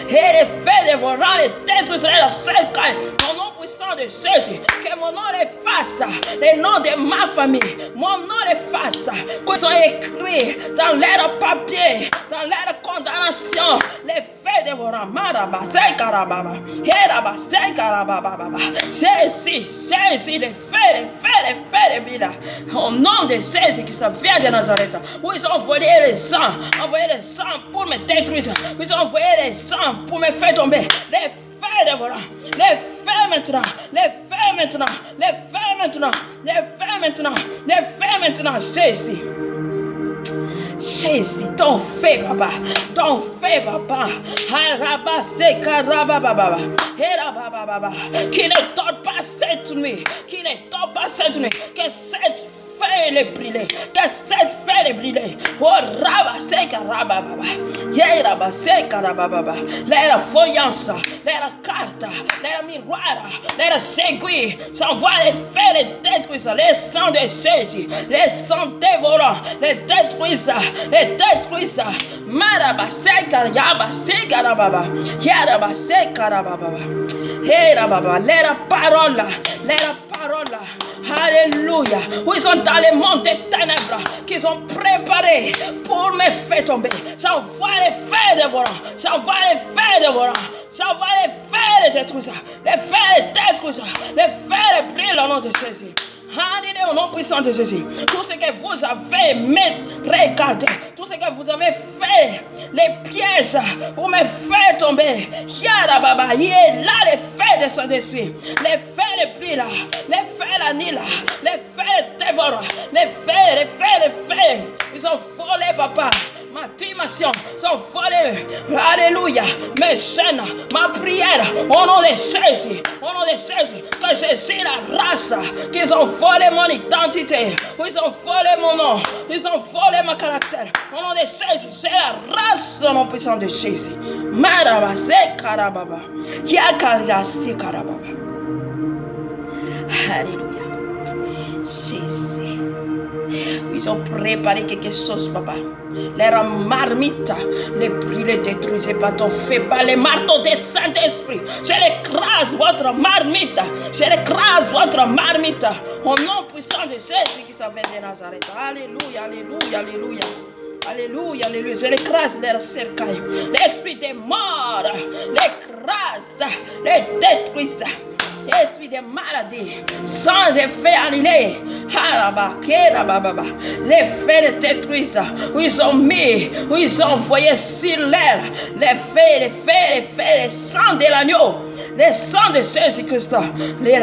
Et les feux dévorants, les détruisent leur cercueil. Au nom puissant de Jésus, que mon nom efface le nom de ma famille, mon nom efface, qu'ils ont écrit dans leur papier, dans leur condamnation, les feux dévorants, Maraba, c'est Karababa, Heraba, c'est Karababa, Jésus, les feux, au nom de Jésus qui vient de Nazareth, où ils ont envoyé les sangs pour me détruire, ils ont envoyé les sangs pour me faire tomber, les feux dévorants, les feux maintenant, Jésus, ton fait, papa, qui ne dort pas cette nuit, que cette feu les brûler, que cette feu les brûler. Oh rabaseka rababa, ye rabaseka rababa, la voyance, la carte, la miroir, la aiguille, s'envoie les feux les détruisent, les sangs de Jésus, les sangs dévorants, les détruisent, marabaseka yabaseka rababa, yarabaseka rababa, hey rababa, la parole, alléluia, où ils sont dans les monts des ténèbres, qu'ils ont préparé pour me faire tomber. J'envoie les feux dévorants, j'envoie les feux dévorants, j'envoie les feux les détruisants, les feux les détruisants, les feux les brûlent au nom de Jésus. Alléluia, au nom puissant de Jésus. Tout ce que vous avez regardé, tout ce que vous avez fait, les pièges pour me faire tomber, Yarababa, il est là les feux de son esprit, les feux les brûlent là, les feux la nuit là, les feux dévorent, les feux, ils ont volé papa. Ma dimension sont volées. Alléluia. Mes chaînes, ma prière, au nom de Jésus, que Jésus la race, qu'ils ont volé mon identité, ils ont volé mon nom, ils ont volé mon caractère. Au nom de Jésus, c'est la race au nom puissant de Jésus. Marabase karababa, yakargasti karababa. Alléluia. Jésus. Ils ont préparé quelque chose, papa. Les marmites, les brûlés détruisez pas ton feu, pas les marteaux des Saint-Esprit. Je l'écrase votre marmite. Au nom puissant de Jésus qui s'appelle de Nazareth. Alléluia, alléluia, alléluia. Alléluia, alléluia. Je l'écrase leur cercueil. L'esprit des morts, l'écrase, les détruise. Esprit de maladie, sans effet annulé. Les faits les détruisent. Où ils ont mis, où ils ont envoyé sur l'air. Les faits, les sangs de l'agneau. Les sangs de Jésus-Christ. Les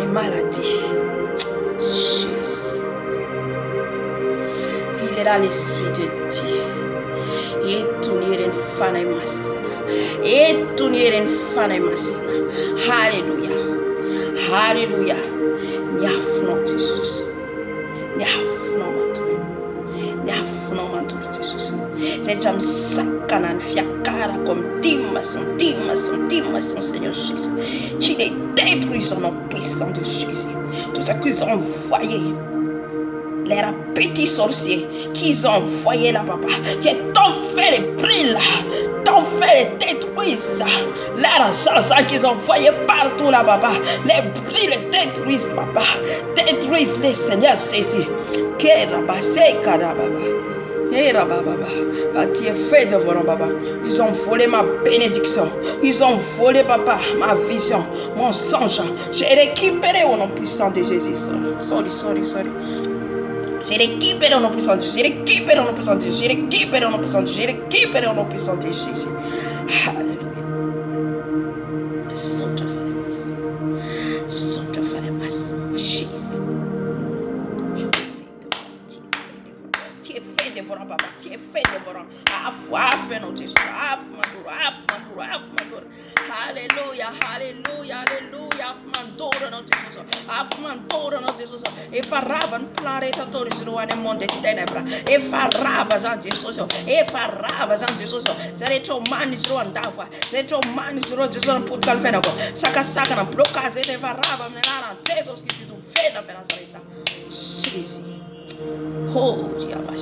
maladies. Jésus. Il est là l'esprit de Dieu. Et tout n'est une fan et tout n'est une fan. Alléluia. Alléluia. Niafno Jesus. Niafno matur Jesus. C'est jam sakanan fiakara comme dimason Seigneur Jésus. Qui les détruit au nom puissant de Jésus. Tout ce qu'ils ont envoyé. Les petits sorciers qu'ils ont envoyés là, papa, qui t'ont fait les brûler, t'ont fait les détruire, les salsa qu'ils ont envoyés partout là, papa, les brûlent, les détruisent, papa, détruisent les Seigneurs Jésus. Tu es fait devant papa. Ils ont volé ma bénédiction. Ils ont volé, papa, ma vision, mon songe. J'ai récupéré au nom puissant de Jésus. Sorry. J'ai récupéré au nom puissant de Jésus. J'ai récupéré au nom puissant de Jésus. J'ai récupéré au nom puissant de Jésus. J'ai récupéré au nom puissant de Jésus. Alléluia. Santa Falemas. Jésus. Tu es fait dévorant, papa. Tu es fait dévorant. Affe, non, Jésus. Affe, Mandour. Alléluia. Affe, non, Jésus. E farava no planeta todo no monde de tenebra. E farava za Jesus. E farava za Jesus. Sereto mani zro andava. Sereto mani zro Jesus put calfena ko. Saka na bloca ze farava na Jesus que tu fez na Nazareta. Jésus. Oh, papa.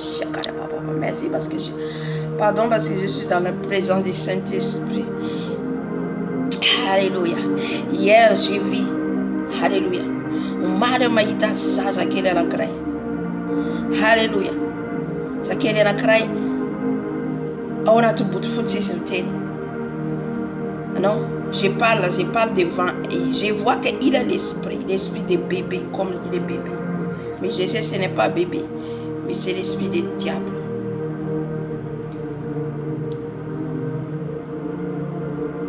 Merci parce que pardon parce que je suis dans la présence du Saint-Esprit. Alléluia. Hier j'ai vu. Alléluia. Umare maita sasa kile na crai. Alléluia. Ça kile na crai. On a tout bout de foutu sur tene. Non, je parle devant et je vois qu'il a l'esprit de bébé comme il est bébé. Mais je sais que ce n'est pas bébé, mais c'est l'esprit du diable.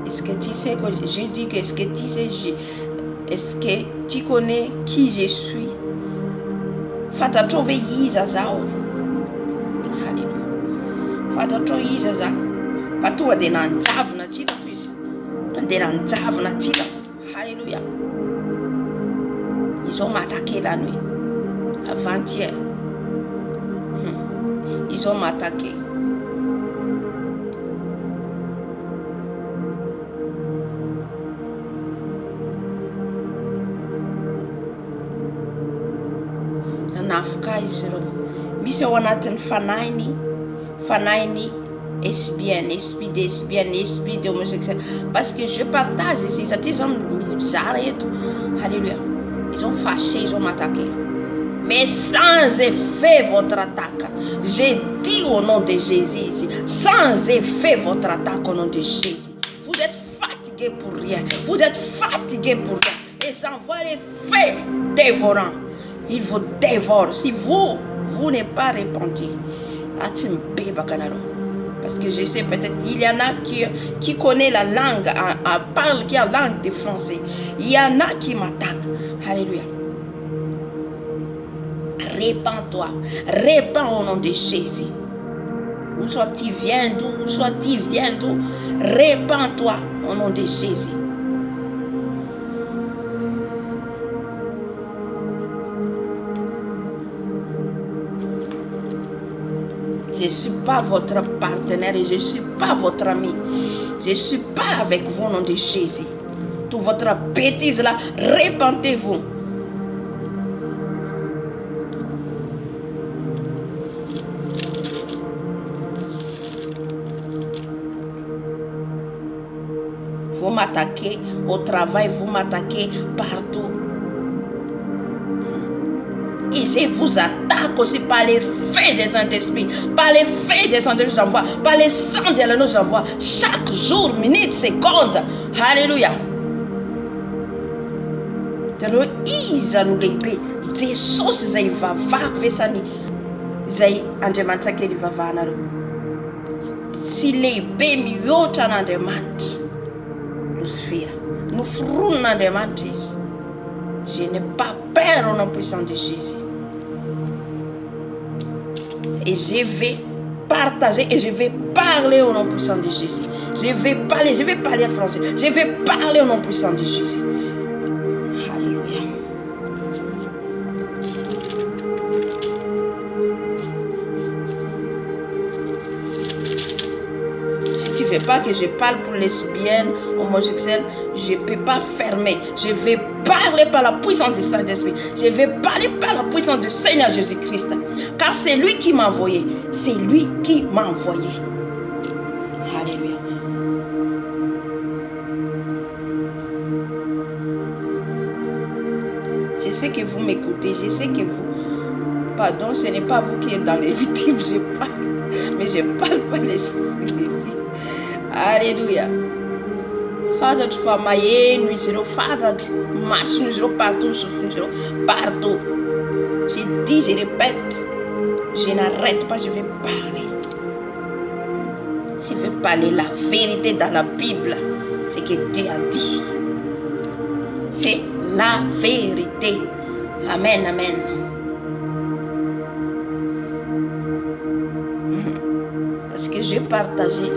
Est-ce que tu sais que je dis que est-ce que tu sais est-ce que tu connais qui je suis? Fata trouver Isazao. Alléluia. Fata trouver Isazao. Patua de nanzav na tira kuisi. De nanzav na tira. Alléluia. Ils ont m'attaqué la nuit. Avant-hier. Ils ont m'attaqué. Nafika izy ireo. Misy ao anatin'ny fanainy lesbienne, esprit de homosexuel. Parce que je partage ici, satria zao mizara eto. Alléluia. Ils ont fâché, ils ont m'attaqué. Mais sans effet votre attaque. J'ai dit au nom de Jésus ici, sans effet votre attaque au nom de Jésus. Vous êtes fatigués pour rien. Vous êtes fatigués pour rien. Et j'envoie les feux dévorants. Il vous dévore. Si vous n'êtes pas répandu. Parce que je sais peut-être il y en a qui connaît la langue, parle qui a la langue de français. Il y en a qui m'attaquent. Alléluia. Répands-toi. Répands au nom de Jésus. Où soit-il viens d'où, où soit-il viens d'où. Répands-toi au nom de Jésus. Je ne suis pas votre partenaire et je ne suis pas votre ami. Je ne suis pas avec vous au nom de Jésus. Toute votre bêtise là, répentez-vous. Vous m'attaquez au travail, vous m'attaquez partout. Et je vous attaque aussi par les feux des Saint-Esprit, par les feux des Saint-Esprit, j'envoie, par les sangs de l'anneau, j'envoie, chaque jour, minute, seconde. Alléluia. Telo iza no lehibe, Jesosy izay vavako vesany, izay Andriamanitra kely vavanareo. Tsy lehibe mihoatra an'Andriamanitra. Lucifera, noforonon'Andriamanitra izy. Je n'ai pas peur au nom puissant de Jésus. Et je vais partager et je vais parler au nom puissant de Jésus. Je vais parler en français. Je vais parler au nom puissant de Jésus. Alléluia. Si tu ne veux pas que je parle pour lesbiennes, homosexuels, je ne peux pas fermer. Je vais parler par la puissance du Saint-Esprit. Je vais parler par la puissance du Seigneur Jésus-Christ. Car c'est lui qui m'a envoyé. C'est lui qui m'a envoyé. Alléluia. Je sais que vous m'écoutez. Je sais que vous... Pardon, ce n'est pas vous qui êtes dans les victimes. Je parle. Mais je parle pas l'Esprit de Dieu. Alléluia. Father, tu vas mailler, nous irons, Father, tu marches, nous irons partout, nous souffrons, nous irons partout. Je dis, je répète, je n'arrête pas, je vais parler. Je vais parler la vérité dans la Bible, ce que Dieu a dit. C'est la vérité. Amen, amen. Parce que j'ai partagé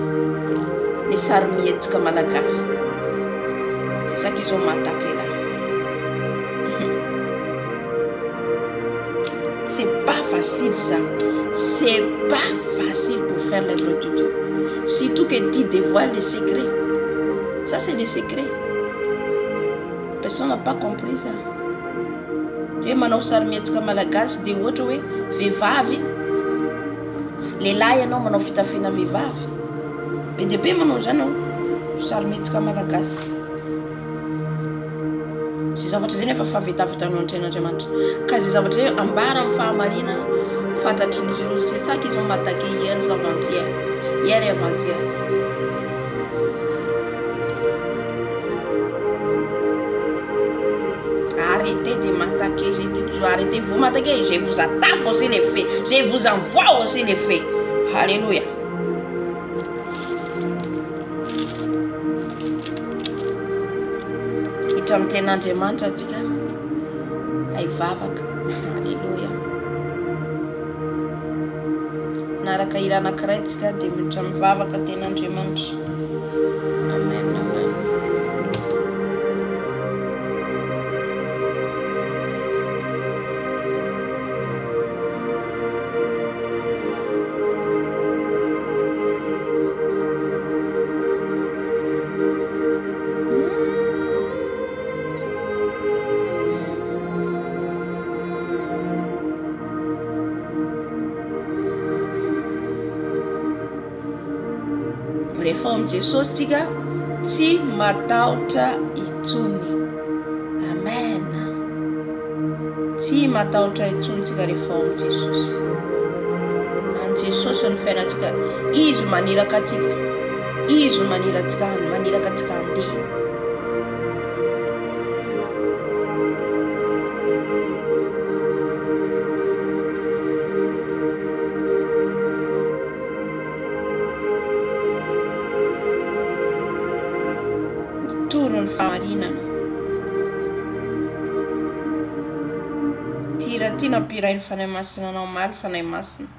les sarmiettes comme à la casse. C'est ça qu'ils ont m'attaqué là. C'est pas facile ça. C'est pas facile pour faire l'œuvre de Dieu. Surtout que Dieu dévoile des secrets. Ça c'est des secrets. Personne n'a pas compris ça. Dieu m'a donné sarmiettes comme à la casse. De autres oui, vivavi. Les laïcs non m'ont fait affaire na vivavi. Mais depuis mon jeune sarmiettes comme à la casse. Zavatra zay nefa fahavitavitanao Andriamanitra. Ka zay zavatra zay ambara amin'ny fahamarinana fantatrin'izy ireo. C'est ça qu'ils ont m'attaqué hier et avant-hier. Hier et avant-hier. Arrêtez de m'attaquer. J'ai dit toujours arrêtez, vous m'attaquez. Je vous attaque aussi les faits. Je vous envoie aussi les faits. Alléluia. Ten'Andriamanitra atsika ahivavaka. Alléluia. Naraka hira anankiray atsika dia miditra mivavaka ten'Andriamanitra. Amen, amen. rehefa ao amin'i Jesosy tsika tsy matahotra intsony. Amen. Tsy matahotra intsony tsika rehefa ao amin'i Jesosy. Any Jesosy ny fiainantsika, izy maniraka atsika, izy maniraka atsika handeha. Toro ny fahamarinana. Ty nampiray ny fanahy masina anao maro fanahy masina.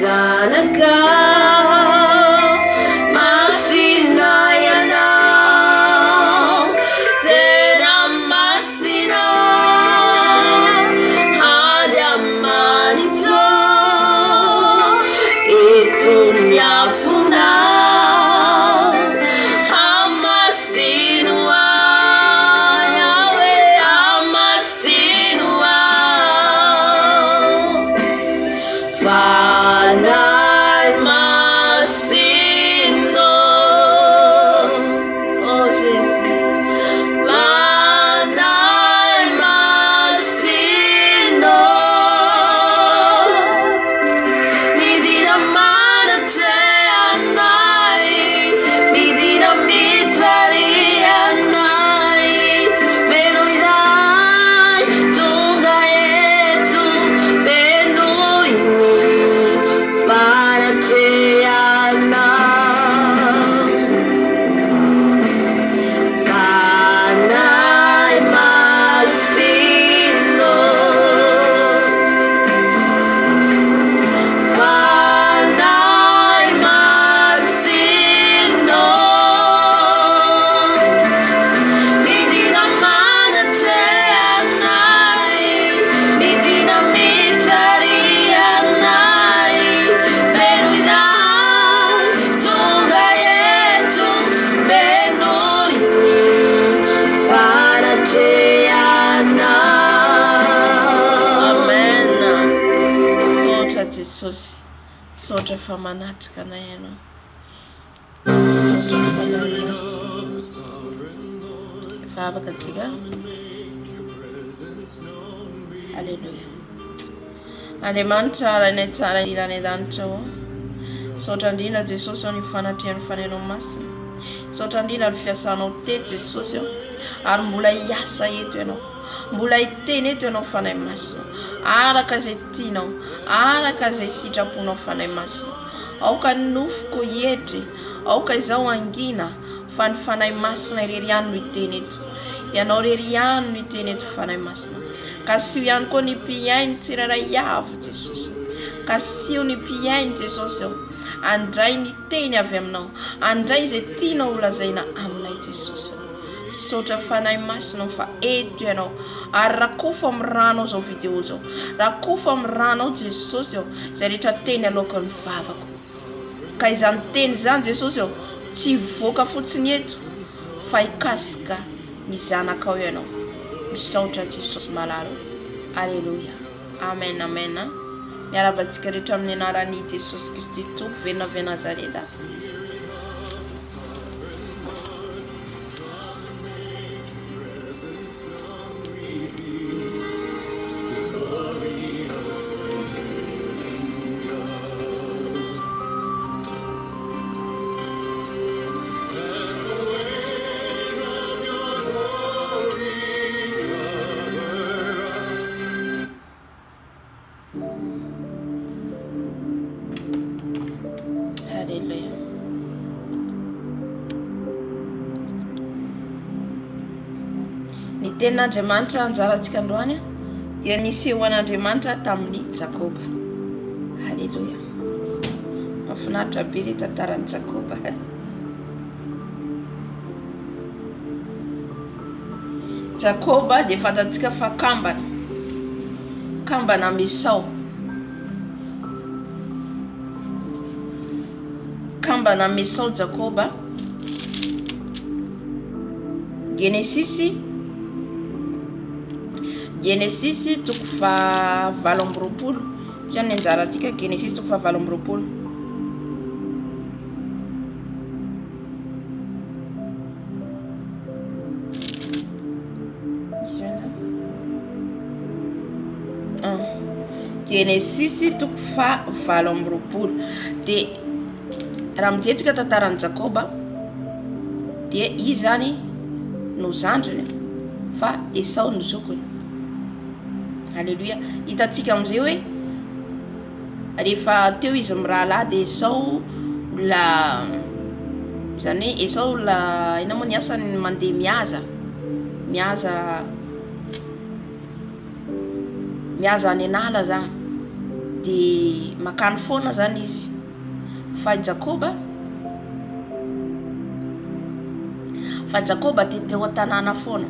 zanaka masinay anao tena masina Andriamanitra eto ny afona amasino ahy Yahweh amasino ahy fanay masino oh Jesus fanay masino midina manatre anay midina mitari anay veno izay tonga eto veno ini fanatre anay fanay masino fanay masino midina manatre anay midina mitari anay veno izay tonga eto veno ini fanatre anay amen sotra Jesosy sotra fa manatrika anay ianao efa afaka antsika alleluia Andriamanitra rainay tsara ilanay lanitra ao sotra indrindra Jesosy ao ny fanatrehan'ny fanainao masina sotra indrindra ny fiasanao teto Jesosy ao ary mbola hiasa eto ianao mbola hiteny eto ianao fanay masina araka izay tianao araka izay sitraponao fanay masina aoka nofoko hietry aoka izao angina fa ny fanay masina irery ihany no hiteny eto ianao irery ihany no hiteny eto fanay masina ka sio ihany koa ny mpiainy tsirairay avy Jesosy ka sio ny mpiainy Jesosy ao andray ny teny avy aminao andray izay tianao holazaina aminay Jesosy sotra fanay masina fa eto ianao ary rakofa amin'ny ranao zao video zao rakofa amin'ny ranao Jesosy ao izay rehetra teny alohan'ny vavako ka izany teny izany Jesosy ao tsy voaka fotsiny eto fa hikasika ny zanakao ianao misaotra Jesosy malalo alleluia amen amen miarabantsika rehetra amin'ny anaran'i Jesosy Kristy tompo venina avy Nazareta Haleluya. Ny tenin'Andriamanitra anjarantsika androany dia nisehoan'Andriamanitra Taminy Jakoba. Haleluya. Mahafinaritra be ilay tantaran'i Jakoba. Jakoba dia fantatsika fa kambana Esau. Kambana Esau Jakoba. Genesis toko fa 7 Zany anjaratsika Genesis toko fa 7 Genesis toko fa 7 dia raha mijetrika tantaran'i Jakoba dia izy zany no zandriny fa Esau no zokony. Haleluya. Hitantsika amizay hoe rehefa teo izy mirahalahy dia Esau zany hoe Esau ina moa ny asany mandeha mihaza any an'ala zany dia makany foana zany izy. Fa Jakoba dia teo an-tanàna foana.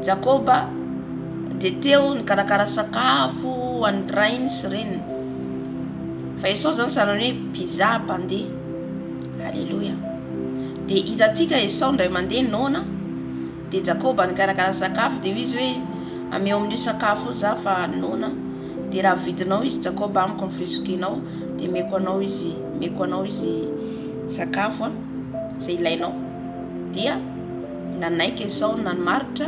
Jakoba dia teo nikarakara sakafo ho an'ny rainy sy reniny. Fa Esau zany sanany hoe mpizaha mpandeha. Halleluja. Dia hitantsika Esau ndray mandeha noana, dia Jakoba nikarakara sakafo, dia izy hoe ameo amin'io sakafo za fa noana, dia raha vidinao izy Jakoba amiko ny fizokinao, dia meko anao izy sakafo zay ilainao. Dia nanaiky Esau nanomaritra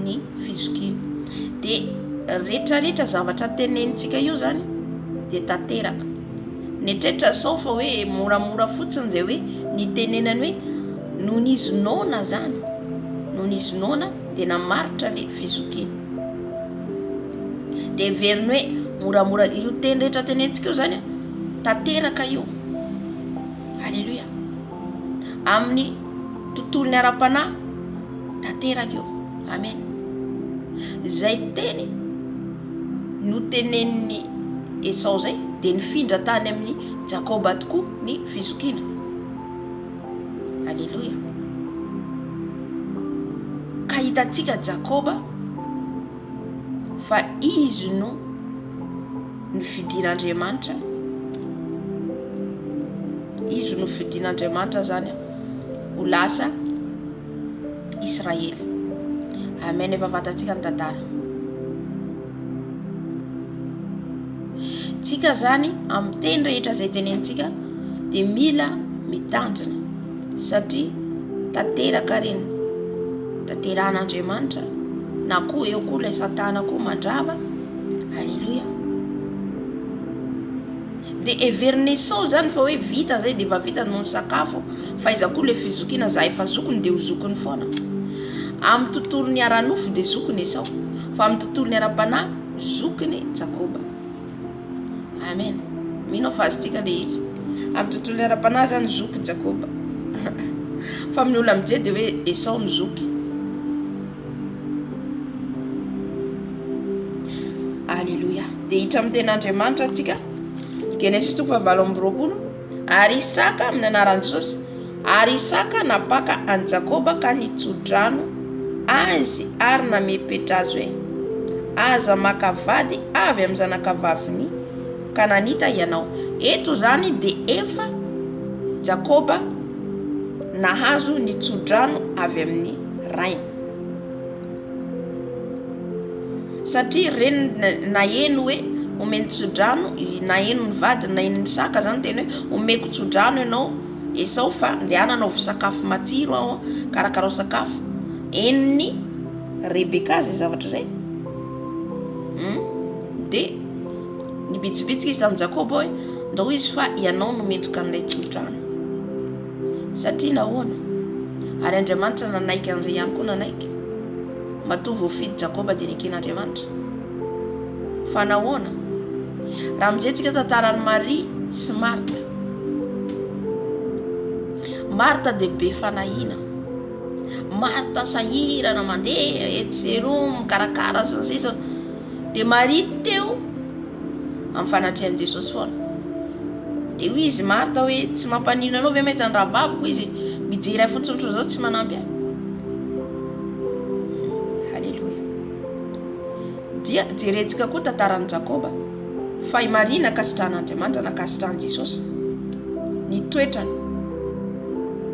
ny fizokiny. Dia rehetrarehetra zavatra tenenitsika io zany dia tanteraka. Netretra Esau fa hoe moramora fotsiny zay hoe nitenenany hoe noho n'izy noana zany, noho n'izy noana dia namaritra le fizokiny. Dia veriny hoe moramora, io teny rehetra tenenitsika io zany tanteraka io. Halleluja. Amin'ny tontolony ara-panahy tanteraka io. Amen. Zay teny no teneniny Esau zay dia nifindra tany amin'ny Jakoba tokoa ny fizokina. Halleluja. Ka hitantsika Jakoba fa izy no fidian'Andriamanitra. Izy no fidian'Andriamanitra zany ho lasa Israely. Amen. Efa fantatsika ny tantara. Tsika zany amin'ny teny rehetra zay tenenitsika dia mila mitandrina, satria tanteraka reny tanterahan'Andriamanitra, na koa eo koa ilay satana koa mandrava. Halleluja. Dia everiny Esau zany fa hoe vita zay dia efa vita noho ny sakafo, fa iza koa ilay fizokina za efa zokony dia ho zokony foana. Amin'ny tontolony ara-nofo dia zokony Esau, fa amin'ny tontolony ara-panahy zokony Jakoba. Amen. Mino fa azontsika le izy. Amin'ny tontolony ara-panahy zany zoky Jakoba. Fa amin'ny olona amin'izay dia hoe Esau no zoky. Halleluja. Dia hitra amin'ny ten'Andriamanitra antsika Genesis 7:20. Ary Isaka amin'ny anaran'i Jesosy, ary Isaka napaka an Jakoba ka nitsodrano azy ary namepetra azy hoe aza makavady avy amin'ny zanakavaviny Kananita ianao. Eto zany dia efa Jakoba nahazo nitsodrano avy amin'ny rainy, satria reny naheno hoe omeny tsodrano, naheno ny vadiny, naheno ny saka zany teny hoe omeko tsodrano ianao Esau fa ndehananao sakafo matsiro aho, karakarao sakafo. Eniny Rebeka zay zavatra zay. Dia nibitsibitsika izy tamin'ny Jakoba hoe ndao izy fa ianao no mendrika an'ilay tsodrano, satria nahoana ary Andriamanitra nanaiky an'izay ihany koa nanaiky. Matoa voafidy Jakoba dia neken'Andriamanitra. Fa nahoana raha mijetrika tantaran'i Maria sy Marta. Marta dia be fanahina. Marta sahirana mandeha etsy sy eroa mikarakara sy ny sisa. Dia Maria teo amin'ny fanatrehan'i Jesosy foana. Dia hoy izy Marta hoe tsy mampanino anao ve mety ny rahavaviko, izy mijery fotsiny tro zao tsy manampy ahy. Halleluja. Dia jeretsika koa tantaran'i Jakoba fa i Maria nakasitrahan'Andriamanitra, nakasitrahan'i Jesosy, ny toetrany,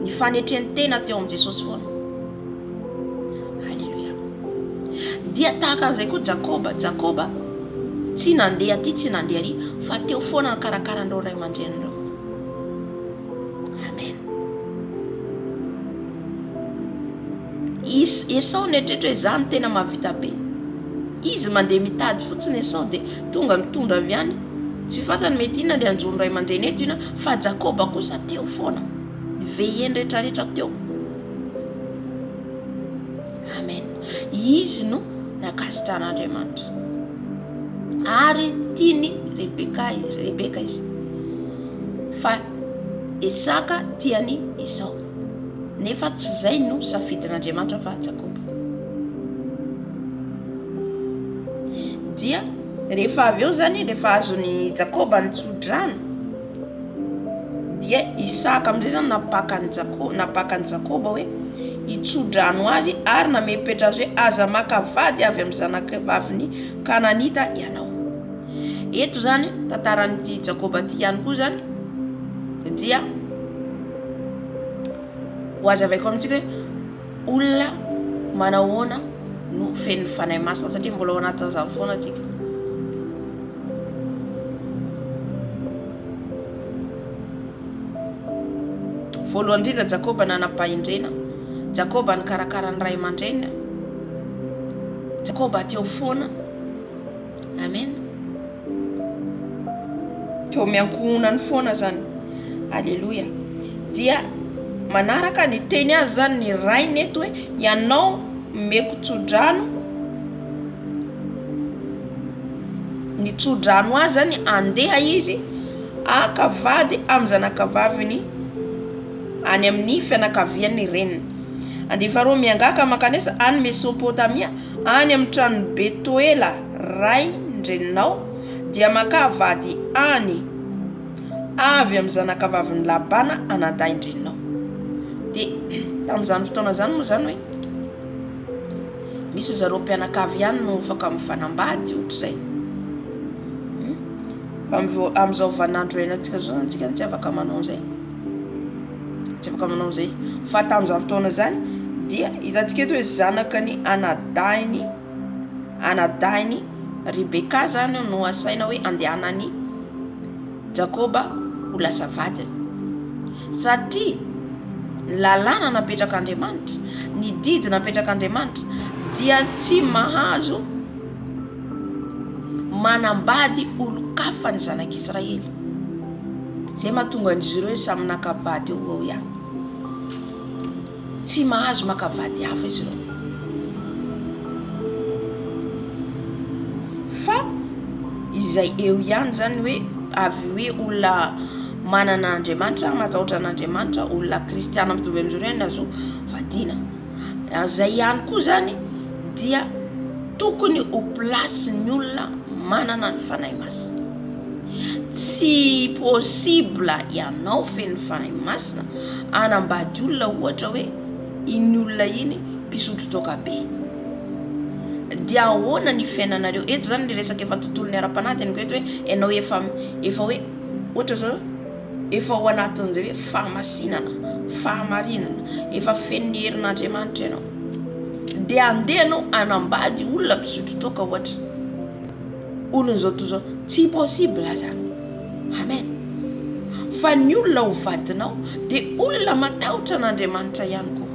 ny fanetreny tena teo amin'ny Jesosy foana. Halleluja. Dia tahaka an'izay koa Jakoba tsy nandeha aty tsy nandeha ary, fa teo foana nikarakaraandreo ray aman-drenindreo. Amen. Esau netretra hoe zany tena mahavita be. Izy mandeha mitady fotsiny Esau dia tonga mitondra avy any, tsy fantany mety inona le anjony ray aman-dreny eto ina, fa Jakoba kosa teo foana veheny rehetrarehetra teo. Amen. Izy no nakasitran'Andriamanitra ary tiany Rebeka izy, fa Isaka tiany Esau, nefa tsy zay no safidin'Andriamanitra fa Jakoba. Dia Rehefa avy eo zany, rehefa azony Jakoba ny tsodrano, dia Isaka amin'izay zany napakany Jakoba hoe hitsodrano azy ary namepetra azy hoe aza maka vady avy amin'ny zanakavaviny Kananita ianao. Eto zany tantaran'ity Jakoba ty ihany koa zany dia hoazavaiko amintsika hoe olona manahoana no feno fanahy masina, satria mbola ao anatin'izany foana atsika. Voalohany indrindra Jakoba nanam-pahindrena, Jakoba nikarakara ny ray aman-dreniny, Jakoba teo foana, amen, teo miankohonany foana zany, alleluia. Dia manaraka ny teny azy zany ny rainy eto hoe ianao meko tsodrano, ny tsodrano azy zany andeha izy akavady amin'ny zanakavaviny any amin'ny fianakavian'ny reniny. Andeha faharoa miangaka makanesa any Mesopotamia, any amin'ny trano Betoela ray ndreninao, dia makavady any avy amin'ny zanakavaviny Labana anadahy ndreninao. Dia tamin'izany fotoana zany moa zany hoe misy zareo mpianakavy ihany no afaka mifanambady ohatr'izay. Amin'izao vanandro iainantsika zao antsika tsy afaka manao an'izay, tsy afaka manao an'izay. Fa tamin'izany fotoana zany dia hitantsika eto hoe zanakany anadahiny Rebeka zany no asaina hoe andehanany Jakoba ho lasa vadiny, satria ny lalàna napetraka Andriamanitra, ny didy napetraka Andriamanitra, dia tsy mahazo manambady olo-kafa ny zanak'Israely. Zay mahatonga an'izy ireo samy nakavady eo ihany, tsy mahazo makavady hafa izy ireo. Fa izay eo ihany zany hoe avy hoe olona manana Andriamanitra, matahotra an'Andriamanitra, olona kristiana mitovy amin'izao ireny azo vadina. Zay ihany koa zany dia tokony ho plasin'ny olona manana ny fanahy masina. Tsy possible ianao feno fanahy masina anambady olona ohatra hoe iny olona iny mpisotro toaka be. Dia ahoana ny fiainanareo? Eto zany ny resaka efa tontolon'ny ara-panatiny eto hoe ianao efa hoe ohatra zao efa ao anatin'izay hoe fahamasinana, fahamarinana, efa feno ny herin'Andriamanitra ianao, dia andehanao anambady olona mpisotro toaka ohatra, olon'izao toy zao, tsy possible zany, amen. Fa ny olona ho vadinao dia olona matahotra an'Andriamanitra ihany koa.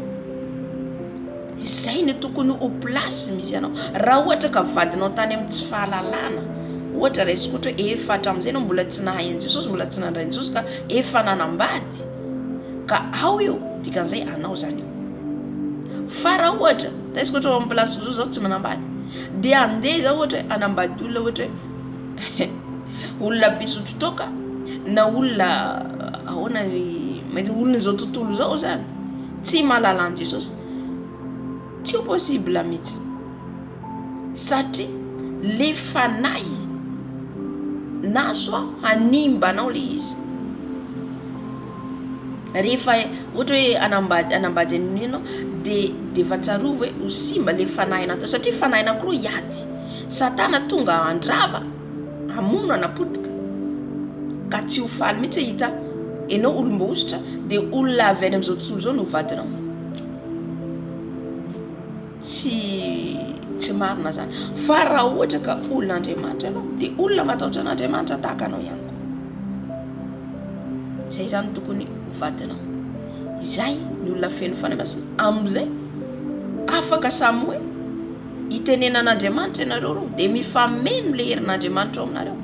Izay ny tokony ho plasy misy ianao. Raha ohatra ka vadinao tany amin'ny tsy fahalalana, ohatra raisiko ohatra hoe efa hatramin'izay anao mbola tsy nahay an'i Jesosy, mbola tsy nandray Jesosy ka efa nanambady, ka ao eo dikan'izay anao zany eo. Fa raha ohatra raisiko ohatra amin'ny plasy Jesosy zao tsy manambady, dia andeha zao ohatra hoe anambady olona ohatra hoe olona mpisotro toaka na olona ahoana mety olona izao tontolo zao zany tsy mahalala an' Jesosy, tsy possible mihitsy, satria le fanahy na soa hanimbanao le izy. Rehefa ohatra hoe anambady an'ino dia efa tsarovy hoe ho simba le fanahy natao, satria fanahy anankiroa hiady, Satana tonga andrava hamono anapotika ka tsy ho faly mihitsy hita ianao olom-bositra dia olona avy any amin'izao tontolo zao no vadinao. Tsy marina zany. Fa raha ohatra ka olon'Andriamanitra ianao dia olona matahotra an'Andriamanitra tahaka anao ihany koa. Izay zany tokony ho vadinao. Izay ny olona feno fanahy masina. Amin'izay afaka samy hoe itenenan'Andriamanitra ianareo reo dia mifameno le herin'Andriamanitra ao aminareo.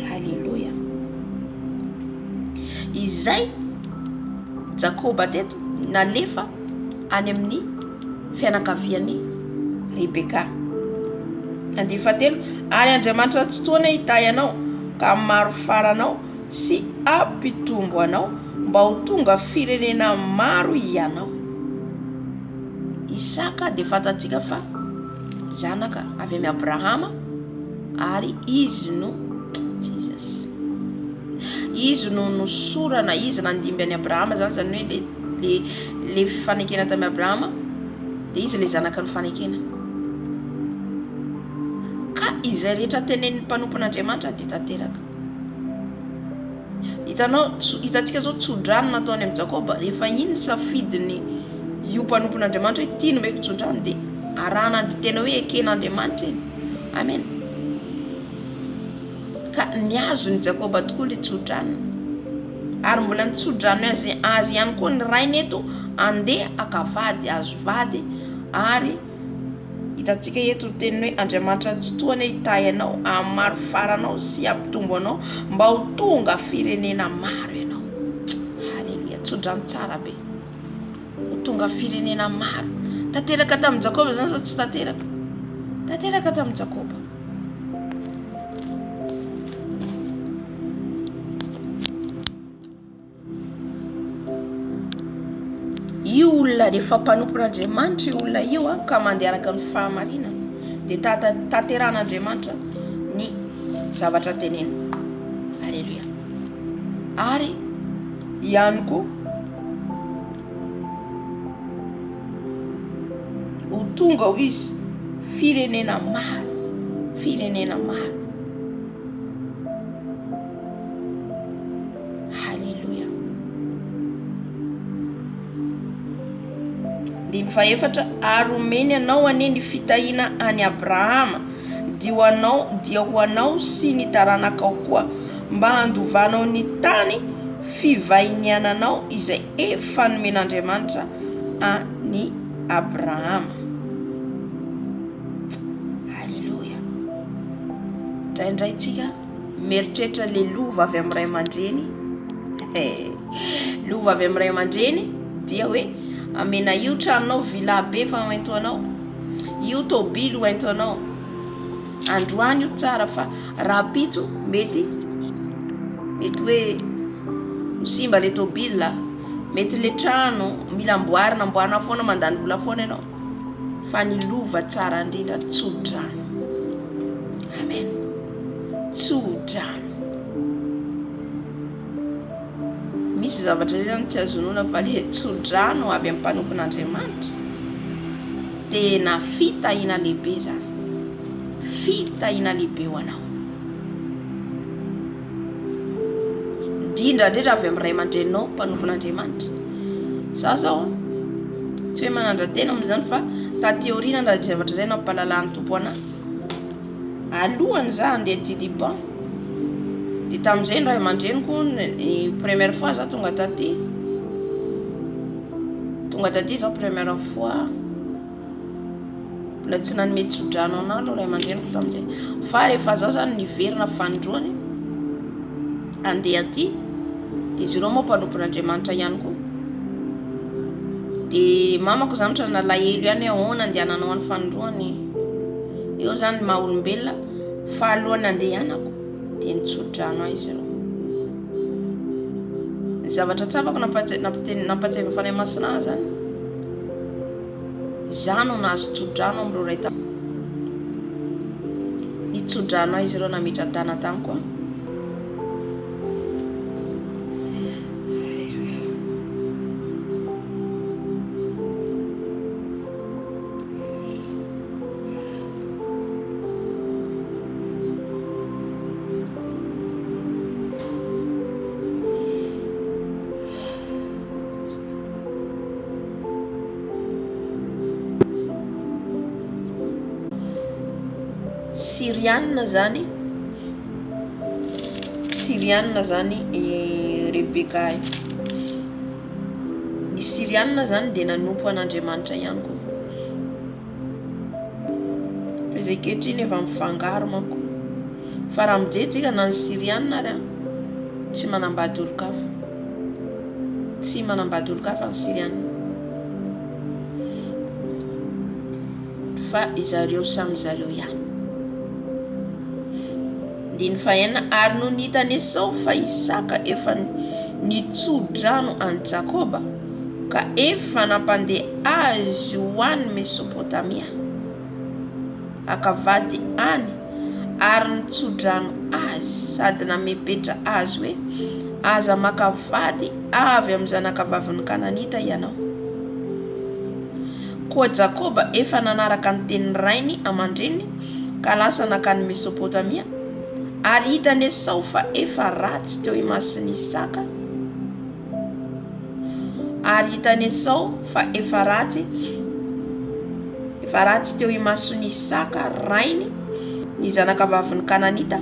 Halleluja. Izay Jakoba teto nalefa any amin'ny fianakavian'ny Rebeka. Andiny fahatelo, any Andriamanitra tsy toana hitahy anao ka maro faranao sy ampitombo anao mba ho tonga firenena maro ianao. Isaka dia fantatsika fa zanaka avy amin'ny Abrahama, ary izy no nosorana, izy nandimby any Abrahama zany hoe le fifanekena tamin'ny Abrahama, de izy le zanaka ny fanekena. Ka izay rehetra tenenin'ny mpanompon'Andriamanitra de tanteraka. Hitantsika zao tsodrano nataony amin'ny Jakoba, rehefa iny safidiny io mpanompon'Andriamanitra hoe tia nomeko tsodrano, de arahana tena hoe eken'Andriamanitra eny. Amen. Ka niazo ny Jakoba tokoa le tsodrano, ary mbola ny tsodrano azy ihany koa ny rainy eto andeha akavady, azo vady, ary hitantsika eto teny hoe Andriamanitra tsy tohany hoe hitahy anao, amaro anao sy ampitombo anao mba ho tonga firenena maro ianao. Halleluja, tsodrano tsara be, ho tonga firenena maro. Tanteraka tamin'ny Jakoba zany sa tsy tanteraka? Tanteraka tamin'ny Jakoba. Io olona rehefa mpanompon'Andriamanitra io olona io ka mandeha araka ny fahamarinana, de tanteran'Andriamanitra ny zavatra teneny. Halleluja. Ary ihany koa ho tonga ho izy firenena maro. Halleluja. Ny faefatra, ary omeny anao ane ny fitahina any Abrahama, dia ho anao sy ny taranakao koa, mba handovanao ny tany fivahiniananao izay efa nomen'Andriamanitra any Abrahama. Halleluja. Indraindray tsika mieritreritra le lova avy amin'ny ray aman-dreny. Lova avy amin'ny ray aman-dreny dia hoe amena io tranonao vila be fa hoento anao, io tobily hoento anao. Androany io tsara, fa rapitso mety hoe simba le tobily, mety le trano mila amboarina foana, mandany vola foana ianao. Fa ny lova tsara indrindra tsodrano. Amen. Tsodrano. Misy zavatra zay tsy azonona fa le tsodrano avy amin'ny mpanompon'Andriamanitra, tena fitahina lehibe zany. Fitahina lehibe ho anao. Indrindra avy amin'ny ray aman-dreninao mpanompon'Andriamanitra. Za zao tsy hoe manandra-tena amin'izany, fa tateoriana na zavatra zay nampalalany tompo anahy. Alohany za andeha ty Liban, de tamin'izay ny ray aman-dreniko ny première fois za tonga taty za première fois, mbola tsy nanome tsodrano anahy aloha ray aman-dreniko tamin'izay. Fa rehefa za zany niverina fanindroany andeha aty, de izy ireo moa mpanompon'Andriamanitra ihany koa. De mamako zany tra nalahelo ihany hoe ahoana andehananao any fanindroany. Eo zany maha olombelona, fa alohany andehanako de nitsodrano ahy izy ireo. Zavatra tsapako nampatsiaka fanahy masina zany, za no nahazo tsodrano amin'ireo ray tany. Nitsodrano ahy izy ireo namiditra tana tany koa. Sirianina zany Rebeka. Ny Sirianina zany de nanompo an'Andriamanitra ihany koa. Izy ankehitriny efa mifangaro manko. Fa raha mijery na ny Sirianina ary tsy manambady olo-kafa. Tsy manambady olo-kafa ny Sirianina. Fa izareo samy zareo ihany. Ny fahaenina, ary no nitany Esau fa Isaka efa nitsodrano any Jakoba, ka efa nampandeha azy ho any Mesopotamia. akavady any ary nitsodrano azy sady namepetra azy hoe aza makavady avy amin'ny zanakavaviny Kananita ianao. Koa Jakoba efa nanaraka ny tenin'ny rainy aman-dreniny ka lasa nakany Mesopotamia ary hitany Esau fa efa ratsy teo imasony Isaka ary hitany Esau fa efa ratsy teo imasony Isaka rainy ny zanakavaviny Kananita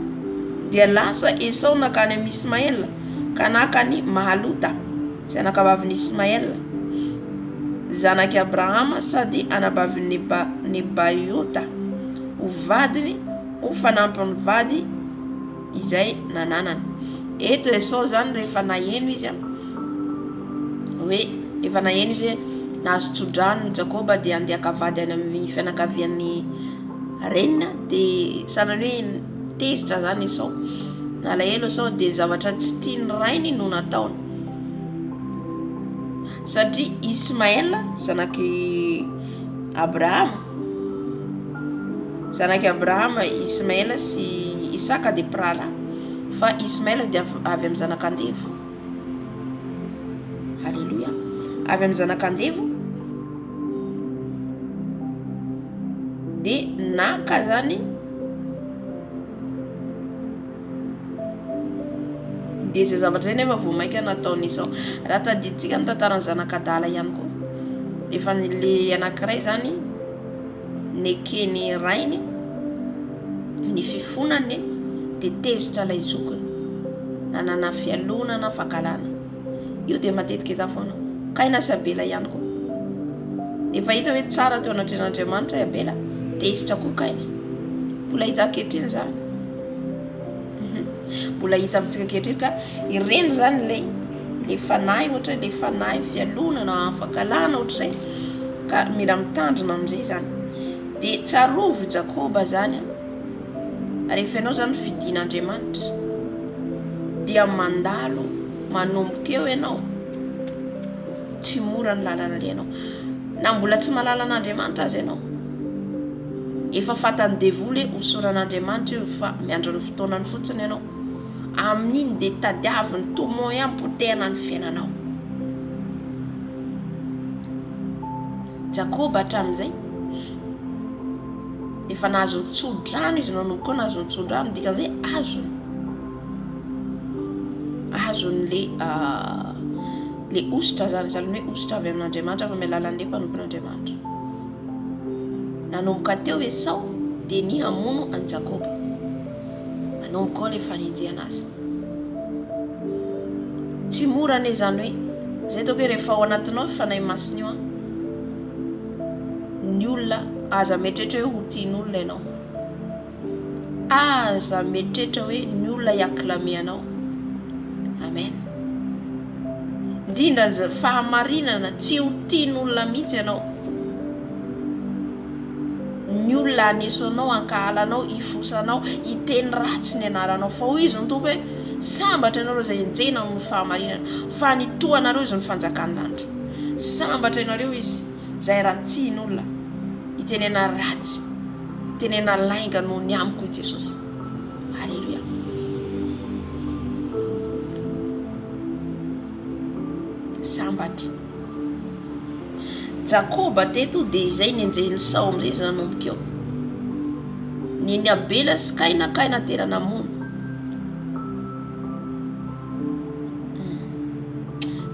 dia lasa Esau nakany amin'ny Ismael ka nakany Mahalota zanakavaviny Ismael zanaky Abrahama sady anabaviny Nebaiota ho vadiny ho fanampiny vady izay nananany. Eto Esau zany rehefa naheno izy hoe efa naheno izy nahazo tsodrano Jakoba dia andeha akavady any amin'ny fianakavian'ny renina dia sanany hoe tezitra zany Esau. Nalahelo Esau dia zavatra tsy tiany rainy no nataony satria Ismael zanaky Abrahama Ismael sy Isaka dia prala fa Ismael dia avy amin'ny zanakan-devo. Halleluja, avy amin'ny zanakan-devo dia naka zany dia izay zavatra zay nefa voamaika nataony Esau. Raha tadiditsika ny tantaran'ny zanakadala ihany koa efa le anankiray zany nekeny rainy ny fifonany dia tezitra ilay zokiny nanana fialonana fankalana. Io dia matetika hita foana Kaina sy Abela ihany koa efa hita hoe tsara teo anatren'Andriamanitra Abela tezitra koa Kaina. Mbola hita ankehitriny zany mbola hita amintsika ankehitriny ka ireny zany le fanahy ohatra le fanahy fialonana fankalana ohatra izay ka mila mitandrina amin'izay zany. Dia tsarovy Jakoba zany rehefa ianao zany fidin'Andriamanitra dia mandalo manomboka eo ianao tsy mora ny lalana le ianao na mbola tsy mahalala an'Andriamanitra azy ianao efa fatany devoly hosoran'Andriamanitra eo fa miandry ny fotoanany fotsiny ianao amin'iny dia tadiaviny tomo iampotehana ny fiainanao. Jakoba hatramin'izay efa nahazo tsodrano izy nanomboka eo nahazo tsodrano dikan'izay azony le ositra zany hoe ositra avy amin'Andriamanitra fa mialalan'le mpanompon'Andriamanitra. Nanomboka teo Esau dia ny hamono any Jakoba nanomboka ao le fanenjehana azy. Tsy mora ane zany hoe zay toko hoe rehefa ao anatinao fanahy masina io ny olona aza mieritreritra hoe ho tian'olona ianao, aza mieritreritra hoe ny olona hiaklame anao. Amen. Indrindra ny fahamarinana tsy ho tian'olona mihitsy ianao, ny olona anesanao ankahalanao hifosanao hiteny ratsy ny anaranao fa ho izy nitoko hoe sambatra ianareo izay enjena amin'ny fahamarinana fa ny toanareo izy ny fanjakany lanitra. Sambatra ianareo izy izay ratsian'olona hitenena ratsy hitenena lainga noho ny amiko i Jesosy. Halleluja. Sambatra Jakoba teto dia izay nenjehiny Sao amin'izay izy nanomboka eo. Ny Abela sy Kaina tena namono.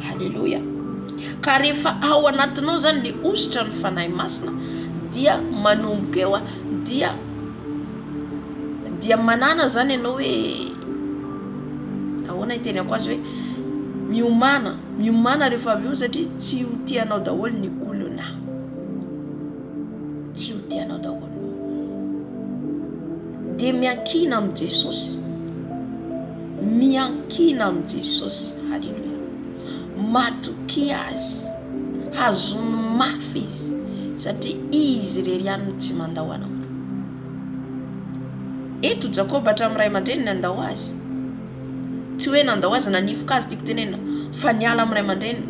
Halleluja. Ka rehefa ao anatinao zany le ositra ny fanahy masina dia manomboka eo dia manana zany ianao hoe ahoana itenako azy hoe miomana rehefa avy eo satria tsy ho tianao daholo ny olona, tsy ho tianao daholo dia miankina amin'ny Jesosy, miankina amin'ny Jesosy. Halleluja. Matoky azy hazony mafy izy satria izy rery ihany no tsy mandao anao. Eto Jakoba hatramin'ny ray aman-dreny nandao azy, tsy hoe nandao azy nanifoka azy tiako tenenina fa niala amin'ny ray aman-dreny.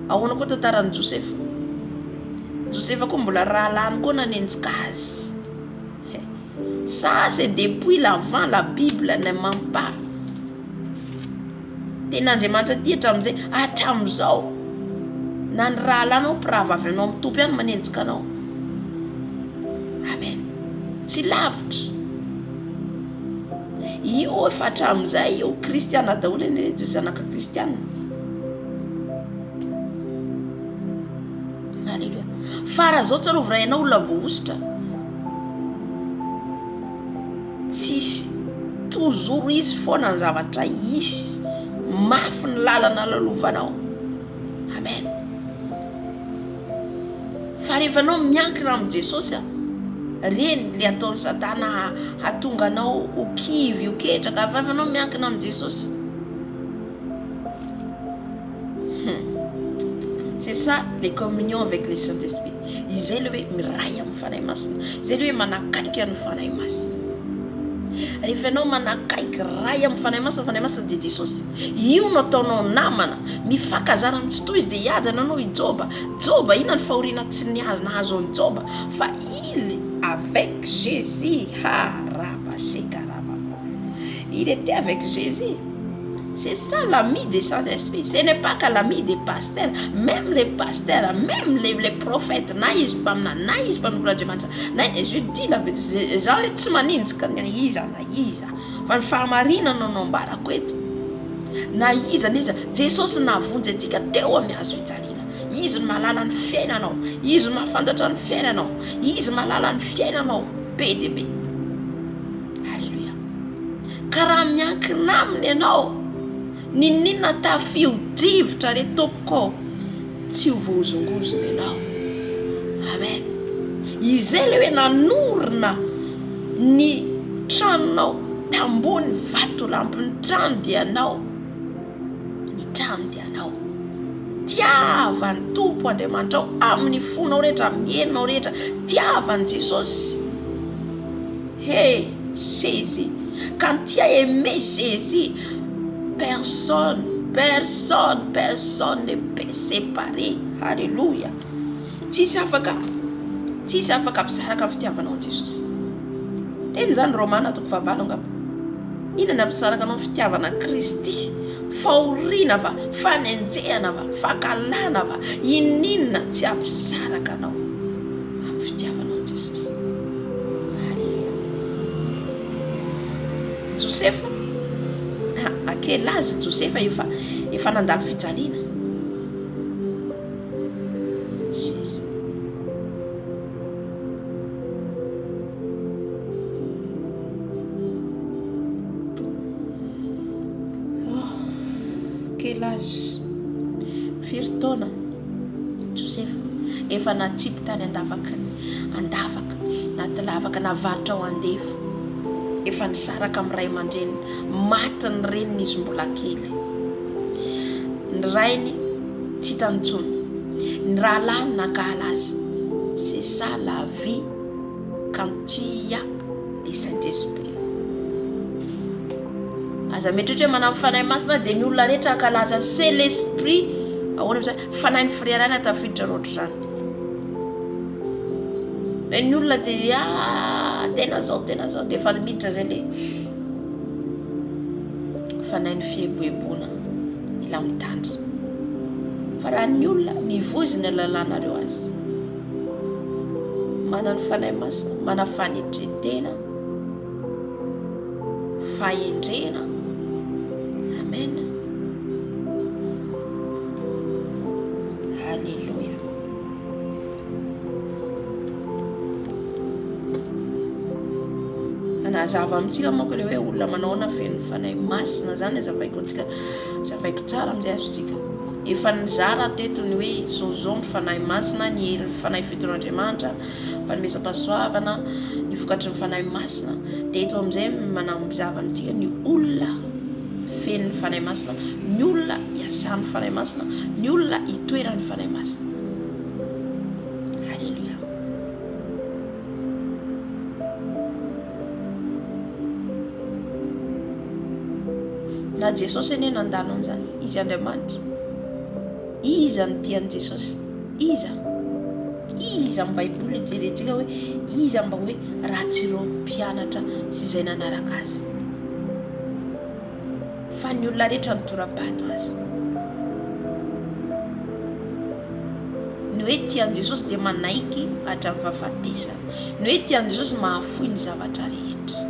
Ahoana koa tantaran'i Josefa koa mbola rahalany koa nanenjika azy. Ça, c'est depuis l'avant, la Bible ne ment pas. Ten'Andriamanitra ty hatramin'izay hatramin'izao na ny raha alanao mpiravavy anao mitompo ihany manenjika anao. Amen. Tsy lavitra. Io efa hatramin'izay io kristiana daholo eny zanaka kristiana. Alléluia. Fa raha zao tsarovina ianao olona bohositra, tsisy tozoro izy foana ny zavatra isy, mafy ny lalana lalovanao. Amen. Fa rehefa anao miankina amin'ny Jesosy, reny le ataon'ny Satana hatonga anao ho kivy ho ketraka. Fa rehefa anao miankina amin'ny Jesosy, c'est ça les communions avec le Saint-Esprit. Izay le hoe miray amin'ny fanahy masina, izay le hoe manakaiky amin'ny fanahy masina. Rehefa anao manakaiky ray amin'ny fanahy masina dia Jesosy, io no ataonao namana, mifakazana amin'ny tsy toy izy dia hiadana anao i Joba. Joba ina ny fahoriana tsy nahazo ny Joba, fa il avec Jésus. Il était avec Jésus. C'est ça l'ami des Saint-Esprit. Ce n'est pas que l'ami des pasteurs. Même les pasteurs, même les prophètes, je dis la vérité. J'ai tsy maninjika naiza. Fa ny fahamarinana no ambarako eto. Na iza n'iza, Jesosy navonjy antsika teo amin'ny hazo fijaliana. Izy no mahalala ny fiainanao, izy no mahafantatra ny fiainanao, izy mahalala ny fiainanao be dia be. Alléluia. Ka raha miankina aminy ianao, ninona tafio-drivotra re tompoko, tsy ho voazongozona ianao. Amen. Izay le hoe nanorina ny tranonao tambony vatolampy, ny trano dia anao. Ny trano dia anao. Tiavany Tompo Andriamanitra amin'ny fonao rehetra, amin'ny helinao rehetra. Tiavany Jesosy. Hey, Jésus. Quand tu as aimé Jésus, personne ne peut séparer. Alléluia. Tsisy afaka mpisaraka amin'ny fitiavanao ny Jesosy. Teny zany Romana 7:20. Inona mpisaraka anao fitiavana Kristy? Fahoriana va, fanenjehana va, fakalana va, inona tsy ampisaraka anao amin'ny fitiavanao ny Jesosy. Alléluia. Josefa, à quel âge Josefa efa nandalo fijaliana? Jésus. Quel âge? Firy taona Josefa efa natsipo tany andavaka naty lavaka navarotra ao andefo. Efa nisaraka amin'ny ray aman-dreny, maty ny reniny izy mbola kely. Ny rainy tsy tantsony, ny rahalany nakala azy. C'est ça la vie quand tu as le Saint-Esprit. Aza metratra hoe manao fanahy masina dia ny olona rehetra ankalaza, c'est l'esprit. Ahoana amin'izay fanahy ny frérana tafiditra roatra zany. Mais ny olona dia tena zao dia efa miditra zay le fanahy ny fieboebona mila mitandry. Fa raha ny olona nivozina lalànareo azy, mana ny fanahy masina, mana fanetretena, fahendrena. Amen. Alléluia. Anazava amintsika manko le hoe olona manao na feno fanahy masina zany azavaiko antsika, azavaiko tsara amin'izay azontsika. Efa nizara teto ny hoe zao ny fanahy masina, ny fanahy fitoran'Andriamanitra, fanomezam-pahasoavana, ny vokatry ny fanahy masina. Dia eto amin'izay manambizava amintsika ny olona feno ny fanahy masina, ny olona hiasan'ny fanahy masina, ny olona hitoeran'ny fanahy masina. Alléluia. Na Jesosy anie nandalo an'izany, izy Andriamanitra, iza ny tian'i Jesosy, iza iza amin'ny baiboly jerentsika hoe iza mba hoe ratsy ireo mpianatra sy izay nanaraka azy fa ny olona rehetra nitorabato azy. Ny hoe tian'i Jesosy dia manaiky hatramin'ny fahafatesana. Ny hoe tian'i Jesosy mahafoy ny zavatra rehetra.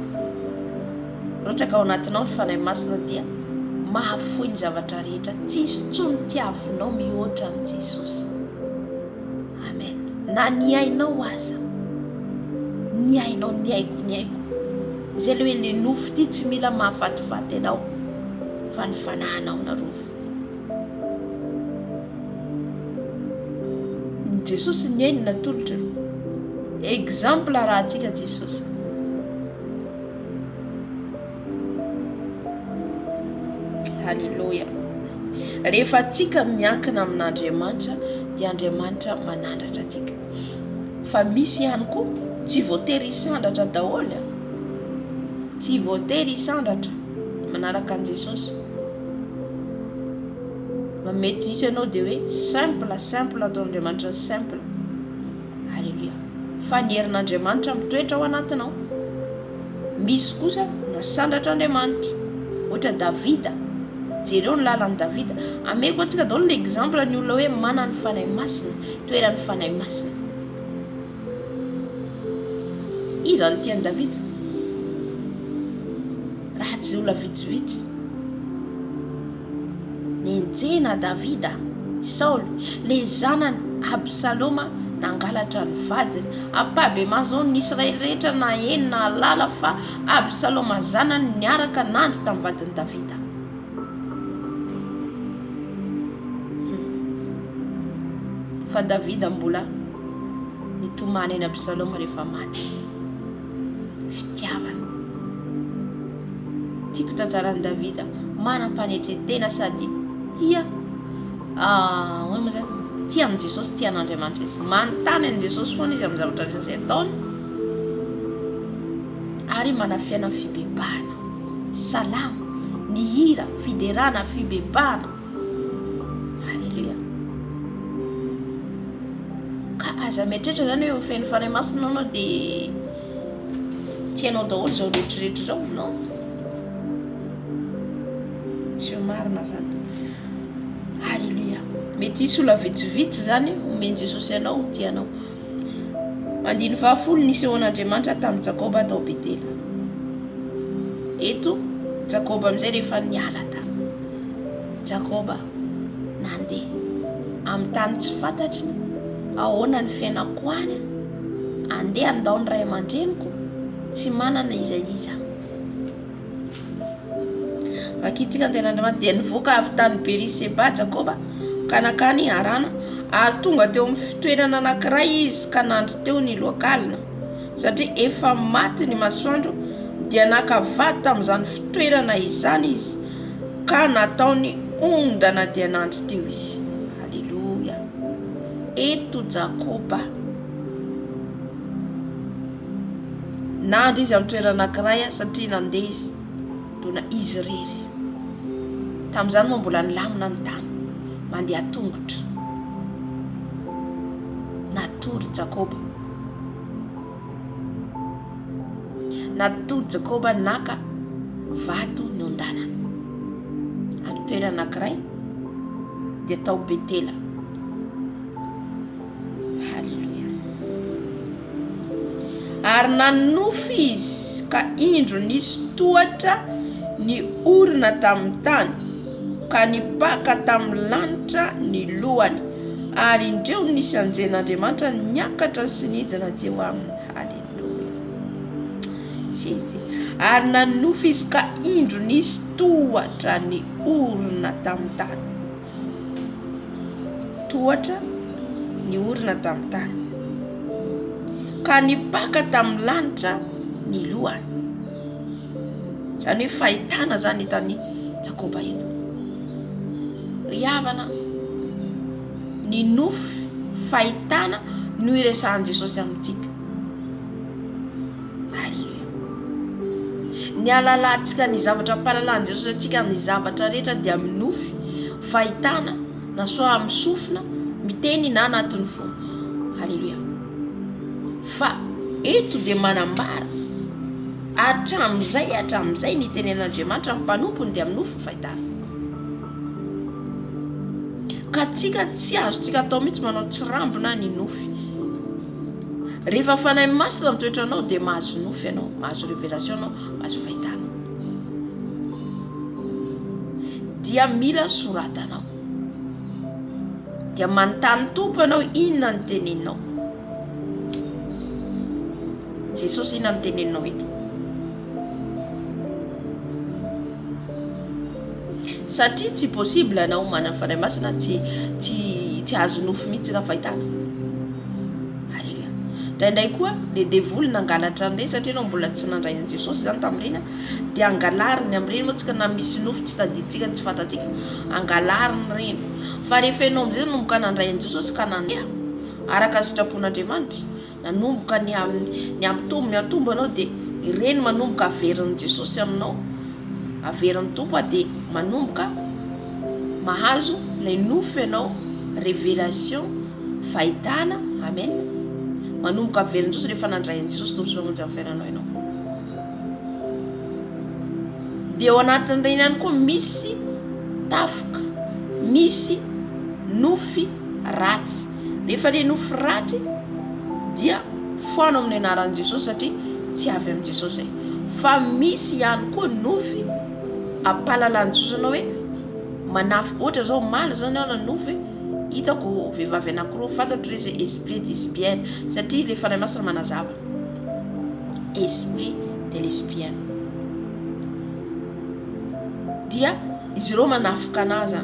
Ohatra ka ao anatinao ny fanahy masina dia mahafoy ny zavatra rehetra, tsisy tsony tiavinao mihoatra ny Jesosy. Amen. Na ny ainao aza, ny ainao, ny aiko. Izay le hoe le nofo ty tsy mila mahafatifaty ianao fa ny fanahinao na rofo. Jesosy ny ainy natolotra. Exemple raha antsika Jesosy. Halleluja. Rehefa atsika miankina amin'Andriamanitra dia Andriamanitra manandratra atsika. Fa misy ihany koa tsy voatery hisandratra daholo. Tsy voatery hisandratra manaraka an' Jesosy. Mety hisy ianao dia hoe simple ataon'Andriamanitra simple. Halleluja. Fa ny herin'Andriamanitra mitoetra ao anatinao. Misy kosa nasandatra Andriamanitra. Ohatra Davida. Jereo ny lalan'i Davida. Ameko antsika daholo l'exemple ny olona hoe mana ny fanahy masina, toeran'ny fanahy masina. Iza ny tian'i Davida? Raha tsy olona vitsivitsy. Nenjena Davida, Saul, le zanany Absaloma nangalatra ny vadiny. Ampabe mazao nisy rehetra na eny na lala fa Absaloma zanany niaraka nandry tamin'ny vadiny Davida. Fa Davida mbola nitomany any Absaloma rehefa maty. Fitiavana. Tiako tantaran'i Davida manam-panetretena sady tia tia amin'ny Jesosy, tia an'Andriamanitra izy. Manontany an' Jesosy foana izy amin'ny zavatra izay ataony. Ary manafiana fibebahana, salama, ny hira, fiderana, fibebahana. Halleluja. Ka aza mieritreritra zany hoe feno fanahy masina anao dia tianao daholo zao rehetrarehetra zao, non? Tsy marina zany. Halleluja. Mety hisy olona vitsivitsy zany omeny Jesosy ianao, tianao. Andiny fahafolo Nisehoan'Andriamanitra tamin'ny Jakoba tao Betela. Eto Jakoba amin'izay rehefa niala tany. Jakoba nandeha amin'ny tany tsy fantatry, ahoana ny fiainako any, andeha andao ny ray aman-dreniko, tsy manana iza. Vakitsika ny ten'Andriamanitra dia nivoaka avy tany Beriseba Jakoba ka nakany arana, ary tonga teo amin'ny fitoerana anankiray izy ka nandry teo ny loakalina satria efa maty ny masoandro. Dia nakavady tamin'izany fitoerana izany izy ka nataony ondana dia nandry teo izy. Halleluja. Eto Jakoba nandry izy amin'ny toerana anankiray satria nandeha izy dona izy rery. Tamin'izany moa mbola nilamina ny tany, mandeha tongotra. Natory Jakoba naka vato ny ondanany amin'ny toerana anankiray dia tao Betela. Halleluja. Ary nanofy izy ka indro nisy tohatra ny orina tamin'ny tany ka nipaka tamin'ny lanitra ny lohany, ary indreo nisy anjen'Andriamanitra niakatra sy nidina teo aminy. Halleluja. Ary nanofy izy ka indro nisy tohatra ny orina tamin'ny tany. Tohatra ny orina tamin'ny tany ka nipaka tamin'ny lanitra ny lohany. Zany hoe fahitana zany hitany Jakoba eto. Ry havana, ny nofy fahitana no iresahan'i Jesosy amintsika. Halleluja. Ny alalantsika ny zavatra mpahalalan'i Jesosy atsika ny zavatra rehetra dia amin'ny nofy fahitana, na soa amin'ny sofina, miteny na anatin'ny fo. Haleluya. Fa eto dia manambara hatramizay ny tenen'Andriamanitra ny mpanompony dia minofy ny fahitana. Ka tsika tsy azontsika atao mihitsy manao tsirambina ny nofy. Rehefa fanahy masina mitoetra anao dia mahazo nofy ianao, mahazo révélation anao, mahazo fahitana. Dia mila soratanao, dia manontany tompo ianao inona ny teneninao. Jesosy inona ny teneninao eto? Satria tsy possible anao manana fanahy masina tsy azo nofy mihitsy na fahitana. Haleluya. Indraindray koa le devoly nangalatra an'ireny satria anao mbola tsy nandray an' Jesosy zany tamin'ireny, dia angalariny amin'ireny moa tsika na misy nofy tsy tadiditsika tsy fantatsika, angalariny reny. Fa rehefa ianao amin'izay nanomboka nandray an' Jesosy ka nandeha araka sitrapon'Andriamanitra, nanomboka ny atombo anao, dia ireny manomboka averin'i Jesosy aminao, averin'ny tompo, dia manomboka mahazo lay nofy ianao, révélation, fahitana. Amen. Manomboka averin'i Jesosy rehefa nandray an' Jesosy tompo sy mpamonjy amin'ny fiainanao ianao. Dia ao anatin'ireny ihany koa misy tafoka, misy nofy ratsy. Rehefa le nofy ratsy dia foano amin'ny anaran'i Jesosy satria tsy avy amin'i Jesosy. Fa misy ihany koa nofy ampalalan'i Jesosy anao hoe manafika. Ohatra zao maly zany ao na nofy, hitako vehivavy anankiroa fantatro hoe esprit lesbienne satria le fanahy masina manazava esprit de lesbienne. Dia izy ireo manafika anazy,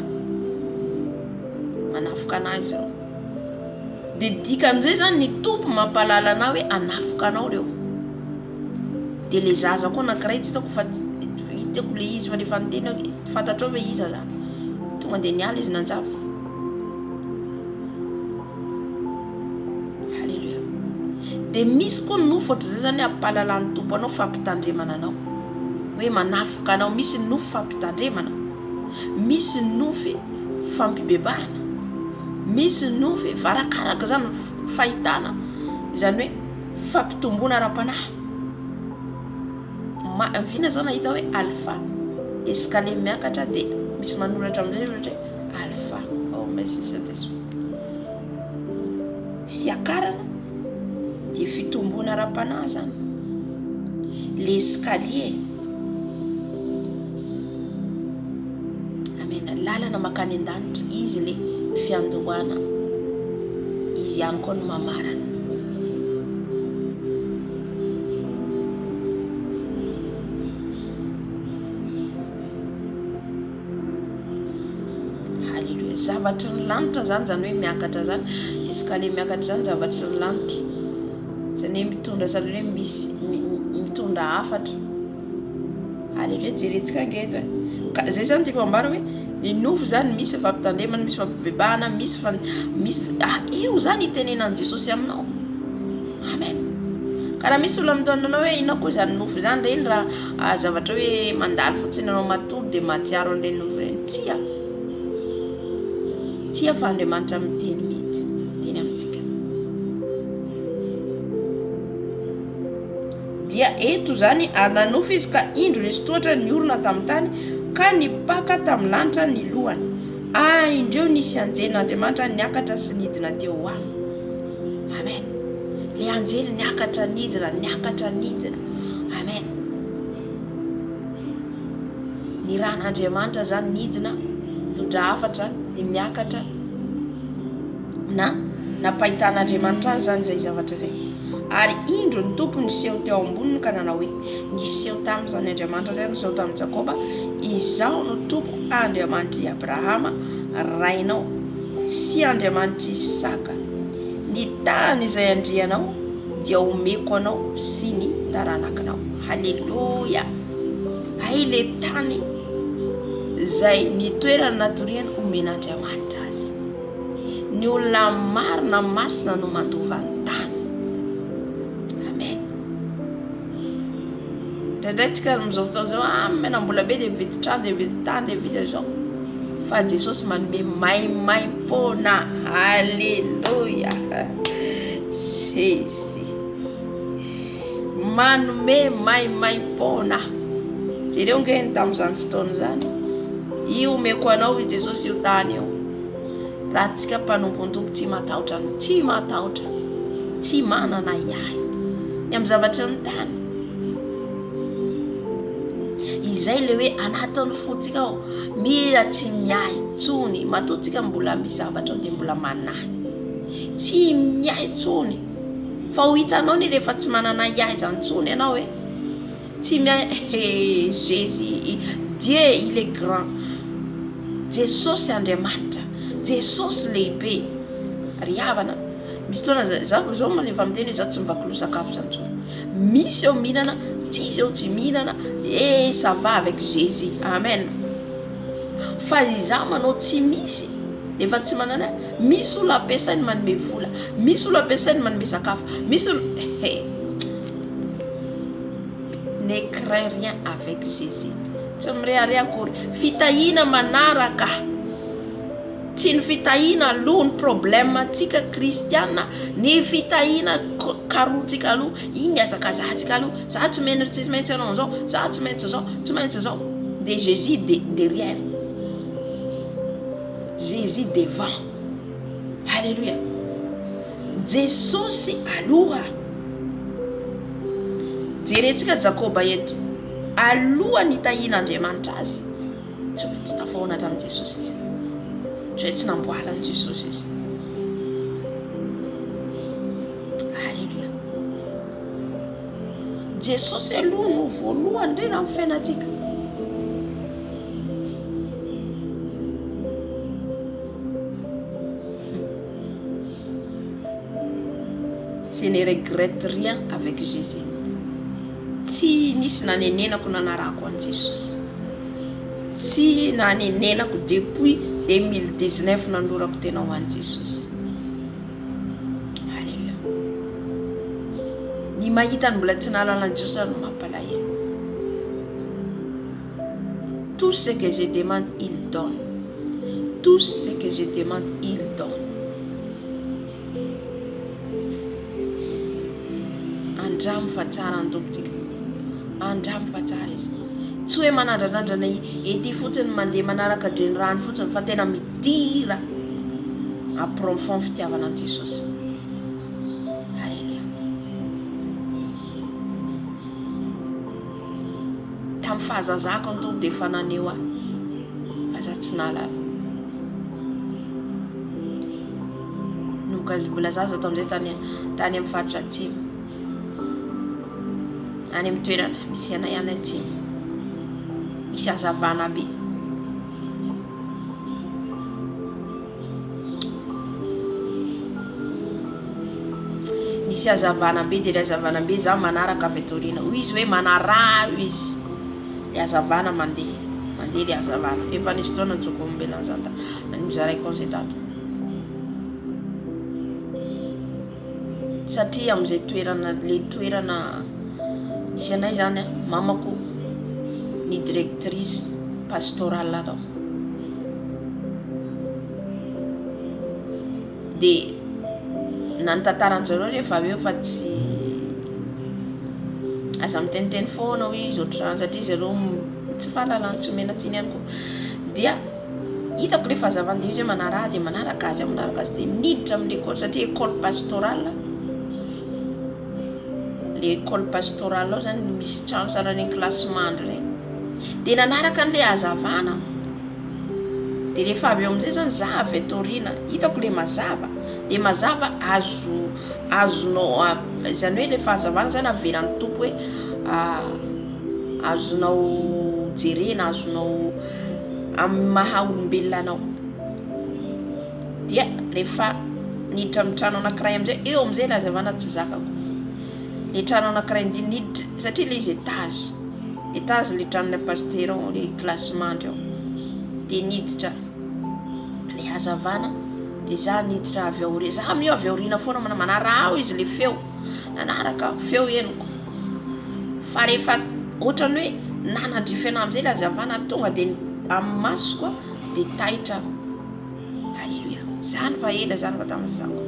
manafika anazy ireo. Dia dikan'izay zany ny tompo mampalala anao hoe anafika anao reo. Dia le zaza koa anankiray tsy hitako le izy fa rehefa niteny fantatrao hoe iza zany, tonga dia niala izy nanjava. Haleluya. Dia misy koa nofy ohatr'izay zany ampalalan'ny tompo anao, fampitandremana anao hoe manafika anao. Misy nofy fampitandremana, misy nofy fampibebahana, misy nofy varakaraka zany fahitana, izany hoe fampitomboana ara-panahy. Vina zao nahita hoe alpha escalier miakatra, dia misy manoratra amin'izay ohatra hoe alpha. Oh merci Saint-Esprit. Fiakarana dia fitomboana ara-panahy zany. L'escalier, amen, lalana makany an-danitra, izy le fiandohana, izy ihany koa no mamarana. Haleluya. Zavatra ny lanitra zany hoe miakatra zany, escalier miakatra zany zavatra ny lanitra, zany hoe mitondra sady hoe misy mitondra hafatra. Haleluya. Jerentsika ngeto zay zany tiako ambara hoe ny nofy zany misy fampitandremana, misy fampibebahana, misy io zany itenenan'i Jesosy aminao. Amen. Ka raha misy olona mitondranao hoe ina koa zany nofy zany, reny raha zavatra hoe mandalo fotsiny anao matory dia mahatsiaro an'ireny nofy reny. Tia fa Andriamanitra miteny mihitsy, teny amintsika. Dia eto zany nanofy izy ka indro nisy tohatra niorona tamin'ny tany ka nipaka tamin'ny lanitra ny lohany. Indreo nisy anjelin'Andriamanitra niakatra sy nidina teo aminy. Amen. Le anjely niakatra nidina. Amen. Ny ran'Andriamanitra zany nidina, mitondra hafatra dia miakatra na nampahitan'Andriamanitra azy zany zay zavatra zay. Ary indro ny tompo niseho teo amboniny ka nanao hoe, niseho tamin'ny zany Andriamanitra zay, niseho tamin'ny Jakoba, izao no tompo Andriamanitry Abrahama rainao sy Andriamanitry Isaka. Ny tany izay andrianao dia omeko anao sy ny taranakinao. Haleluya. Ay le tany izay nitoerana natoriana omen'Andriamanitra azy. Ny olona marina masina no mandova ny tany. Amen. Ndraindray tsika amin'izao fotoana izao menambola be dia mividy trano, dia mividy tany, dia mividy zao. Fa Jesosy manome maimaimpona. Haleluya. Ezy manome maimaim-pona jereo ngeny tamin'izany fotoana zany io omeko anao i Jesosy io tany io raha tsika mpanompontompo tsy matahotra tsy manana iahy ny amin'ny zavatra ny tany izay le hoe anatin'ny fotsika ao mila tsy miahy tsony matoatsika mbola misy zavatra dia mbola manahy tsy miahy tsony fa ho hitanao ny rehefa tsy manana iahy zany tsony ianao hoe tsy miahy Jésus Dieu il est grand Jesosy Andriamanitra Jesosy lehibe ry havana misy fotoana zao malefa miteny zao tsy mivakilo sakafo zany tsony misy eo mihinana tsisy eo tsy mihinana ça va avec Jésus amen fa iza manao tsy misy efa tsy manana misy olo ampiasainy manome vola misy olo ampiasainy manome sakafo misy olo ne crains rien avec Jésus tsy mirehare akory fitahina manaraka tsy ny fitahina aloha ny problème tsika kristiana ny fitahina karotsika aloha iny azakazatsika aloha za tsy maintsy anao zao za tsy maintsy zao de Jésus derrière Jésus devant alléluia Jesosy aloha jerentsika Jakoba eto aloha nitahina Andriamanitra azy tsy maintsy tafahona tamin'i Jesosy izy tsy namboarany Jesosy izy alléluia Jesosy aloha no voalohany indrindra amin'ny fiainatsika je ne regrette rien avec Jésus tsy nisy nanenenako nanarako an Jesosy tsy nanenenako depuis 2019 nanorako tena ho an Jesosy alléluia ny mahita ny mbola tsy nahalalan Jesosy no mampalahelo tout ce que je demande il donne tout ce que je demande il donne andramo fa tsara andokotika andramo fa tsara izy tsy hoe manandranandrana ety fotsiny mandeha manaraka dreny rano fotsiny fa tena midira aprofond fitiavana an Jesosy alléluia tamin'ny fahazazako ny tompo dia efa naneo ahy fa za tsy nahalala noka mbola zaza tao amin'izay tany amin'ny faritra atsimo any amin'ny toerana misy anay any atsimo misy hazavana be misy hazavana be dia le hazavana be za manaraka avy atoriana hoy izy hoe manarà izy le hazavana mandeha le hazavana efa nisy fotoana nitsokombelana zany nizaraiko an'izay tato satria amin'izay toerana misy anay zany mamako ny directrice pastorale tao dia nantantaran'zareo rehefa avy eo fa tsy aza miteniteny foana hoe izy ohatrany satria zareo tsy fahalalany tsy menatsiny ihany koa dia hitako rehefa hazavana dia izy hoe manarà dia manaraka azy dia niditra amin'ny école satria école pastorale le école pastorale ao zany misy trano saran'ny classement regny dia nanaraka an'ilay hazavana dia rehefa avy eo amin'izay zany za avy atoriana hitako le mazava azonao zany hoe le fahazavana zany avelan'ny tompo hoe azonao jerena azonao amin'ny maha olombelona anao dia rehefa niditra amin'ny trano anankiray amin'izay eo amin'izay le hazavana tsy zakako le trano anankiray niditra satria le izy étage le tranon'ilay pasteur le classement reo dia niditra le hazavana dia za niditra avy aoriana za amin'io avy aoriana foana manarà izy le feo nanaraka feo eniko fa rehefa ohatrany hoe nanandrifana amin'izay le hazavana tonga dia amin'ny maso koa dia taitra alleluia zany fa ela zany fa tamin'izako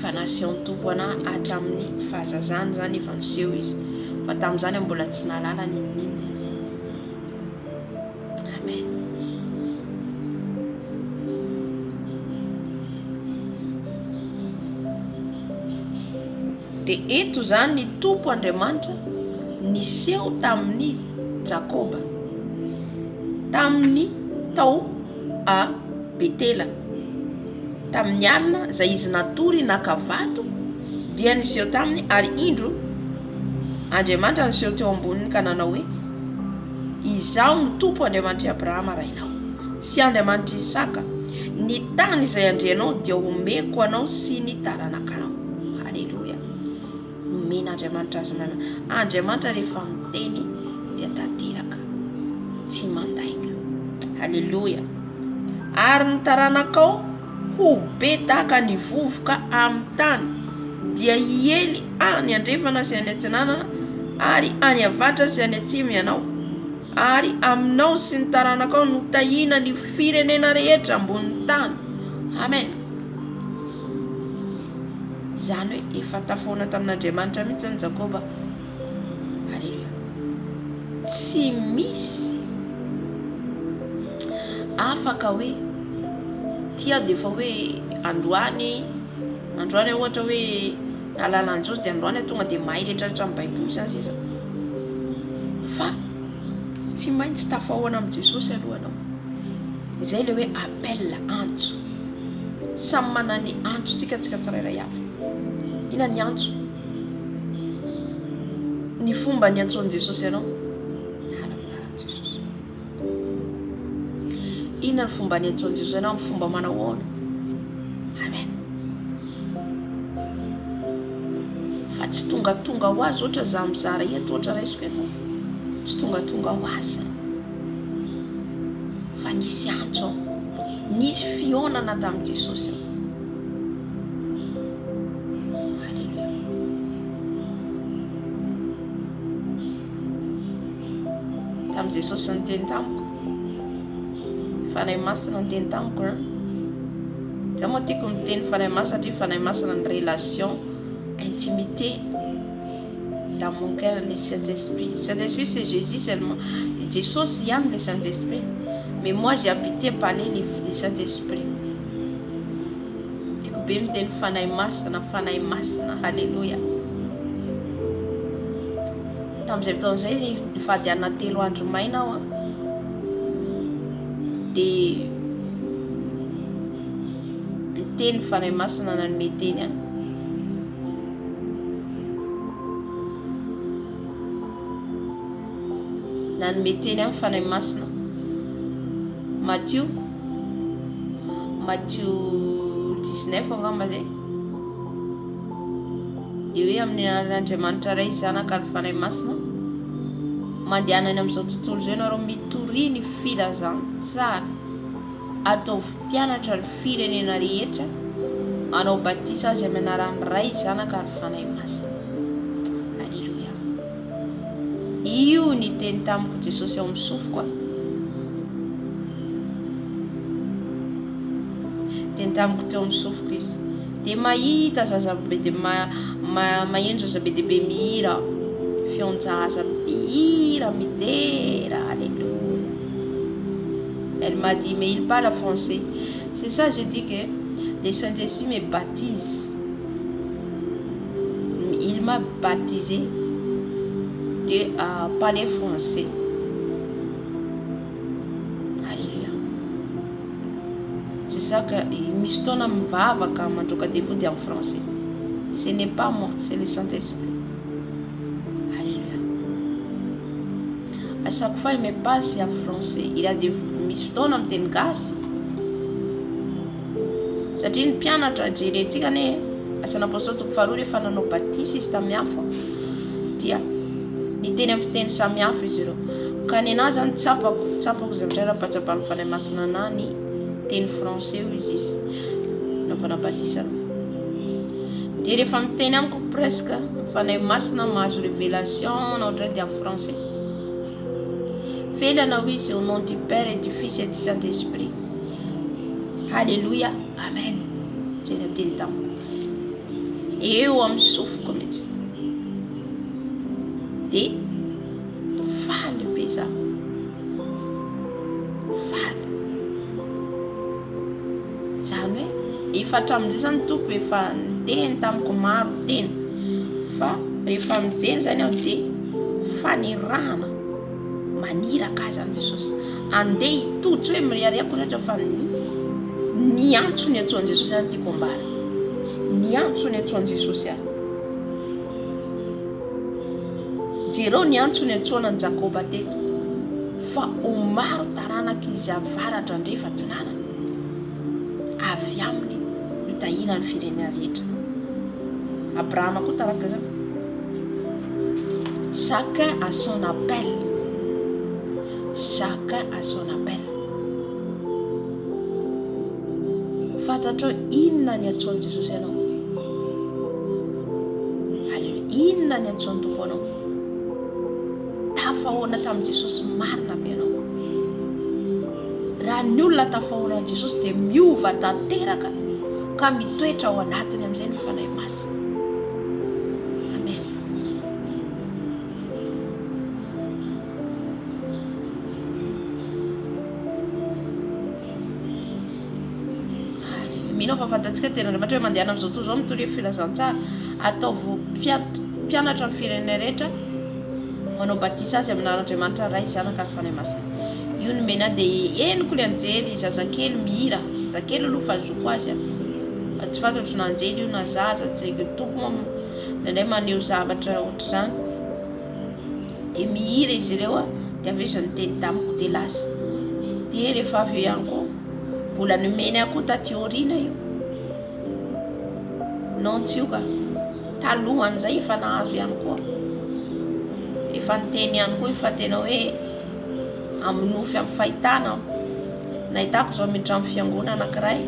efa naseho ny tompo ana hatramin'ny fahazazany zany efa niseho izy fa tamin'izany mbola tsy nalala ninina. Amen. Dia eto zany ny tompo Andriamanitra niseho tamin'ny Jakoba, tamin'ny tao a Betela, tamin'ny alina izay izy natory nakavato dia niseho taminy, ary indro Andriamanitra niseho teo amboniny ka nanao hoe izaho no tompo Andriamanitra Abrahama rainao sy Andriamanitra Isaka, ny tany izay andrianao dia omeko anao sy ny taranakanao. Halleluja. Nomena Andriamanitra azy mana. Andriamanitra rehefa miteny dia tanteraka, tsy mandaika. Halleluja. Ary ny taranakao ho be tahaka ny vovoka amin'ny tany, dia hiely any andrefana sy any atsinanana, ary any avatra sy any atsimo ianao, ary aminao sy ny taranakao no tahina ny firenena rehetra ambonin'ny tany. Amen. Zany hoe efa tafoana tamin'Andriamanitra mihitsy ny Jakoba. Halleluja. Tsy misy afaka hoe tia dia efa hoe androany ohatra hoe nalala an'Jesosy dia androany tonga dia mahay rehetrarehetra amin'ny Baiboly zany sisa. Fa tsy maintsy tafahoana amin'ny Jesosy aloha anao. Izay le hoe appel antso. Samy manana ny antsontsika tsirairay avy. Ina ny antso? Ny fomba ny antsoan'i Jesosy anao? Jesosy. Ina ny fomba ny antsoan'i Jesosy anao? Amin'ny fomba manao ahoana? Amen. Fa tsy tonga ho azy ohatra za mizara eto ohatra raisiko eto. Tsy tonga ho azy. Fa nisy antso, nisy fionana tamin'i Jesosy. Halleluja. Tamin'i Jesosy niteny tamiko, fanahy masina niteny tamiko. Za moa tiako miteny fanahy masina satria fanahy masina ny relation, intimité dans mon cœur, le Saint-Esprit. Le Saint-Esprit, c'est Jésus seulement. Jésus, il y a le Saint-Esprit. Mais moi, j'ai habité parler le Saint-Esprit. Tu peux me dire fanahy masina. Alléluia. Tamin'izay fotoan'izay nifadiana telo andro maina aho dia niteny fanahy masina nanome teny any. Nanome teny any fanahy masina. Matthieu 19 angamba zay. Dia hoe amin'ny an'Andriamanitra ray zanaka ny fanahy masina mandehanany amin'izao tontolo izao ianareo mitory ny filazantsara, ataovy mpianatra ny firenena rehetra, manao batisa azy amin'ny anaran'ny ray zanaka ny fanahy masina. Halleluja. Io ny teny tamiko Jesosy ao amin'ny sofoko. Teny tamiko teo amin'ny sofoko izy. Dia mahita zazabe dia mahendro zazabe dia be mihira, fionjaza mihira midera. Alléluia. Elle m'a dit, mais il parle français. C'est ça, je dis que le Saint-Esprit me baptise. Il m'a baptisé de parler français. Alléluia. C'est ça que mistona mivavaka mandroka debody en français. Ce n'est pas moi, c'est le Saint-Esprit. Alléluia. À chaque fois il me parle, c'est en français. Il a des mistona miteny gasy. Satria ny mpianatra jeretika ne asana apôstôly toko faharoa rehefa nanao batisa izy tamin'ny hafa dia niteny amin'ny fiteny samihafa izy ireo. Ka ny anahy zany tsapako zavatra raha-patsapany fanahy masina anahy ny teny français io izy naovana batisa aloha. Dia rehefa miteny amiko presque fanahy masina mahazo révélation na ohatran'ny dia en français. Felana ho izy au nom du Père et du Fils et du Saint-Esprit. Alléluia. Amen. J'ai la teny tamiko. eo amin'ny sofoko mihitsy. Dia faly be za, faly. Zany hoe efa hatramin'izay zany tompo efa niteny tamiko maro teny, fa rehefa mijery zany aho dia fanirahana maniraka azy an' Jesosy, andeha hitoditsy hoe miriariako rehetra fa ny antsony atsoan' Jesosy any tiako ambara, ny antsony atsoan' Jesosy any. Jereo ny antsony atsoanan'ny Jakoba teto, fa ho maro taranaka izy avaratra ndrefa tsinanana avy aminy mitahina ny firenena rehetra. Abraham koa taraka zany. Chacun a son appel. Chacun a son appel. Fantatro inona ny atsoan'i Jesosy ianao? Inona ny atsoan'ny Tompo anao? Tafahoana tamin'i Jesosy marina be ianao. Raha ny olona tafahoana an' Jesosy dia miova tanteraka ka mitoetra ao anatiny amin'izay ny fanahy masina. Amen. Minao fa fantatsika tena Andriamanitra hoe mandehana amin'izao toa izao mitory filazantsara, ataovy mpianatra amin'ny firenena rehetra, manao batisa azy amin'ny an'Andriamanitra ray zanaka ny fanahy masina. Io no mena dia eniko ilay anjely zazakely mihira, zazakely aloha fa zoko azy fa tsy fantatro na anjely io na zaza, tsy tompo moa nandray maneho zavatra ohatr' izany. Dia mihira izy ireo dia avy eo izy niteny tamiko dia lasa. Dia rehefa avy eo ihany koa mbola nomeny akoho taty aoriana io. Non tsioka talohan'izay efa nahazo ihany koa. Efa niteny ihany koa efa tena hoe aminofy amin'ny fahitana nahitako izao miditra amin'ny fiangonana anankiray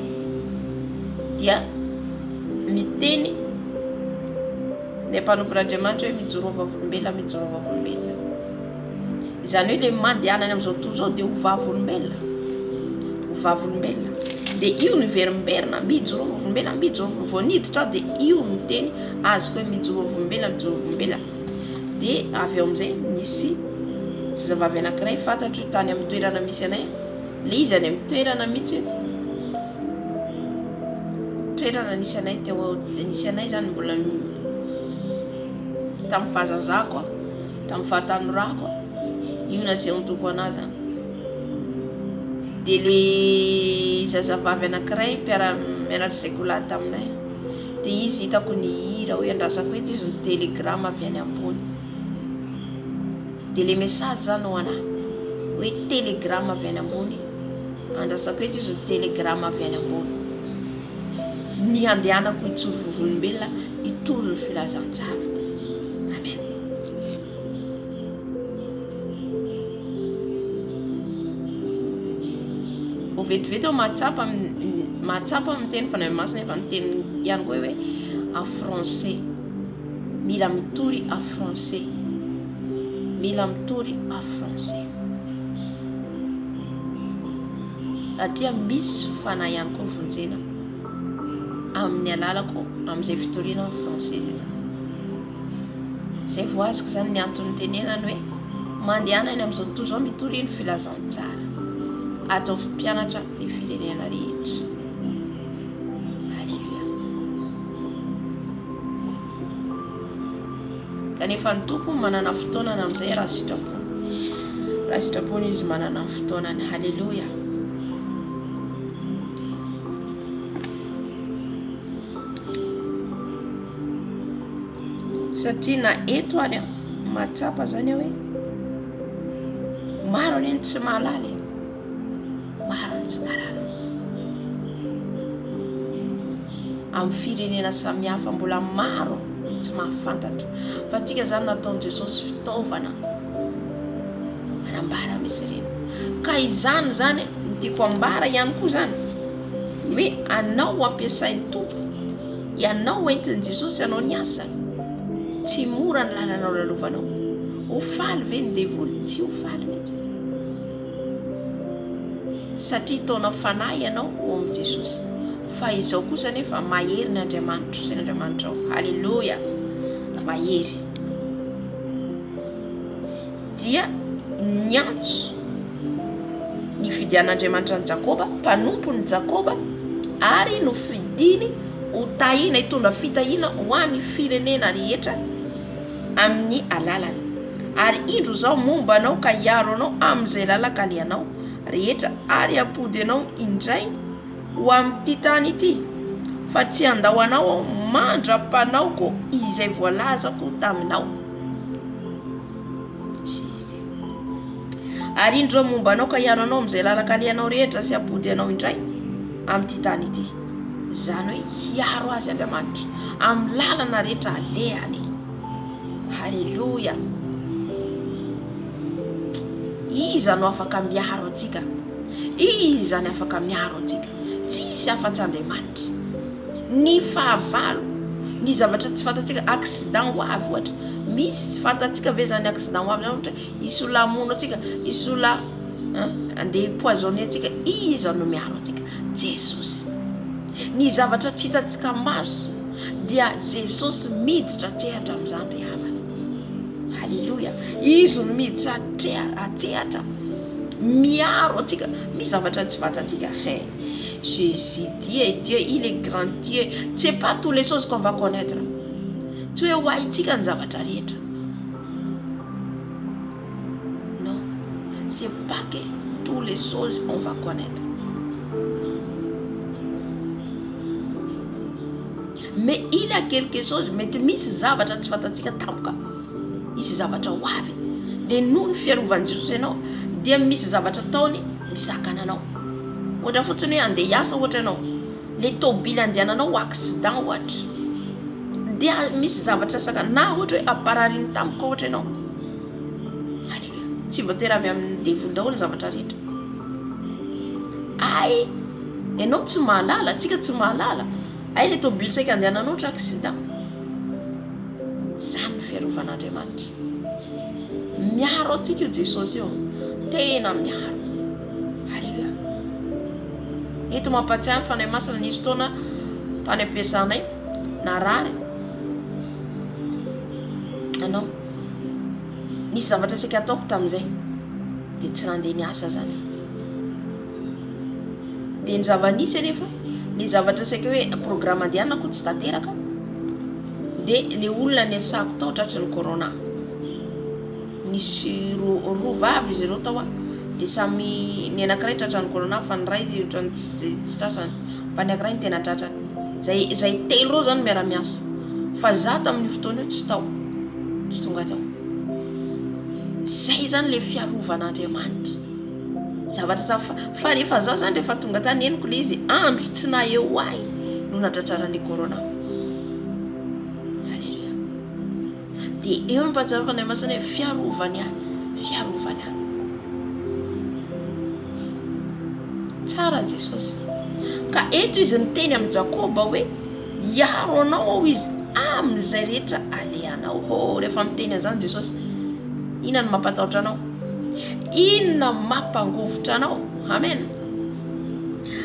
dia miteny ny mpanompon'Andriamanitra hoe mijorova volombelona, mijorova volombelona. Izany hoe ilay mandehanany amin'izao toa izao dia ho vavolombelona, ho vavolombelona. Dia io ny verimberina mijorova volombelona, mijorova vao niditra aho dia io no teny azoko hoe mijorova volombelona, mijorova volombelona. Dia avy eo amin'izay nisy zazavavy anankiray fantatro tany amin'ny toerana misy anay, ilay izy any amin'ny toerana mihitsy, toerana nisy anay teo, nisy anay zany mbola tamin'ny fahazazako, tamin'ny fahatanorako, io naseho ny Tompo anazy zany. Dia ilay zazavavy anankiray mianatra sekolary taminay, dia izy hitako ny hira hoe andrasako eto izy ny telegrama avy any ambony. Dia ilay message zany ho anahy hoe telegrama avy any ambony, andrasako eto izy ny telegrama avy any ambony. Ny andehanako hitsoro vovolombelona, hitoro ny filazantsara. Amen. Ho vetivety aho mahatsapa miteny fanahy masina efa niteny ihany koa hoe en français. Mila mitory en français. Mila mitory en français. Satria misy fanahy ihany koa vonjena amin'ny alalako amin'izay fitoriana en français zay. Zay vao azoko zany ny antony tenenany hoe mandehana any amin'izao toa izao mitory ny filazantsara, ataovy mpianatra ny firenena rehetra. Alleluia. Kanefa ny Tompo manana fotoanany amin'izay raha sitrapony izy manana fotoanany. Halleluja. Satria na eto ary mahatsapa zany hoe maro reny tsy mahalala, maro tsy mahalala amin'ny firenena samihafa, mbola maro tsy mahafantatra fa tsika zany nataon'i Jesosy fitaovana anambara misy ireny. Ka izany zany ny tiako ambara ihany koa zany hoe anao ampiasain'ny Tompo, ianao entin'i Jesosy, ianao ny asany. Tsy mora ny lalànao lalovanao. Ho faly ve ny devoly? Tsy ho faly mihitsy. Satria taona fanahy ianao ao amin'i Jesosy. fa izao kosa nefa mahery ny Andriamanitra sy ny Andriamanitra. Haleluya, mahery. Dia nyantso ny fidian'Andriamanitra ny Jakoba, mpanompo ny Jakoba, ary no fidiny ho tahina hitondra fitahina ho an'ny firenena rehetra amin'ny alalany. Ary indro zao momba anao ka hiaro anao amin'izay lalaka alehanao rehetra, ary apody anao indray ho amin'ity tany ity, fa tsy andao anao mandra-panaoko izay voalazako taminao. Ary indro momba anao ka hiaro anao amin'izay lalaka alehanao rehetra sy apody anao indray amin'ity tany ity. Zany hoe hiaro azy Andriamanitra amin'ny lalana rehetra alehany. Haleluya. Iza no afaka miaro antsika? Iza no afaka miaro antsika? Tsisy afa-tsy Andriamanitra. Ny fahavalo, ny zavatra tsy fantatsika, accident ho avy ohatra. Misy fantatsika ve zany accident ho avy zany ohatra isy olona hamono antsika, isy olona andeha poisonner antsika, iza no miaro antsika? Jesosy. Ny zavatra tsy hitatsika maso dia Jesosy miditra atsehatra amin'izany rehetra. Haleluya. Izy no miditra atsehatra miaro antsika. Misy zavatra tsy fantatsika. Jésus, Dieu, il est grand Dieu. C'est pas toutes les choses qu'on va connaître. Tu es haitsika ny zavatra rehetra. Non, c'est pas que toutes les choses on va connaître. Mais il y a quelque chose, mety misy zavatra tsy fantatsika tampoka. Misy zavatra ho avy. Dia noho ny fiarovany Jesosy ianao, dia misy zavatra taony misakana anao. Ohatra fotsiny hoe andeha hiasa ohatra ianao, le tôbily andehananao accident ohatra. Dia misy zavatra sakana, na ohatra hoe aparariny tampoka ohatra ianao. Haleluya. Tsy voatery avy amin'ny devil daholo ny zavatra rehetra. Ay, ianao tsy mahalala, tsika tsy mahalala. Ay, le tôbily saika andehananao ohatra accident. Zany ny fiarovan'Andriamanitra. Miaro antsika io Jesosy io, tena miaro. Haleluya. Eto mampatsiahy ny fanahy masina nisy fotoana tany am-piasanay narary. Anao, nisy zavatra saika ataoko tamin'izay, dia tsy nandeha niasa zany. Dia ny zava-nisy anefa, ny zavatra saika hoe programme andehanako tsy tanteraka, dia le olona niasako tao tratry ny corona. Nisy roa vavy izy ireo tao, dia samy ny anankiray tratran'ny corona, fa ny ray izy ohatrany tsy tratrany, fa ny anankiray ny tena tratrany. Zay telo reo zany miara-miasa, fa za tamin'ny fotoana io tsy tao, tsy tonga tao. Zay zany le fiarovanaN'Andriamanitra. Zavatra fa rehefa za zany rehefa tonga tany henoko le izy andro tsy na eo ahy no natratrarany corona. Haleluya. Dia eo ny mpahatsara fanahy masina hoe fiarovany ahy, fiarovany ahy. Tsara Jesosy. Ka eto izy niteny amin'ny Jakoba hoe hiaro anao ao izy amin'izay rehetra alehanao. Oh, rehefa miteny an'izany Jesosy, inona no mampatahotra anao? Inona mampangovotra anao? Amen.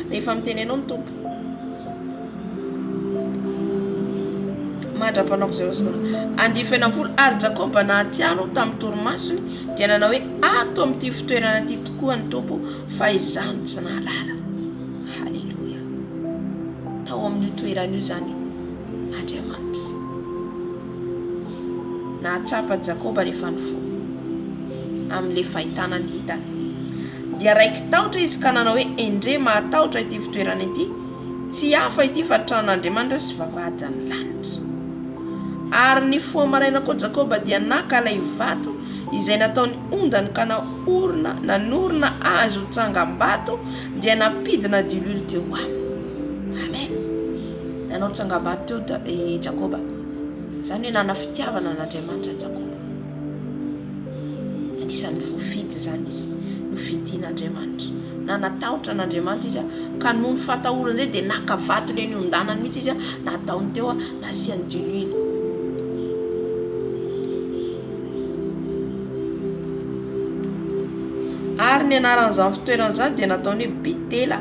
Rehefa miteny anao ny Tompo, mandra-panaoko zay ozy. Andiny fenamfolo, ary Jakoba nahatiaro tamin'ny torimasony dia nanao hoe ato amin'ity fitoerana ity tokoa ny Tompo, fa izany tsy nahalala. Haleluya. Tao amin'ny toerana io zany Andriamanitra. Nahatsapa Jakoba rehefa nifoha amin'le fahitana ny hitany. Dia raiky tahotra izy ka nanao hoe endre mahatahotra ity fitoerana ity, tsy hafa ity fa tranon'Andriamanitra sy vavahadin'ny lanitra. Ary nifoha maraina koa Jakoba dia naka ilay vato izay nataony ondany ka nanorina azy ho tsangam-bato, dia napidina dilolo teo aminy. Amen. Nanao tsangam-bato teo Jakoba. Zany hoe nana fitiavana n'Andriamanitra Jakoba. Anisan'ny voafidy zany izy, nofidian'Andriamanitra. Nanatahotra n'Andriamanitra izy ka noho ny fatahorana zay dia naka vato le ny ondanany mihitsy izy nataony teo nasiany dilolo. Ary ny anaran'izany fitoerana zany dia nataony hoe Betela,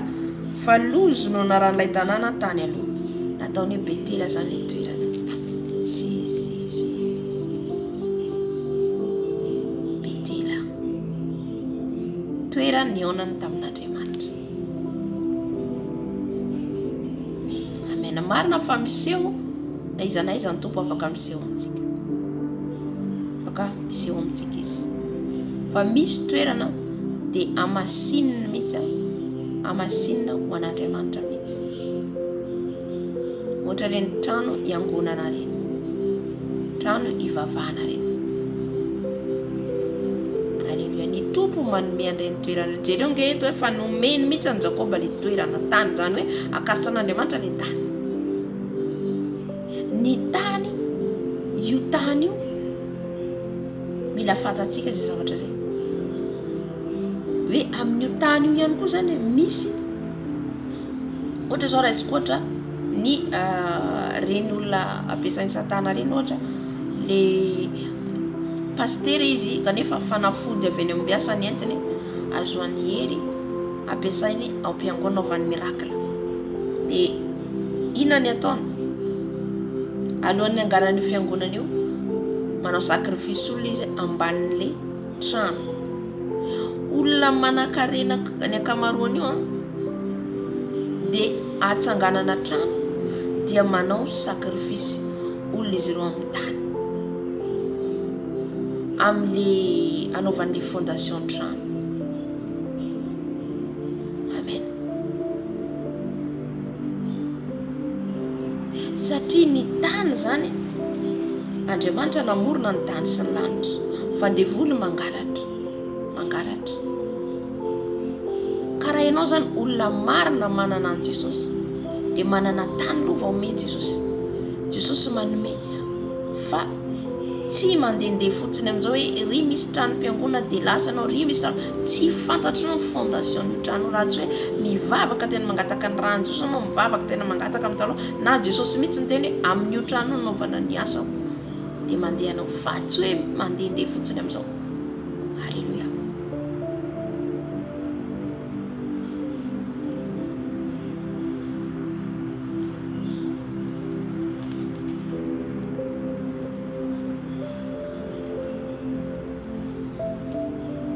fa lozo no naran'ilay tanàna tany aloha, nataony hoe Betela zany le toerana. Betela, toerana niaonany tamin'Andriamanitra. Amena, marina fa miseho na iza na iza ny tompo afaka miseho amintsika, afaka miseho amintsika izy, fa misy toerana dia amasinina mihitsy, amasinina ho an'Andriamanitra mihitsy, ohatra reny trano iangonana reny, trano ivavahana reny. Haleluya, ny tompo manome an'ireny toerana. Jereo nge eto hoe fa nomeny mihitsy any Jakoba le toerana tany, zany hoe akasitra an'Andriamanitra le tany. Ny tany, io tany io mila fantatsika zay zavatra zay, hoe amin'io tany io ihany koa zany misy ohatra zao raha isika ohatra ny reny olona ampiasainy Satana reny, ohatra le pastera izy kanefa fanafody avy any ambiasa ny entiny, azoany hery ampiasainy ao am-piangonana anaovany miracle. Dia inona ny ataony? Alohan'ny angalan'io fiangonana io, manao sacrifice olona izy ambanin'le trano. Olona manan-karena ny akamaroany io dia atsanganana trano dia manao sacrifice olona izy ireo amin'ny tany, amin'le anaovan'le fondation trano. Amen. Satria ny tany zany Andriamanitra namorona ny tany sy ny lanitra, fa devoly mangalatra. Karaha ianao zany olona marina manana an Jesosy, dia manana tany aloha vao omeny Jesosy manome, fa tsy mandehandeha fotsiny amin'izao hoe ry misy trano mpiangonana dia lasa anao, ry misy trano, tsy fantatranao ny fondation ny trano. Raha tsy hoe mivavaka tena mangataka ny rahan'i Jesosy anao, mivavaka tena mangataka amin'ny taloha, na Jesosy mihitsy ny teny hoe amin'io trano anaovana ny asao, dia mandeha anao, fa tsy hoe mandehandeha fotsiny amin'izao. Halleluja.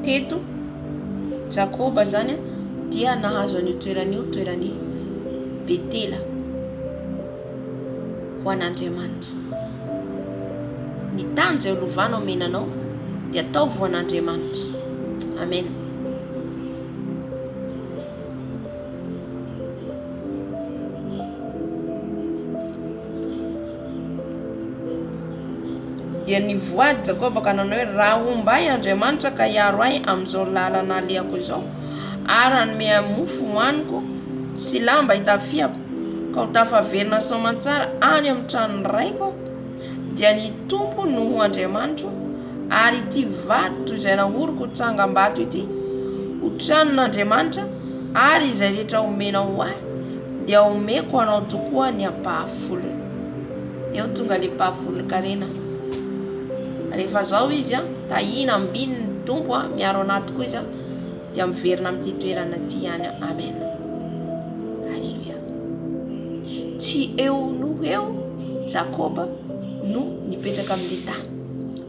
Teto Jakoba zany dia nahazo an'io toeran'io, toerany Betela ho an'Andriamanitra. Ny tany izay lovana omenanao dia ataovy ho an'Andriamanitra. Amen. Dia nivoady Jakoba ka nanao hoe raha ombay Andriamanitra ka hiaro ahy amin'izao lalana alehako izao, ary hanome mofo hohaniko sy lamba hitafiako, ka ho tafaverina soamantsara any amin'ny tranony raiko, dia ny tompo no ho Andriamanitra, ary ity vady toy izay nahoriko ho tsangam-bato ity ho tranon'Andriamanitra, ary izay rehetra omenao ho ahy dia omeko anao tokoa ny ampahafolony. Eo tonga le mpahafolon-karena. Rehefa zao izy tahina ambiny ny tompo miaro anaty koa izy dia miverina amin'ity toerana ity ihany. Amen. Halleluja. Tsy eo no eo Jakoba no nipetraka amin'le tany,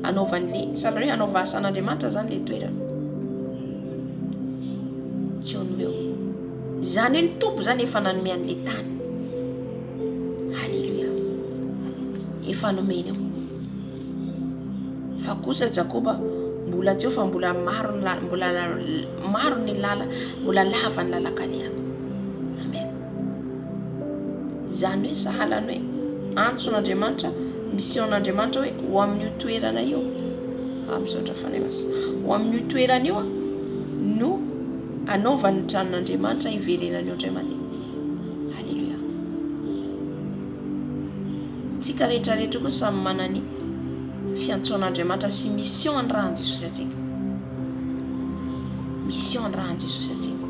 anaovan'le sahala hoe anaova asan'Andriamanitra zany le toerana. Tsy eo no eo zany hoe ny tompo zany efa nanome an'le tany. Halleluja. Efa nomeny eo. Fa kosa Jakoba mbola tsy eo, fa mbola maro ny lala, mbola lava ny lalakaliana. Amen. Zany hoe sahalany hoe antson'Andriamanitra, mission-n'Andriamanitra hoe ho amin'io toerana io, amin'izao fanevasa, ho amin'io toerana io no anaovany tranon'Andriamanitra hiverenany ohatra mandeha. Halleluja. Tsika rehetrarehetra koa samy manany fiantsoan'Andriamanitra sy mission andrahan'i Jesosy atsika. Mission andrahan'i Jesosy atsika.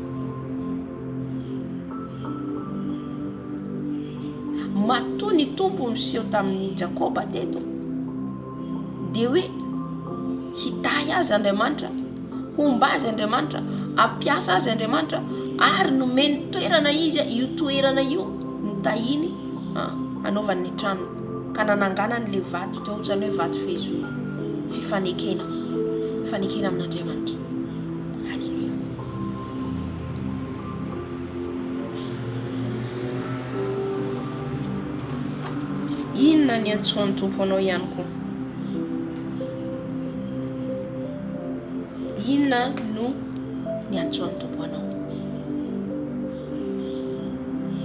Matoa ny tompo miseho tamin'ny Jakoba teto dia hoe hitahy azy Andriamanitra, homba azy Andriamanitra, ampiasa azy Andriamanitra ary nomeny toerana izy io toerana io notahiny anaovan'ny trano ka nananganany le vato teo ohatrany hoe vato fezo fifanekena amin'Andriamanitra. Halleluja. Inona ny antsoan'ny tompo anao ihany koa? Inona no ny antsoan'ny tompo anao?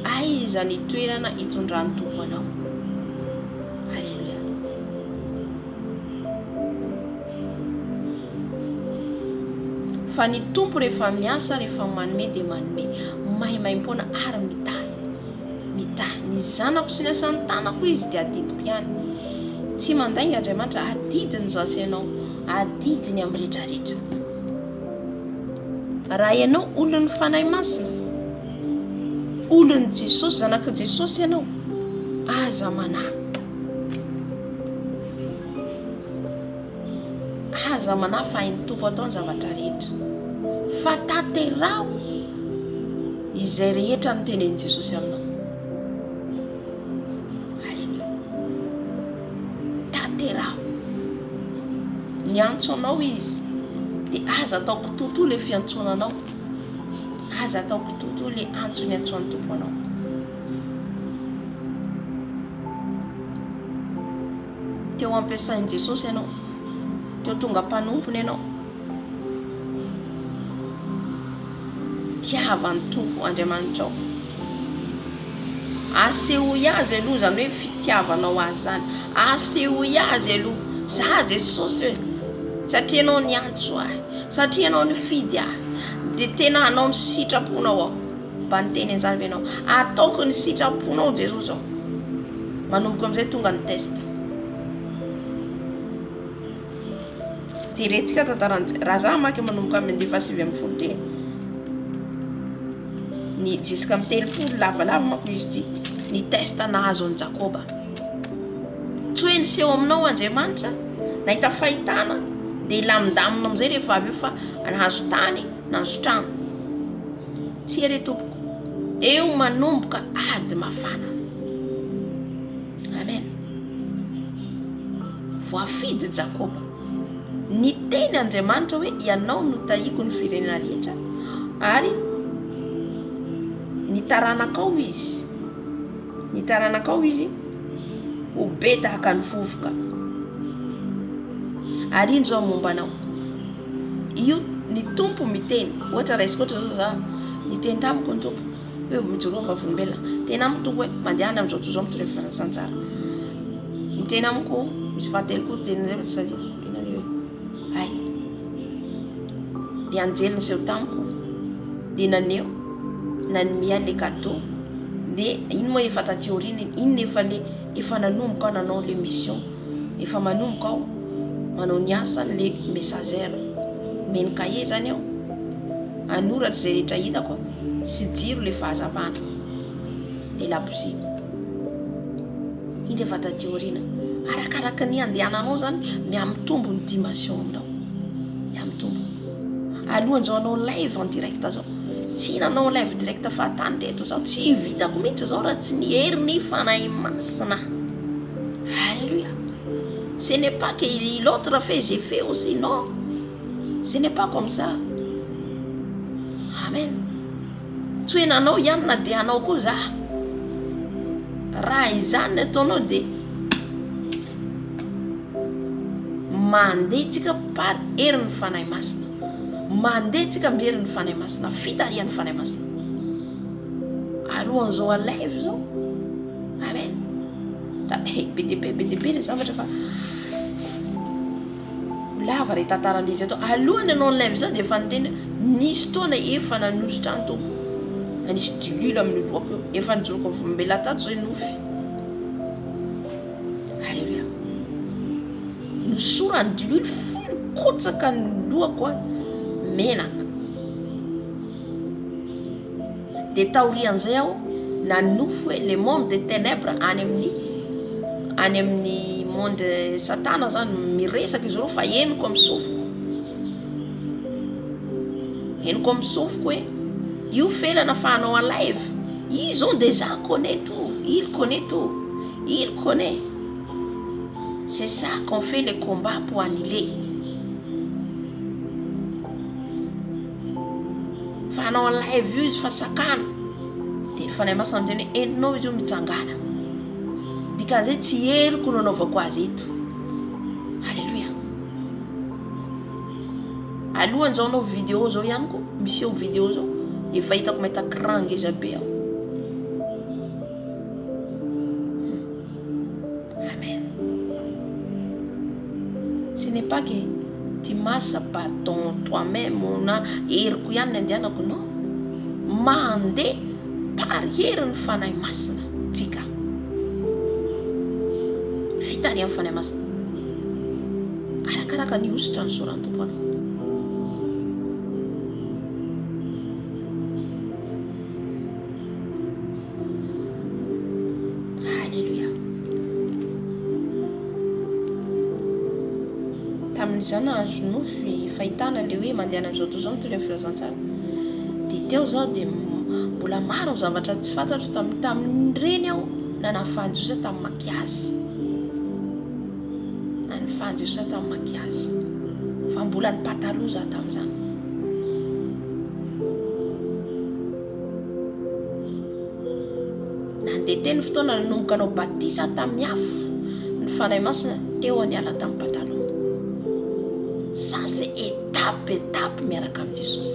Aiza ny toerana hitondrany tompo anao? Halleluja. Fa ny tompo rehefa miasa, rehefa manome dia manome, mahimaim-poana ary mitahy. Ny zanako sy ny asan'ny tanako izy dia adidiko ihany. Tsy mandainga Andriamanitra, adidiny zasy ianao, adidiny amin'ny rehetrarehetra. Raha ianao olon'ny fanahy masina, olon'ny Jesosy, zanak'i Jesosy ianao, aza manahy. Aza manahy fa hain'ny tompo atao ny zavatra rehetra. Fa tanteraho izay rehetra notenenin Jesosy aminao. Halleluja. Tanteraho. Ny antsoanao izy dia aza ataoko tontolo le fiantsoananao. Aza ataoko tontolo le antsony antsoan'ny tompo anao. Teo ampiasain'i Jesosy ianao, teo tonga mpanompony ianao. Tiavan'ny tompo Andriamanitra ao. Asehoy azy aloha zany hoe fitiavanao azy zany. Asehoy azy aloha, za Jesosy hoe, satria anao ny antso ahy, satria anao ny fidy ahy, dia tena anao ny sitraponao ao. Mba niteny an'izany ve ianao? Ataoko ny sitraponao Jesosy ao. Manomboka amin'izay tonga ny testa. Jeretsika tantarany, raha za maky manomboka amin'ny 9:20 ny jusqu'à amin'ny 3 lavalava mako izy ty, ny testa nahazo an'i Jakoba. Tsy hoe niseho aminao Andriamanitra, nahita fahitana, dia ilamindamina amin'izay rehefa avy eo fa nahazo tany, nahazo trano. Tsy ere tompoko, eo manomboka ady mafana. Amen. Voafidy Jakoba. Ny teny Andriamanitra hoe ianao no tahiko ny firenena rehetra, ary ny taranakao izy ho be tahaka ny vovoka. Ary ino zao momba anao? Io ny tompo miteny. Ohatra raha iskoatra zao za niteny tamiko ny tompo hoe mijoro amin'ny vavolombelona. Tena amiko tompo hoe mandehana amin'izao toizao mitondra fifandraisan-tsara. Niteny amiko misy fahatelo koa teny izay tsy sady inany hoe ay dia anjely niseho tamiko dia naneo nanomia le cadeau dia iny moa efa tateorina iny efa nanomboka ao nanao le mission, efa manomboka ao manao ny asa le messagère meny kaye zany ao anoratra izay rehetra hitako sy jiro le fahazavana le labozy iny efa tateorina. Arakaraka ny andehananao zany miamitombo ny dimension aminao, miamitombo. Alohan'izao anao live en direct zao, tsy nanao live direct fa tany teto zao, tsy vitako mihitsy zao raha tsy nihery ny fanahy masina. Alléluia. Ce n'est pas que l'autre fait, j'ai fait aussi, non. Ce n'est pas comme ça. Amen. Tsy hoe nanao ihany na dia anao koa za. Raha izany ataonao dia mandeha tsika par herin'ny fanahy masina. Mandeha tsika amin'ny herin'ny fanahy masina, fitarian'ny fanahy masina. Alohan'izao a live zao. Amen. Be dia be le zavatra fa lava re tantaran'izy atao. Alohany anao ny live zao dia efa niteny nisy taona efa nanositra ny tompo. Nisy digule amin'ny lohako eo, efa nijoroko volombela tato zay nofy. Alléluia. Nosorany dilule fokotsaka ny lohako menaka. Dia taorian'izay aho nanofo hoe le monde de ténèbres any amin'ny monde satana zany miresaka izy ireo fa henoko amin'ny sofiko. Henoko amin'ny sofiko hoe io felana fahanao en live, ils ont déjà connaît tout, il connaît tout, il connaît. C'est ça qu'on fait les combats pour annuler. Fahanao en live io izy fa sakana dia fanahy masina amin'izay hoe entinao izy io mitsangana dikan'izay tsy heriko no anaovako azy eto. Alléluia. Alohany zao anao vidéo zao ihany koa misy eo vidéo zao efa hitako mahita cran ngeza be aho. Amen. Ce n'est pas que tu marches par toi-même na heriko ihany ny andehanako, non, mandeha par herin'ny fanahy masina tsika. Fitary amin'ny fanahy masina arakaraka ny ositra ny sorany tompona. Alléluia. Tamin'izany nahazo nofy fahitana le hoe mandeha an'izao toa zao nytolon'ny filazantsara dia teo zaho dia mbola maro ny zavatra tsy fantatro tamin'ireny aho na nafanjosa tamin'ny makiazy, na nifanjosa tamin'ny makiazy fa mbola ny pataloha zaho tamin'izany. Nandeha teny fotoana nanomboka anao batisa tamin'ny afo ny fanahy masina teo aniala tamin'ny pataloha. Ça c'est étape miaraka avec Jésus.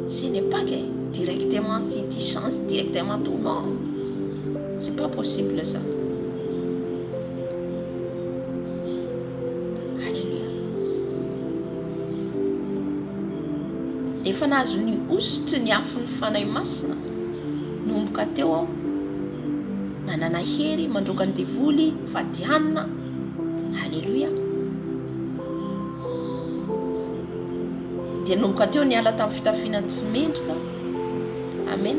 Ce n'est pas que directement tu changes directement tout, non. C'est pas possible ça. Alléluia. Efa nahazo ny ositry ny afon'ny fanahy masina nomboka teo aho nanana hery mandroaka ny devoly fadianina. Alléluia. Dia nomboka teo niala tamin'ny fitafiana tsy mendrika. Amen.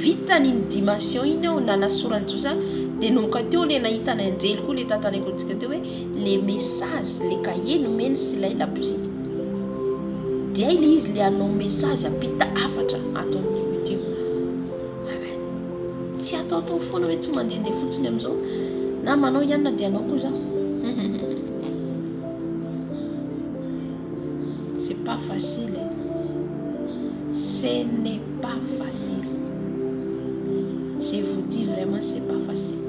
Vita ny dimension iny aho nanasorany Josa dia nomboka teo le nahita ny anjely koa le tantarako antsika teo hoe les messages, les cahiers nomeny sy ilay labousie. Dia ile izy le anao message apita afatra atao amin'ny YouTube. Amen. Tsy atao foana hoe tsy mandehandeha fotsiny amin'izao na manao ihany na dia anao koa zaho. C'est pas facile. Ce n'est pas facile. Je vous dis vraiment, c'est pas facile.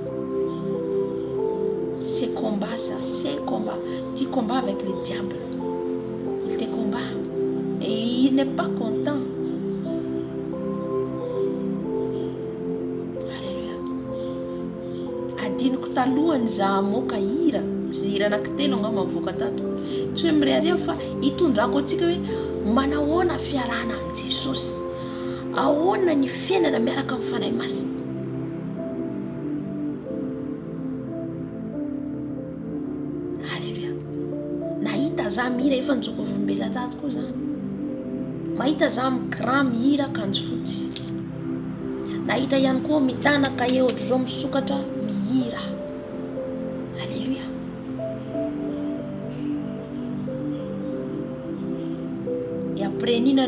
C'est combat ça, c'est combat. Tu combats avec le diable. Il te combat. Et il n'est pas content. Alléluia. Adiniko talohany za amoaka hira. Hira anankitelo angamba mivoaka tato. Tsy hoe mireharea fa hitondrako antsika hoe manahoana fiarahana amin'ny Jesosy, ahoana ny fiainana miaraka amin'ny fanahy masina. Alléluia. Nahita za mihira efa nijoko vombela tato koa zany. Mahita za mikran mihira akanjo fotsy. Nahita ihany koa mitana kahier ohatry zao misokatra mihira. Alléluia. Et après nina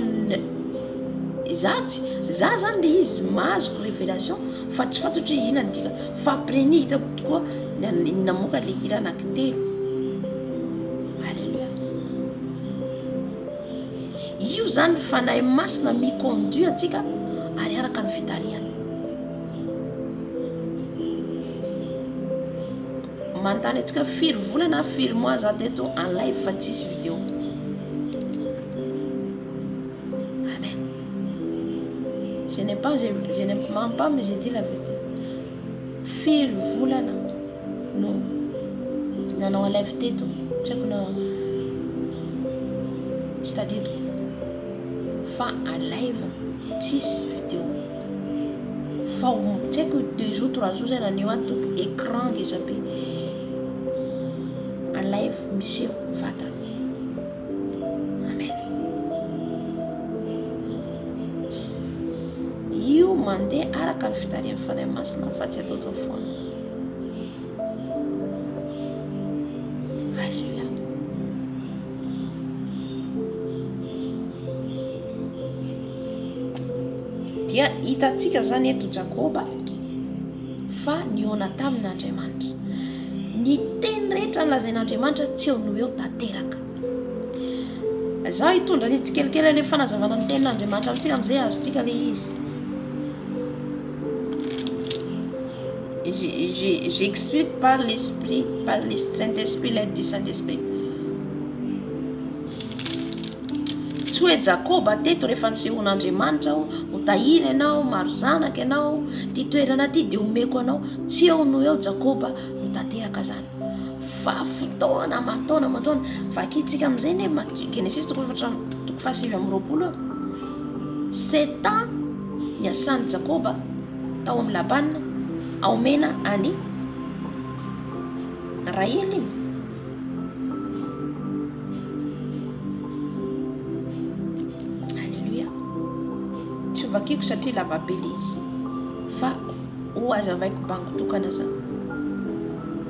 za zany le izy mahazoko révélation fa tsy fantatro hoe inona ny dika fa après ni hitako tokoa namoaka le hira anankitelo. Alléluia. Io zany fanahy masina miconduit atsika ary araka ny fitariana. Manontany atsika firy volana na firy mois za teto en live fa tsisy vidéo. Amen. Je ne mens pas, mais je dis la vérité. Firy volana no nanao en live teto, tsy haiko na tsy tadidiko fa en live tsisy vidéo. Fa tsy haiko 2 jours 3 jours zay naneo ato écran ngeza be en live misy vata. Amen. Io mandeha araka ny fitarian'ny fanahy masina fa tsy atao foana. Alléluia. dia hitantsika zany eto Jakoba fa niona tamin'Andriamanitra. Ny teny rehetra nolazain'Andriamanitra tsy eo no eo tanteraka. Zaho hitondra ny tsikelikely ilay fanazavana ny tenin'Andriamanitra amintsika amin'izay azontsika ilay izy. J'explique par l'esprit, par le Saint-Esprit, l'aide du Saint-Esprit. Tsy hoe Jakoba teto rehefa nisehoan'Andriamanitra ho tahiny ianao, maro zanaka ianao, ty toerana ty dia omeko anao. Tsy eo no eo Jakoba no tanteraka zany. Fa fotoana mataona vakitsika amin'izay ne Genesis 7:20. 7 ans niasan'ny Jakoba tao amin'ny Labana aomena any Rahel iny. Alléluia. Tsy vakiko satria lavabe izy fa ho azavaiko bangotokana zany.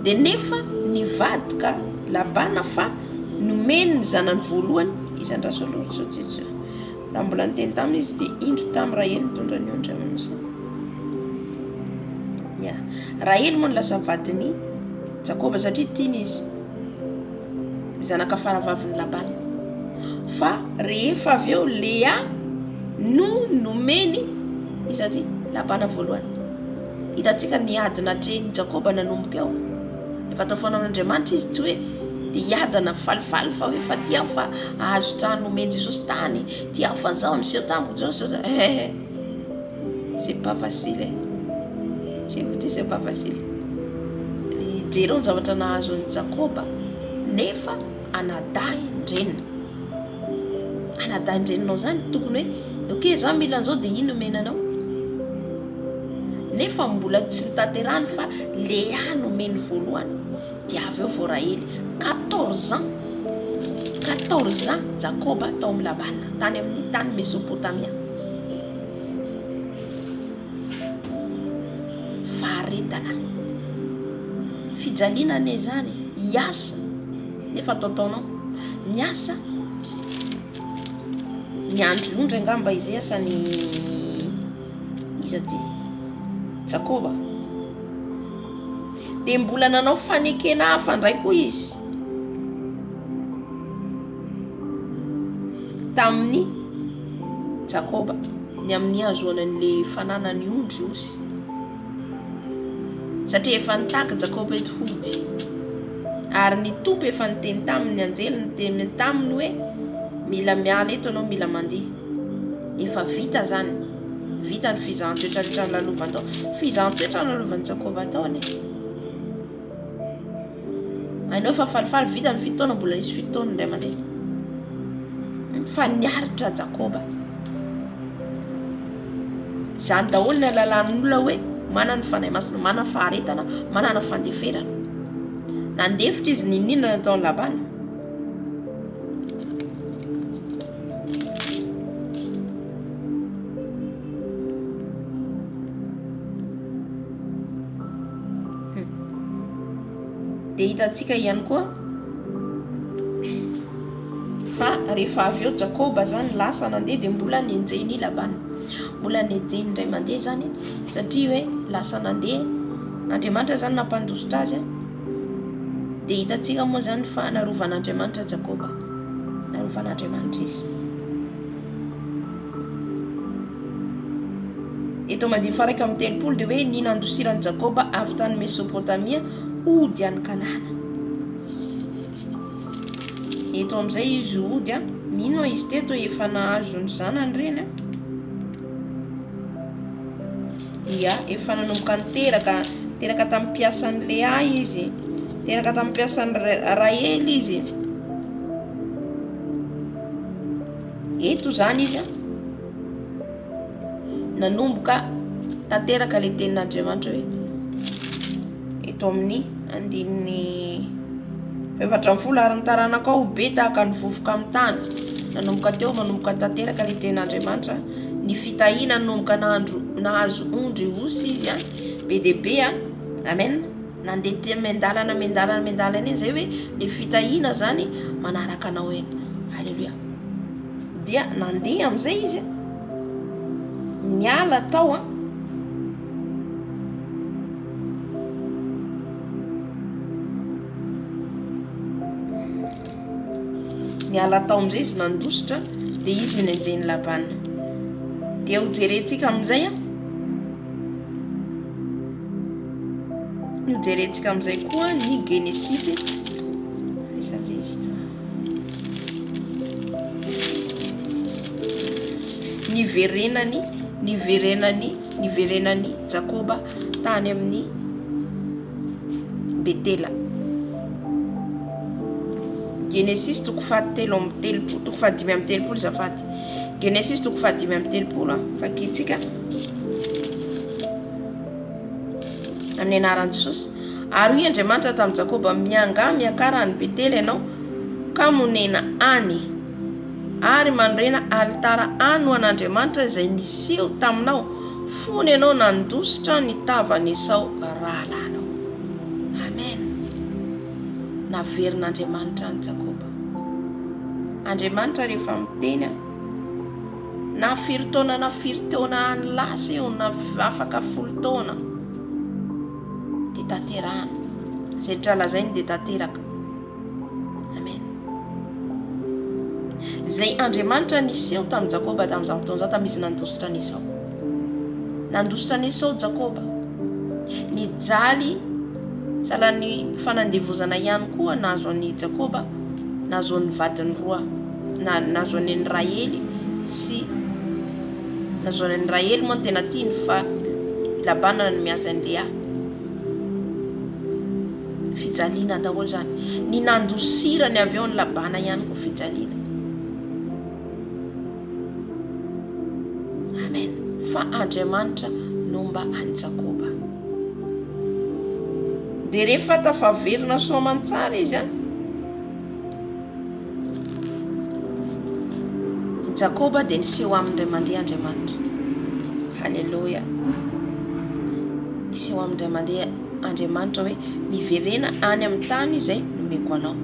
De nefa nivadika Labana fa nomeny ny zanany voalohany izandrasolotsy raha mbola niteny taminy izy dia indro tamin'ny Rahel nitondra ny ondramana. Rahel moa no lasa vadiny Jakoba satria tiany izy zanaka faravavin'ny Labana. Fa rehefa avy eo Lea no nomeny izy Labana voalohany. Hitantsika niadina hatreny Jakoba nanomboka eo. Efa tao foana amin'Andriamanitra izy tsy hoe dia hiadana falifaly fa hoe fa ty aho fa ahazo trano nomeny Jesosy tany, ty aho fa zao miseho tamiko Jesosy. C'est pas facile. Je vous dis c'est pas facile. Jereo ny zavatra nahazon'ny Jakoba nefa anadahin-drenina zany tokony hoe ok za mila an'izao dia ino menanao. Nefa mbola tsy nitanterahany fa Lea nomeny voalohany dia avy eo vao Rahel. 14 ans Jakoba tao amin'ny Labana tany amin'ny tany Mesopotamia. Faharetana fijaliana ane zany hiasa nefa taotaonao miasa miandrondra angamba izy asany izy aty Jakoba. Dia mbola nanao fanekena hafa ndray koa izy tamin'ny Jakoba ny amin'ny azoanan'le fananany ondry osy satria efa nitaka Jakoba eto hody ary ny tompo efa niteny taminy anjely niteny taminy hoe mila miala eto anao, mila mandeha. Efa vita zany, vita ny fizahan-toetra rehetra nalovany tao. Fizahan-toetra nalovany Jakoba taony. Hainao efa falifaly vita ny fitaona, mbola nisy fitaona indray mandeha. Fa niaritra Jakoba. Zany daholo ny alalan'olona hoe manana fanahy masina, manana faharetana, manana fandeferana. Nandefitra izy ninina tao Labana. Dia hitantsika ihany koa fa rehefa avy eo Jakoba zany lasa nandeha dia mbola nenjeny Labana. Mbola nenjeny indray mandeha zany satria hoe lasa nandeha Andriamanitra zany nampandositra azy. Dia hitantsika moa zany fa narovan'Andriamanitra Jakoba, narovan'Andriamanitra izy. Eto Madiny 1:30 dia hoe ny nandosiran'i Jakoba avy tany Mesopotamia ody any Kanana. Eto amin'izay izy ody mino izy teto efa nahazo ny zanany reny. Ia, efa nanomboka niteraka tamin'ny mpiasan'ny Lea izy, teraka tamin'ny mpiasan'ny Rahel izy. Eto zany izy nanomboka tanteraka le tenin'Andriamanitra hoe eto amin'ny 4 ary ny taranakao be tahaka ny vovoka amin'ny tany. Nanomboka teo manomboka tanteraka le tenin'Andriamanitra. Ny fitahiana nanomboka nahazo ondry osy izy be dia be amen. Nandeha mendalana eny zay hoe le fitahiana zany manaraka anao eny. Halleluja. Dia nandeha amin'izay izy niala tao niala tao am'izay izy nandositra de izy nanjeny Labana. De ho jerentsika am'izay ho jerentsika am'izay koa ny Genesis niverenany Jakoba tany amin'ny Betela. Genesis toko fahatelo amby telopolo, toko fahadimy amby telopolo zafady. Genesis toko fahadimy amby telopolo fakitsika amin'ny anaran'i Jesosy. Ary hoy Andriamanitra tamin'i Jakoba, miakara any Betela ianao ka monena any ary mandrena alitara any ho an'Andriamanitra izay niseho taminao, fony ianao nandositra ny tavan'i Esau rahalanao. Amen. Naverin'Andriamanitra ny Jakoba. Andriamanitra rehefa miteny na firy taona any lasa eo na afaka 10 taona de tanterahana zay tralazainy de tanteraka. Amen. Zay Andriamanitra niseho tamin'i Jakoba tamin'izao fotoana tamizy nandositra ny Esau. Nandositra ny Esau Jakoba. Nijaly salan'ny fanandevozana ihany koa nazo an'i Jakoba, nazo an'ny vadiny roa, nazo an'i Raely sy nazo an'i Raely moa tena tiany fa Labana no miasa an'i Lea. Fijaliana daholo zany. Ny nandosirany avy eo ny Labana ihany koa fijaliana. Amen. Fa Andriamanitra nomba an'i Jakoba. De rehefa tafaverina soamantsara izy Jakoba de niseho amindray mandeha Andriamanitra. Halleluja. Niseho amindray mandeha Andriamanitra hoe miverena any amin'ny tany izay nomeko anao.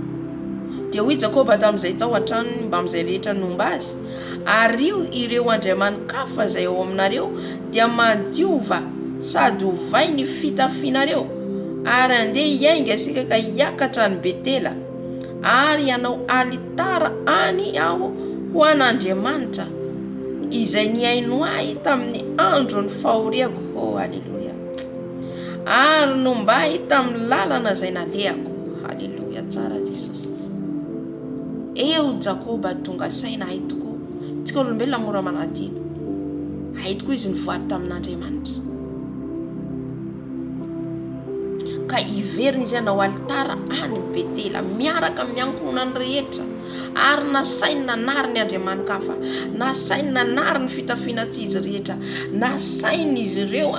De hoy Jakoba tamin'izay tao hatrany mba amin'izay rehetra nomba azy, ary ireo andriamanikafa izay ao aminareo dia madiova sady hovay ny fitafianareo, ary andeha hiainga asika ka hiakatra ny Betela, ary ianao alitara any aho ho an'Andriamanitra izay niaino ahy tamin'ny andro ny fahoriako. Oh, halleluja. Ary nombay tamin'ny lalana izay nalehako. Halleluja, tsara Jesosy. Eo Jakoba tonga saina hay tokoa. Tsika olombelona mora manadino. Hay tokoa izy nivoady tamin'Andriamanitra. Ka iverina izy anao alitara any Betela miaraka miankonany rehetra, ary nasainy nanary ny andriamanikafa, nasainy nanary ny fitafiana tsy izy rehetra, nasainy izy ireo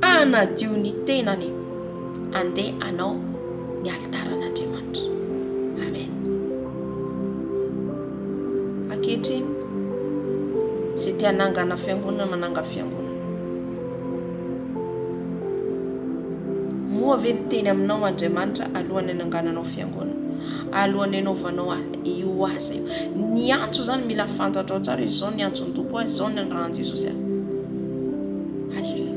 anadio ny tenany andeha anao ny alitaran'Andriamanitra. Amen. Ankehitriny zay tia hanangana fiangonana mananga fiangonana. Moa ve teny aminao Andriamanitra alohan'ny hanangananao fiangonana, alohan'ny hanaovanao io asa io. Ny antso zany mila fantatrao tsara hoe zao ny antson'ny tompo azy, zao ny andrahan'i Jesosy. Halleluja.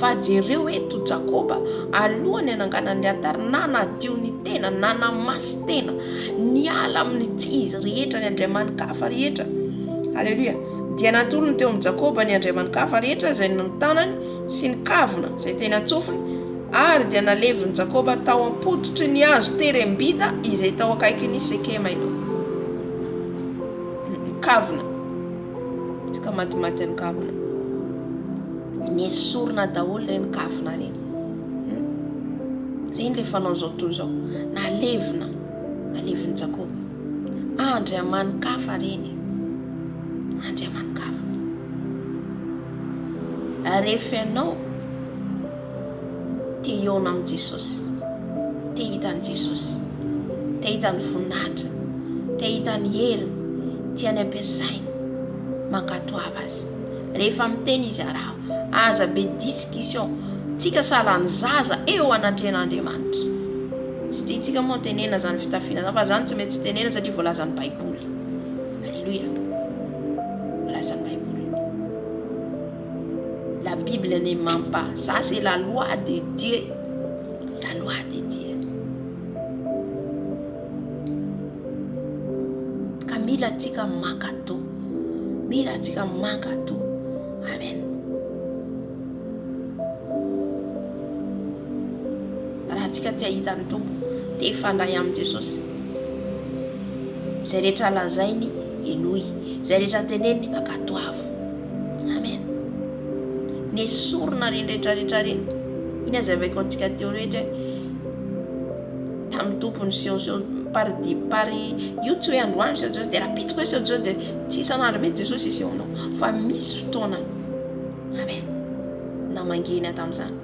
Fa jereo eto Jakoba alohan'ny hananganany alitara na nadio ny tena, na namasy tena, niala amin'ny tsy izy rehetra, ny andriamanikafa rehetra. Halleluja. Dia natolony teo amin'ny Jakoba ny andriamanikafa rehetra izay nitanany sy ny kavina izay teny antsofiny, ary dia naleviny Jakoba tao ampototry ny hazo terembida izay tao akaikin'ny Sekema io. Kavina. Tsika matimaty ny kavina. Nesorina daholo reny kavina reny. Reny le fanao zao tontolo zao. Naleviny Jakoba. Andriamanikafa reny. Andriamanikafa. Rehefa ianao te hiona amin'ny Jesosy, te hitan'i Jesosy, te hitany voninahitra, te hitany heriny, tiany ampiasainy, mankatoava azy. Rehefa miteny izy araho, aza be discussion, tsika salany zaza eo anatrehan'Andriamanitra. Tsy tiantsika moa tenena zany fitafiana, fa zany tsy mety tsy tenena satria voalazan'ny Baiboly. Halleluja. Voalazan'ny Baiboly. Bible ne ment pas. Ça c'est la loi de Dieu. La loi de Dieu. Kamila tika makato. Mila tika makato. Amen. Raha tika tia hitany tompo dia ifandray amin'ny Jesosy. Zay rehetra lazainy enoy, zay rehetra teneny akatoavo. Amen. Ny sorona reny rehetrarehetra reny. Iny azavaiko antsika teo rehetra tamin'ny tompony seho par io tsy hoe androany sy Jesosy dia raha pitsiko hoe sy Jesosy dia tsy isan'andro mety Jesosy isy eonao fa misy fotoana. Amen. Na mangeny tamin'izany.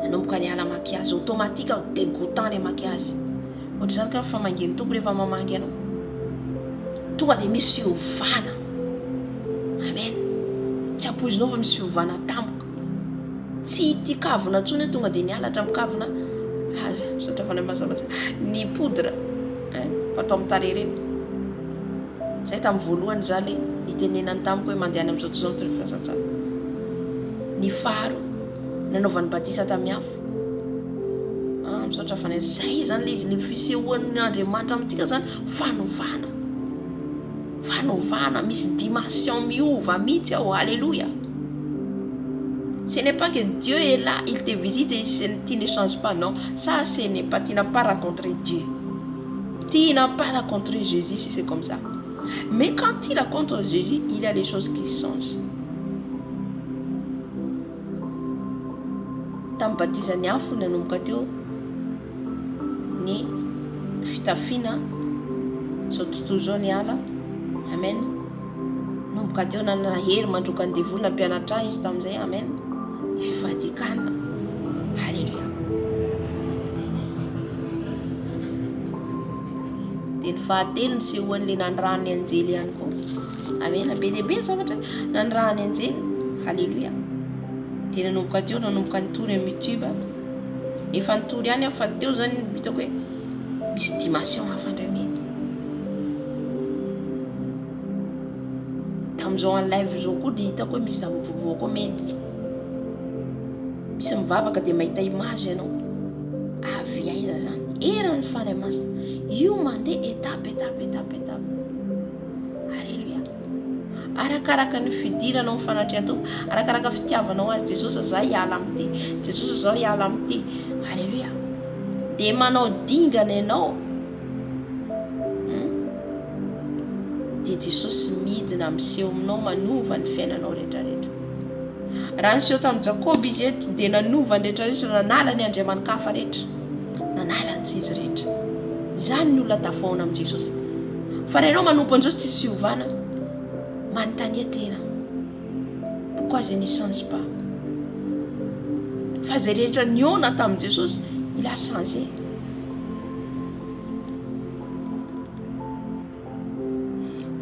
Nanomboka ny ala makiazy automatika dégoûtant les makiazy. Ohatra izany ka fa mangeny tompo rehefa mamaky ianao. Tonga dia misy fiovana. Amen. Tsy ampoizinao fa misy fiovana tampoka. Tsy itikavina intsony tonga dia nialatra amin'ny kavina. Satra fanay masabatsy. Ny poudre fatao amin'ny tarehy reny. Zay tamin'ny voalohany zany itenenany tamiko hoe mandeha any amin'izao tontolo fiasan-tsara. Ny faro nanaovan'ny batisa tamin'ny afo. Misaotra fanay zay zany le izy le fisehoan'Andriamanitra amintsika zany fanovana. Fanovana misy dimension miova mihitsy ao. Alléluia. Ce n'est pas que Dieu est là, il te visite et tu ne changes pas, non. Ça, ce n'est pas, tu n'as pas rencontré Dieu. Tu n'as pas rencontré Jésus si c'est comme ça. Mais quand tu rencontres Jésus, il y a des choses qui changent. Tambatiza ny afo nanomboka teo ny fitafiana zao tontolo zao ny ala. Amen. Nanomboka teo nanahery mandroka ny devoly nampianatra izy tamin'izay. Amen. Fifadikana. Alléluia. Dia ny fahatelo ny sehoan'le nandrahan'ny anjely ihany koa. Amen. Be dia be zavatra nandrahan'ny anjely. Alléluia. Dia nanomboka teo nanomboka nitory amin'ny YouTube. Efa nitory ihany fa teo zany hitako hoe misy dimension hafandraminy. Tamin'izao en live zao koa dia hitako hoe misy zava-baovao koa mety. Misy mivavaka dia mahita image ianao. Avy aiza zany. Eran'ny fanahy masina. Io mandeha étape. Alléluia. Arakaraka ny fidiranao fanatrehan-tompo, arakaraka fitiavanao azy Jesosy zao hiala amity. Jesosy zao hiala amity. Alléluia. Dia manao dingana ianao. Dia Jesosy midina miseho aminao manova ny fiainanao rehetrarehetra. Raha niseho tamin'ny Jakoba izy eto dia nanova ny rehetrarehetra, nanala ny andriaman-kafa rehetra, nanala ny izy rehetra. Izany ny olona tafaona amin'ny Jesosy. Fa raha ianao manompo an'Jesosy tsy siovana, manontania tena. Pourquoi je ne change pas? Fa zay rehetra niona tamin'i Jesosy, il a changé.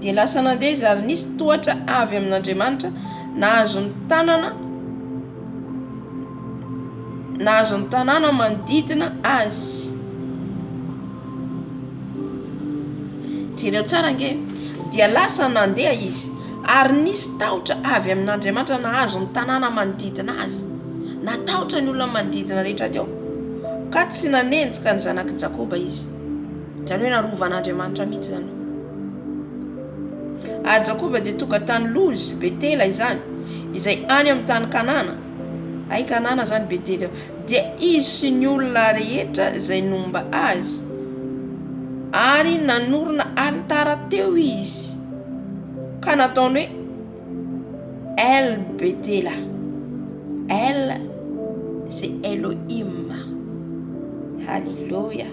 Dia lasa nandeha izy ary nisy tohatra avy amin'Andriamanitra nahazo ny tanàna manodidina azy. Jereo tsara nge. Dia lasa nandeha izy ary nisy tahotra avy amin'Andriamanitra nahazo ny tanàna manodidina azy. Natahotra ny olona manodidina rehetra teo. Ka tsy nanenjika ny zanaky Jakoba izy. Zany hoe narovan'Andriamanitra mihitsy zany. Ary Jakoba dia tonga tany lozy Betela izany, izay any amin'ny tany Kanana. Ay Kanana zany Betela. Dia izy sy ny olona rehetra izay nomba azy. Ary nanorona altara teo izy. Ka nataony hoe El Betela. El c'est Elohim. Alléluia.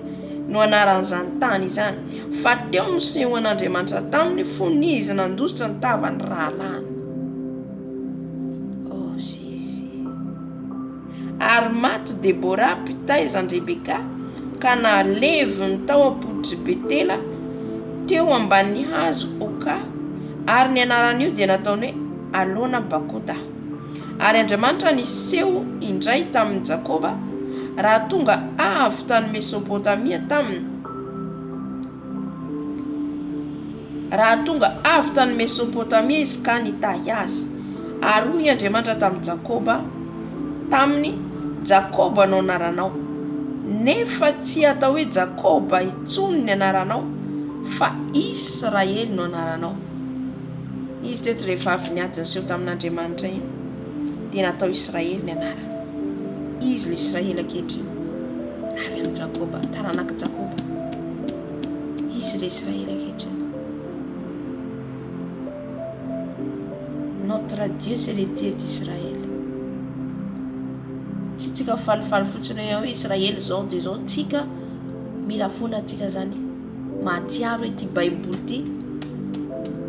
No anaran'izany tany izany. Fa teo no sehoan'Andriamanitra tamin'ny fon'izy nandositra ny tavany rahalany. Oh Jésus. Ary maty Debora mpitaizan'i Rebeka ka nalevy ny tao apoditry Betela teo ambanin'ny hazo oka. Ary ny anaran'io dia nataony hoe Alona Bakota. Ary Andriamanitra niseho indray tamin'ny Jakoba raha tonga avy tany Mesopotamia taminy. Raha tonga avy tany Mesopotamia izy ka nitahy azy. Aroy Andriamanitra tamin'ny Jakoba, taminy Jakoba no anaranao, nefa tsy atao hoe Jakoba intsony ny anaranao fa Israely no anaranao. Izy teto rehefa avy niady niseho tamin'Andriamanitra iny dia natao Israely ny anarany. Izy le Israely ankehitriny, avy amin'ny Jakoba, taranaka Jakoba. Izy le Israely ankehitriny. Notre Dieu c'est le Dieu d'Israël. Tsy tsika falifaly fotsiny hoe Israely zao dia zao, tsika mila foana tsika zany mahatsiaro ity Baiboly ity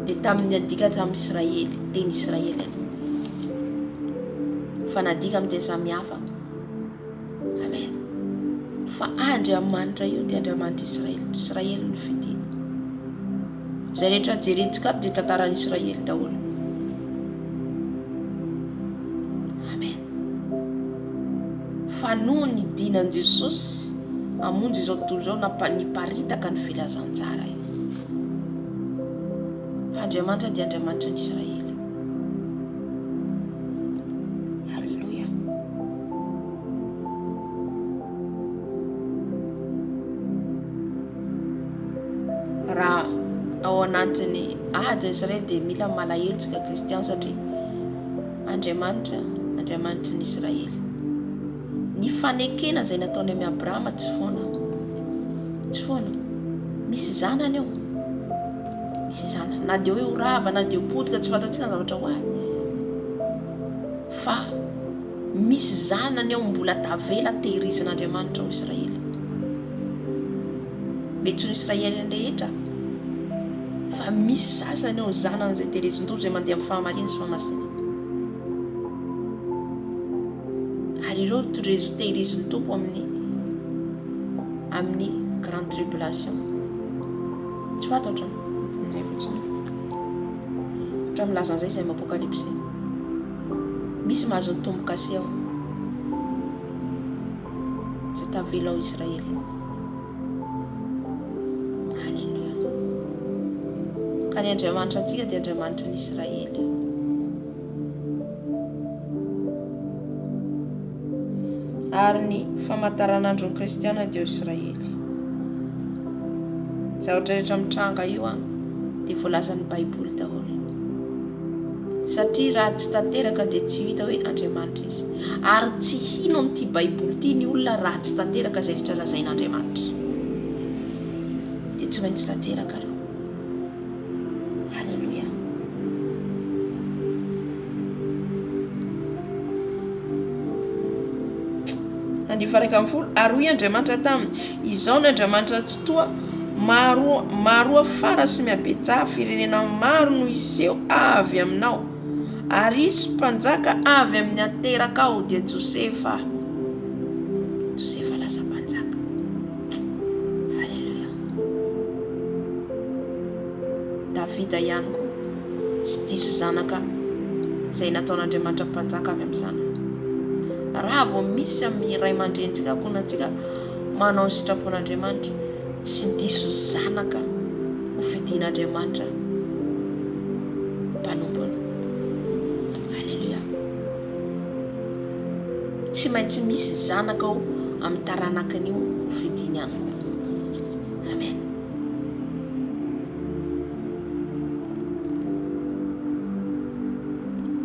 dia tamin'ny adika tamin'ny Israely, teny Israely fa nadika amin'ny teny samihafa. Amen. Fa Andriamanitra io dia Andriamanitra Israely, Israely no fidiny. Zay rehetra jerentsika dia tantaran'ny Israely daholo. Amen. Fa noho ny dinan Jesosy amonjy izao tontolo izao niparitaka ny filazantsara io. Fa Andriamanitra dia Andriamanitra ny Israely. Halleluja. Raha ao anatiny adiny Israely dia mila malahelo tsika kristian satria Andriamanitra ny Israely. Ny fanekena izay nataony amin'ny Abrahama tsy foana, misy zanany ao, misy zanany, na dia hoe horava na dia potika tsy fantatsika ny zavatra ho azy, fa misy zanany ao mbola tavela tehirizin'Andriamanitra ao Israely. Mety tsy ny Israely rehetra, fa misy sasany ao zanany izay tehirizin-tompo izay mandeha amin'ny fahamarina sy fahamasina. Ary ireo tehirizin tompo amin'ny grande tribulation. Tsy fantatra izay fotsiny. Ohatra milaza an'izay izay Apokalipsy. Misy mahazo ny tombo kase ao izay tavela ao Israely. Halleluja. Ka ny Andriamanitra antsika dia Andriamanitra ny Israely. Ary ny famataranandron'ny kristiana dia Israely. Zavatra rehetra mitranga io dia voalazan'ny Baiboly daholo. Satria raha tsy tanteraka dia tsy hita hoe Andriamanitra izy. Ary tsy hino amin'ity Baiboly ity ny olona raha tsy tanteraka izay rehetra lazain'Andriamanitra. Dia tsy maintsy tanteraka reo. Halleluja. Andifaraika amin'ny folo, aroy Andriamanitra taminy, izao ny Andriamanitra tsy toa, maro afara sy mihabetsaha, firenena maro no iseho avy aminao, ary isy mpanjaka avy amin'ny ateraka ao dia Josefa lasa mpanjaka. Halleluja. Davida ihany koa tsy diso zanaka izay nataon'Andriamanitra mpanjaka avy amin'ny zanany. Raha vao misy amin'ny ray aman-drentsika ankonantsika manao ny sitrapon'Andriamanitra, tsy diso zanaka ho fidin'Andriamanitra mpanompony. Halleluja. Tsy maintsy misy zanaka ao amin'ny taranakany io ho fidiny ihany koa. Amen.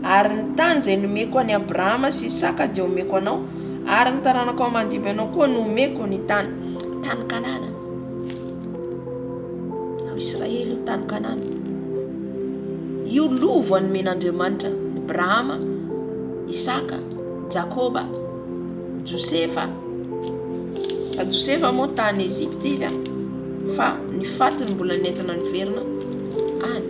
Ary ny tany izay nomeko any Abrahama sy Isaka dia omeko anao, ary ny taranaka ao mandimby anao koa nomeko ny tany Kanana. Ao Israely io tany Kanana. Io lovo anomen'Andriamanitra Abrahama, Isaka, Jakoba, Josefa. Josefa moa tany Egypte izy fa ny fatiny mbola nentina niverina any.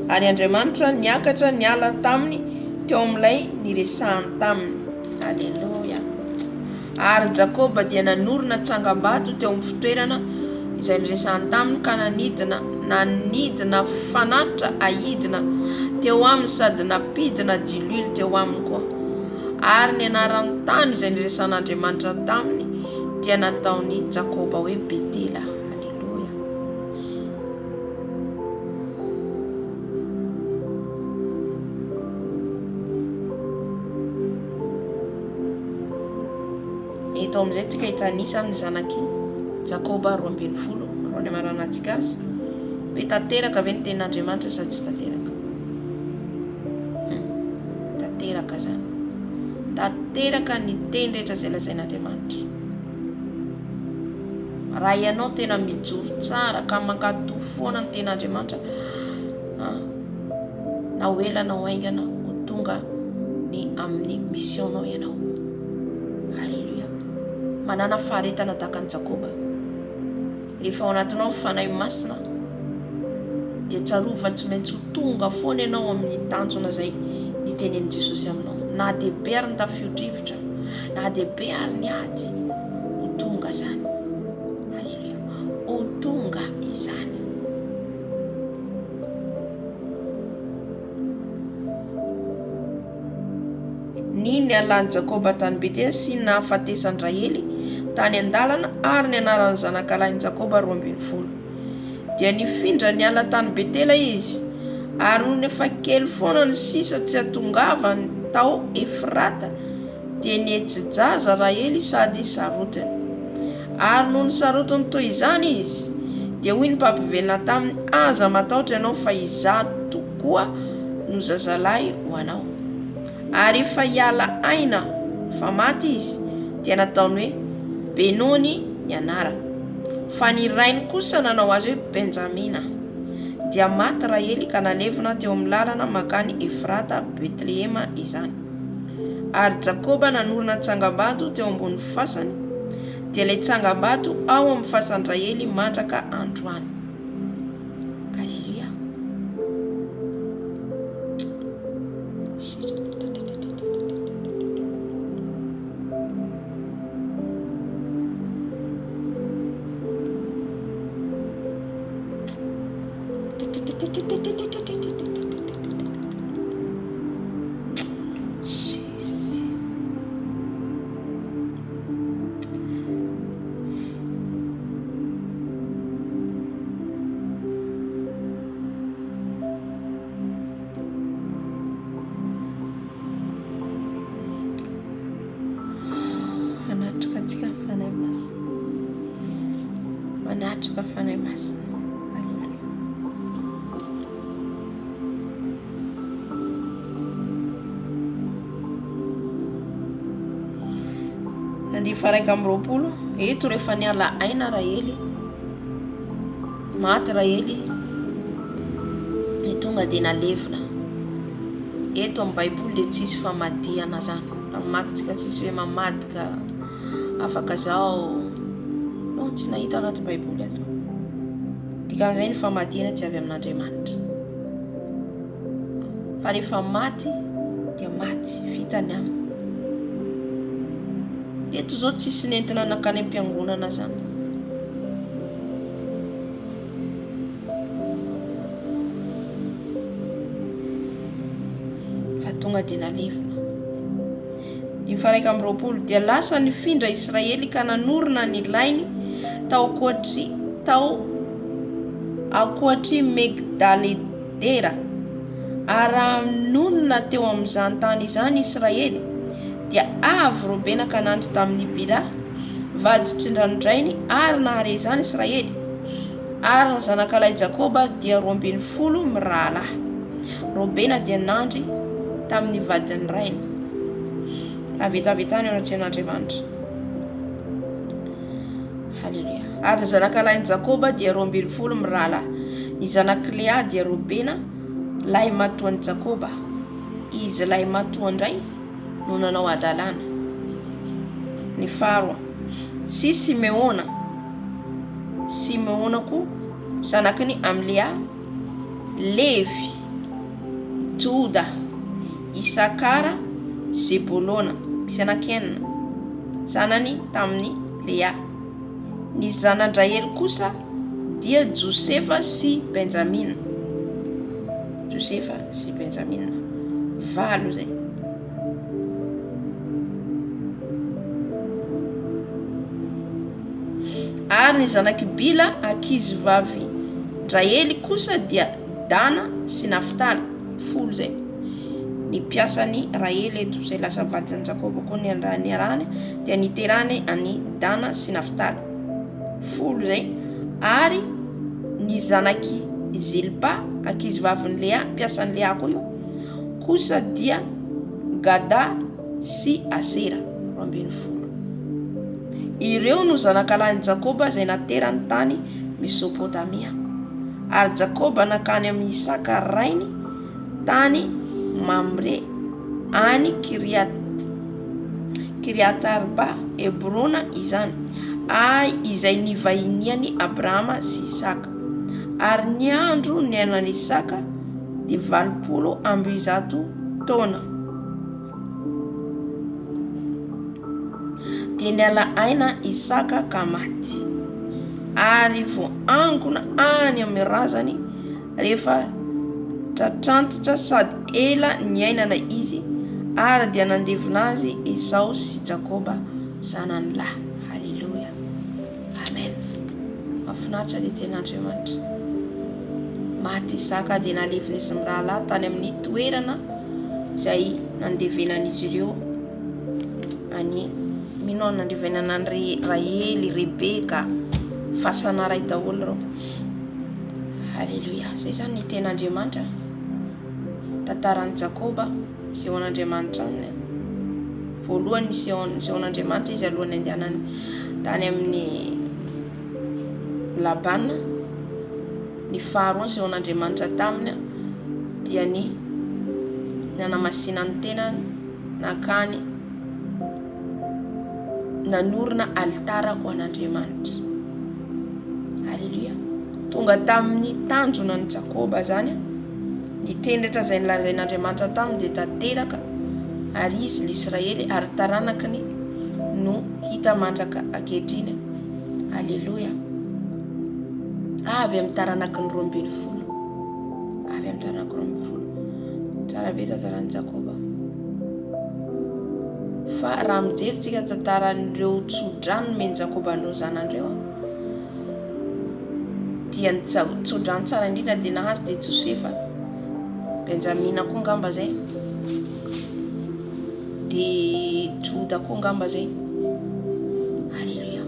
Ary Andriamanitra niakatra niala taminy teo amin'ilay niresahany taminy. Halleluja. Ary Jakoba dia nanorina tsangam-bato teo amin'ny fitoerana izay niresahany taminy ka nanidina fanatitra ahidina teo aminy sady napidina dilily teo aminy koa. Ary ny anaran'ny tany izay niresan'Andriamanitra taminy dia nataony Jakoba hoe Betela. Halleluja. Eto amin'izay tsika hitanisany zanaky Jakoba 12 ro ny amaranatsika azy hoe tanteraka ve ny tenin'Andriamanitra sa tsy tanteraka. Tanteraka zany, tanteraka ny teny rehetra izay lazain'Andriamanitra. Raha ianao tena mijoro tsara ka mankatoy foana ny tenin'Andriamanitra, na ho ela na ho aingana ho tonga ny amin'ny missionao ianao. Halleluja. Manana faharetana tahaka ny Jakoba. Rehefa ao anatinao fanahy masina dia tsarofa tsy maintsy ho tonga foana ianao amin'ny tanjona izay nitenen'i Jesosy aminao. Na dia be ary ny tafio-drivotra, na dia be ary ny ady, ho tonga zany. Halleluja. Ho tonga izany. Niny alan'i Jakoba tany Betela sy nahafatesany Rahely tany an-dalana ary ny anaran'ny zanakalainy Jakoba 12. Dia nifindra ny ala tany Betela izy, ary noho efa kely foana ny sisa tsy hatongava ny tao Efrata, dia nihetsi-jaza Rahely sady sarotiny. Ary noho ny sarotiny toy izany izy, dia hoy ny mpampivelona taminy, aza matahotra ianao fa izaho tokoa no zazalahy ho anao. Ary efa hiala aina fa maty izy, dia nataony hoe Benoni ny anara. Fa ny rainy kosa nanao azy hoe Benjamina. Dia maty Rahely ka nalevina teo amin'ny lalana makany Efrata, Betlehema izany. Ary Jakoba nanorina tsangam-bato teo ambony fasany, dia ilay tsangam-bato ao amin'ny fasan'ny Rahely mandraka androany. Halleluja. Manatrika fanahy masina. Andiy faraika amby 20 eto rehefa niala aina Rahely, maty Rahely, tonga dia nalevina. Eto amin'ny Baiboly dia tsisy famadihana zany. Mamakitsika tsisy hoe mamadika afaka zao. No, tsy nahita anaty Baiboly ato. Dikan'izay ny famadihana tsy avy amin'Andriamanitra. Fa rehefa maty dia maty, vitany aminy. Eto zao tsisy nentina nakany am-piangonana zany. Fa tonga dia nalevina. Ny faraika amby 20 dia lasa nifindra Israely ka nanorina ny lainy tao akoatry Megdaledera. Ary nonona teo amin'izany tany izany Israely, dia avy robena ka nandry tamin'ny Bila, vaditry ndranodrainy, ary nahare izany Israely. Ary ny zanakalahy Jakoba dia 12 mirahalahy. Robena dia nandry tamin'ny vadiny rainy. Avetavetany ao anatrehan'Andriamanitra. Halleluja. Ary ny zanakalainy Jakoba dia 12 mirahalahy. Ny zanaky Lea dia Robena, lahy matoan'i Jakoba. Izy lahy matoa indray no nanao adalana. Ny faharoa, sy Simeona koa zanaky ny Amlea, Levi, Juda, Isakara, Zebolona, misy anakenina, zanany tamin'ny Lea. Ny zanan-Rahely kosa dia Josefa sy Benjamina. Josefa sy Benjamina, 8 zay. Ary ny zanaky Bila, ankizy vavy Rahely kosa dia Dana sy Naftali, 10 zay. ny piasany Rahely eto izay lasa vadin'i Jakoba koa ny arahany dia niterany any Dana sy Naftali 10 zay, ary ny zanaky Zilpa ankizivavin'ny Lea piasan'ny Lea koa io kosa dia Gada sy Asera 12. Ireo no zanakalahin'i Jakoba izay naterany tany Mesopotamia. Ary Jakoba nakany amin'ny Isaka rainy tany Mamre any Kiriat Arba Hebrona izany, izay nivahiniany Abrahama sy Isaka. Ary ny andro niainan'i Isaka dia 200 taona. Dia niala aina Isaka ka maty, ary vo angona any amin'ny razany rehefa tratrantitra sady ela ny ainana izy, ary dia nandevina azy Esau sy Jakoba zanany lahy. Halleluja, amen. Mahafinaritra le ten'Andriamanitra. Maty Isaka dia nalevin'izy ny rahalahy tany amin'ny toerana izay nandevenan'izy ireo any minao nandevenanan'ny Rahely, Rebeka, fasana ray daholo reo. Halleluja. Zay zany ny ten'Andriamanitra, tantaran'i Jakoba, Nisehoan'Andriamanitra aminy. Voalohany Nisehoan'Andriamanitra izy alohany andehanany tany amin'ny Labana. Ny faharoa Nisehoan'Andriamanitra taminy dia ny nanamasinany tenany nakany nanorina alitara ho an'Andriamanitra. Halleluja. Tonga tamin'ny tanjona ny Jakoba zany ny tendratra izay nilazain'Andriamanitra taminy dia tanteraka, ary izy l'Israely ary taranakiny no hita mandraka ankehitriny. Halleluja. Avy amin'ny taranaky ny 12. Avy amin'ny taranaky 12. Tsara be tantaran'i Jakoba. Fa raha mijery tantaran'ireo tsodrano men'i Jakoba andreo zanandreo, dia ny tsodrano tsara indrindra dia nahazy dia Josefa, Benjamina koa ngamba zay, dia Juda koa ngamba zay. Halleluja.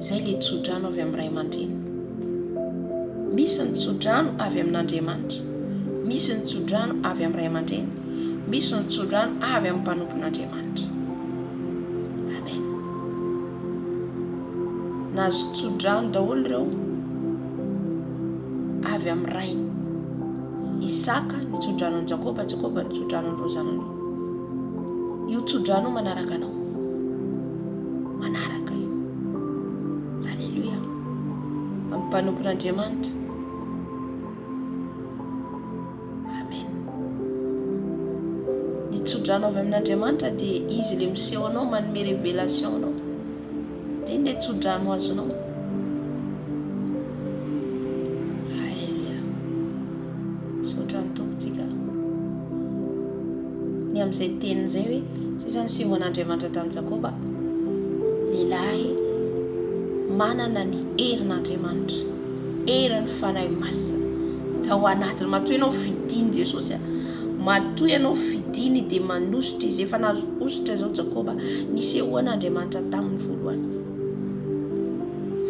Zay le tsodrano avy amin'ny ray aman-dreny. Misy ny tsodrano avy amin'Andriamanitra, misy ny tsodrano avy amin'ny ray aman-dreny, misy ny tsodrano avy amin'ny mpanompon'Andriamanitra. Amen. Nazo tsodrano daholo ireo avy amin'ny ray. Isaka ny tsodranon'i Jakoba, Jakoba ny tsodranon'ireo zanany. Io tsodrano manaraka anao, manaraka io. Halleluja. Amin'ny mpanompon'Andriamanitra. Amen. Ny tsodrano avy amin'Andriamanitra dia izy le miseho anao, manome révélation anao. Iny le tsodrano azonao. Halleluja. Sotrany tompotsika ny amin'izay teny zay hoe zay zany Nisehoan'Andriamanitra tamin'i Jakoba, lehilahy manana ny herin'Andriamanitra, herin'ny fanahy masina. Da ao anatiny matoy ianao fidiny Jesosy, matoy ianao fidiny dia manositra izy. Efa nahazo ositra zao Jakoba, nisehoan'Andriamanitra tamin'ny voalohany.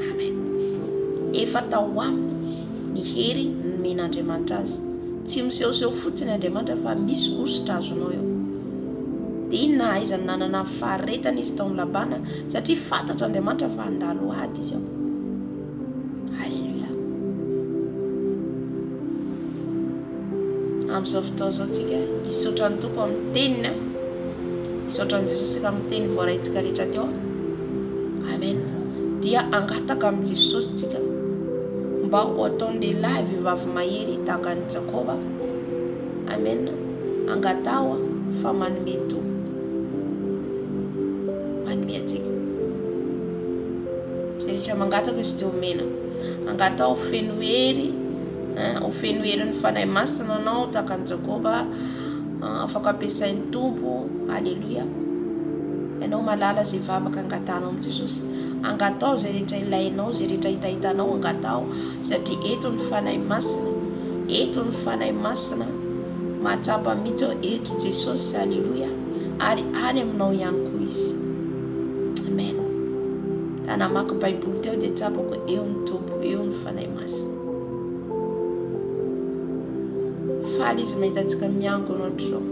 Amen. Efa tao aminy ny hery nomen'Andriamanitra azy. Tsy misehoseho fotsiny Andriamanitra fa misy ositra azonao eo. Dia iny nahaizany nanana faharetana izy tao amin'ny Labana, satria fantatra Andriamanitra fa handalo ady izy ao. Halleluja. Amin'izao fotoana izao tsika hisaotra ny Tompo amin'ny teniny, hisaotra ny Jesosy tsika amin'ny teny voarahintsika rehetra teo. Amen. Dia angataka amin'ny Jesosy tsika mba ho ataony lehilahy vehivavy mahery tahaka an'i Jakoba. Amen. Angatao fa manome to, manome atsika. Zay rehetra mangataka izy dia omena. Angatao feno hery, ho feno hery ny fanahy masina anao tahaka an'i Jakoba, afaka ampiasain'ny Tompo. Halleluja. Ianao malala zay vavaka angatanao amin'i Jesosy. Angatao zay rehetra ilainao, zay rehetra hitahitanao, angatao, satria eto ny fanahy masina, eto ny fanahy masina mahatsapa mihitsy aho eto Jesosy. Halleluia. Ary any aminao ihany koa izy. Amen. Raha namaky baiboly teo dia tsapako eo ny tompo, eo ny fanahy masina. Faly izy mahita antsika miangona ohatr'izao.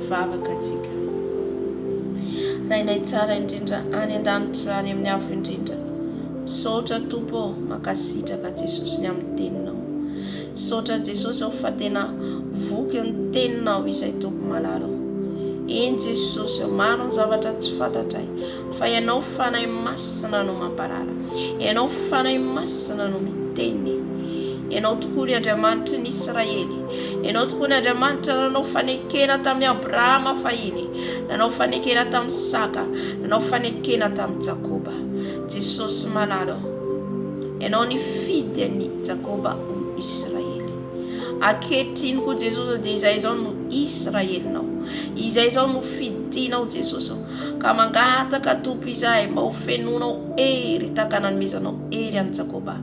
Vavaka atsika. Rainay tsara indrindra any an-danitra any amin'ny afo indrindra. Misaotra tompo makasitraka Jesosy ny amin'ny teninao. Misaotra Jesosy fa tena voky ny teninao izay tompo malalo. Eny Jesosy maro ny zavatra tsy fantatray, fa ianao fanahy masina no mamparara. Ianao fanahy masina no miteny. Ianao tokoa ny Andriamanitra ny Israely. Ianao tokoa ny Andriamanitra nanao fanekena tamin'ny Abrahama fahiny, nanao fanekena tamin'ny Saka, nanao fanekena tamin'ny Jakoba. Jesosy malalo. Ianao ny fidy ny Jakoba Israely. Ankehitriny koa Jesosy dia izay izao no Israelinao. Izay izao no fidinao Jesosy. Ka mangataka tompo izay mba ho fenonao ery tahaka nanomezanao ery amin'ny Jakoba.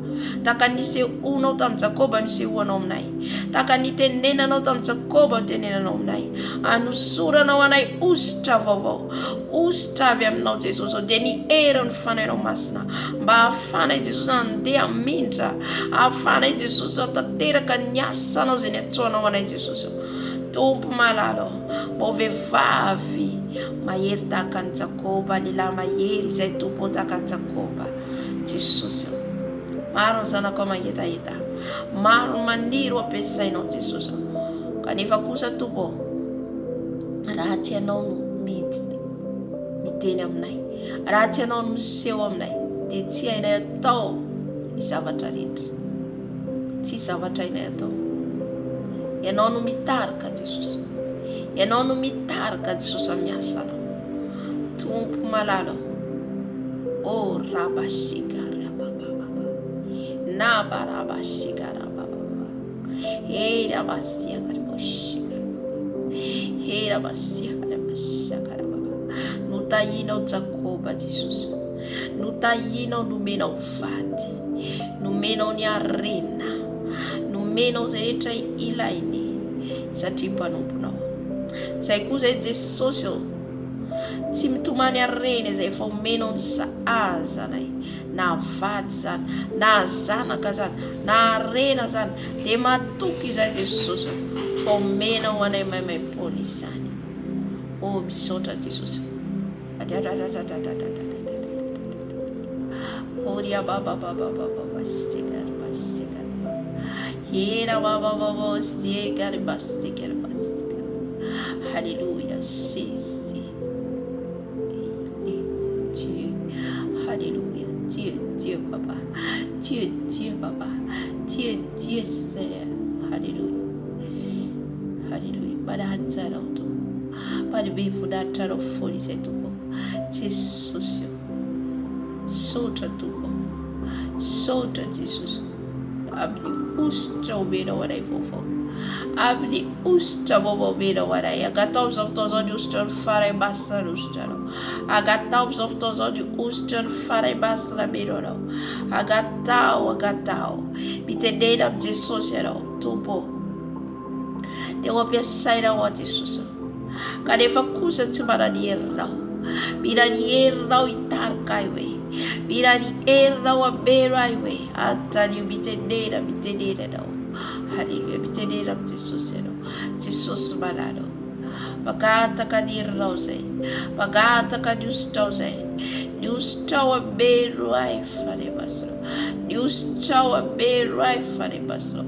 Tahaka nisehoanao tamin'ny Jakoba nisehoanao aminay. Tahaka nitenenanao tamin'ny Jakoba tenenanao aminay. Anosoranao anay ositra vaovao. Ositra avy aminao Jesosy. Dia ny ery ny fanahinao masina. Mba hahafanay Jesosy handeha mindra. Hahafanay Jesosy tanteraka ny asanao izay niantsoanao anay Jesosy. Tompo malalo. Mba ho vehivavy mahery tahaka ny Jakoba, lehilahy mahery izay tompo tahaka ny Jakoba. Jesosy. Maro ny zanako mangetaheta. Maro ny maniry ho ampiasainao Jesosy. Kanefa kosa tompo, raha tsy ianao no miteny aminay, raha tsy ianao no miseho aminay, dia tsy hainay atao ny zavatra rehetra. Tsy zavatra hainay atao. Ianao no mitarika Jesosy. Ianao no mitarika Jesosy amin'ny asanao. Tompo malalo. O rabashika rabababa. Nabarabashika rabababa. Hey rabasia kariboshika. Hey rabasia karabashaka rabababa. Nutahinao Jakoba Jesosy. Nutahinao nomenao vady. Nomenao ny arena. Nomenao izay rehetra ilainy satria mpanomponao. Izay koa izay Jesosy tsy mitomany arena izay efa omenao ny saazanay, na vady zany, na zanaka zany, na arena zany, dia matoky izay Jesosy fa omenao anay maimaim-pony izany. O misaotra Jesosy. Oria baba baba baba sekar basekar. Hera baba baba sekar basekar basekar. Alléluia. Dieu. Alléluia. Dieu papa. Dieu papa. Dieu Seigneur. Alléluia. Alléluia. Pada hatsara uto. Pada befuda taro foli setupo. Jesus. Sotra tupo. Sotra Jesus. Abdi ustra obeda warai fofo. Abdi ustra bobo obeda warai. Agatau zoftozo di ustra farai basta ustra. Agatau zoftozo di ustra farai basta bedoro. Agatau. Bitededa Jesus era tupo. Dewa piasaira wa Jesus. Kadefa kusa tsibara dierrao. Bila dierrao itarkaiwe. Bila dierrao aberaiwe. Atani bitededa dao. Haleluya bitededa Jesus era. Jesus balado. Pagata ka dierrao zai. Pagata ka diustau zai. Diustau aberaiwe fare basro. Diustau aberaiwe fare basro.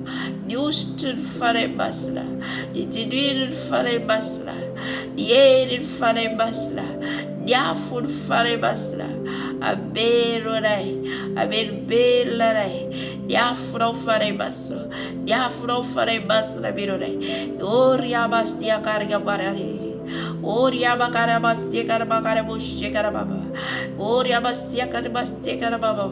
Diustur fare basra. Ditiduir fare basra. Dierir fare basra. Diafur fare basra. Aberorai. Aberbelarai. Diafro fare basro. Diafro fare basra berorai. Oria bastia carga barari. Oria bakara bastia carabacare busce carababa. Oria bastia carabastia carababa.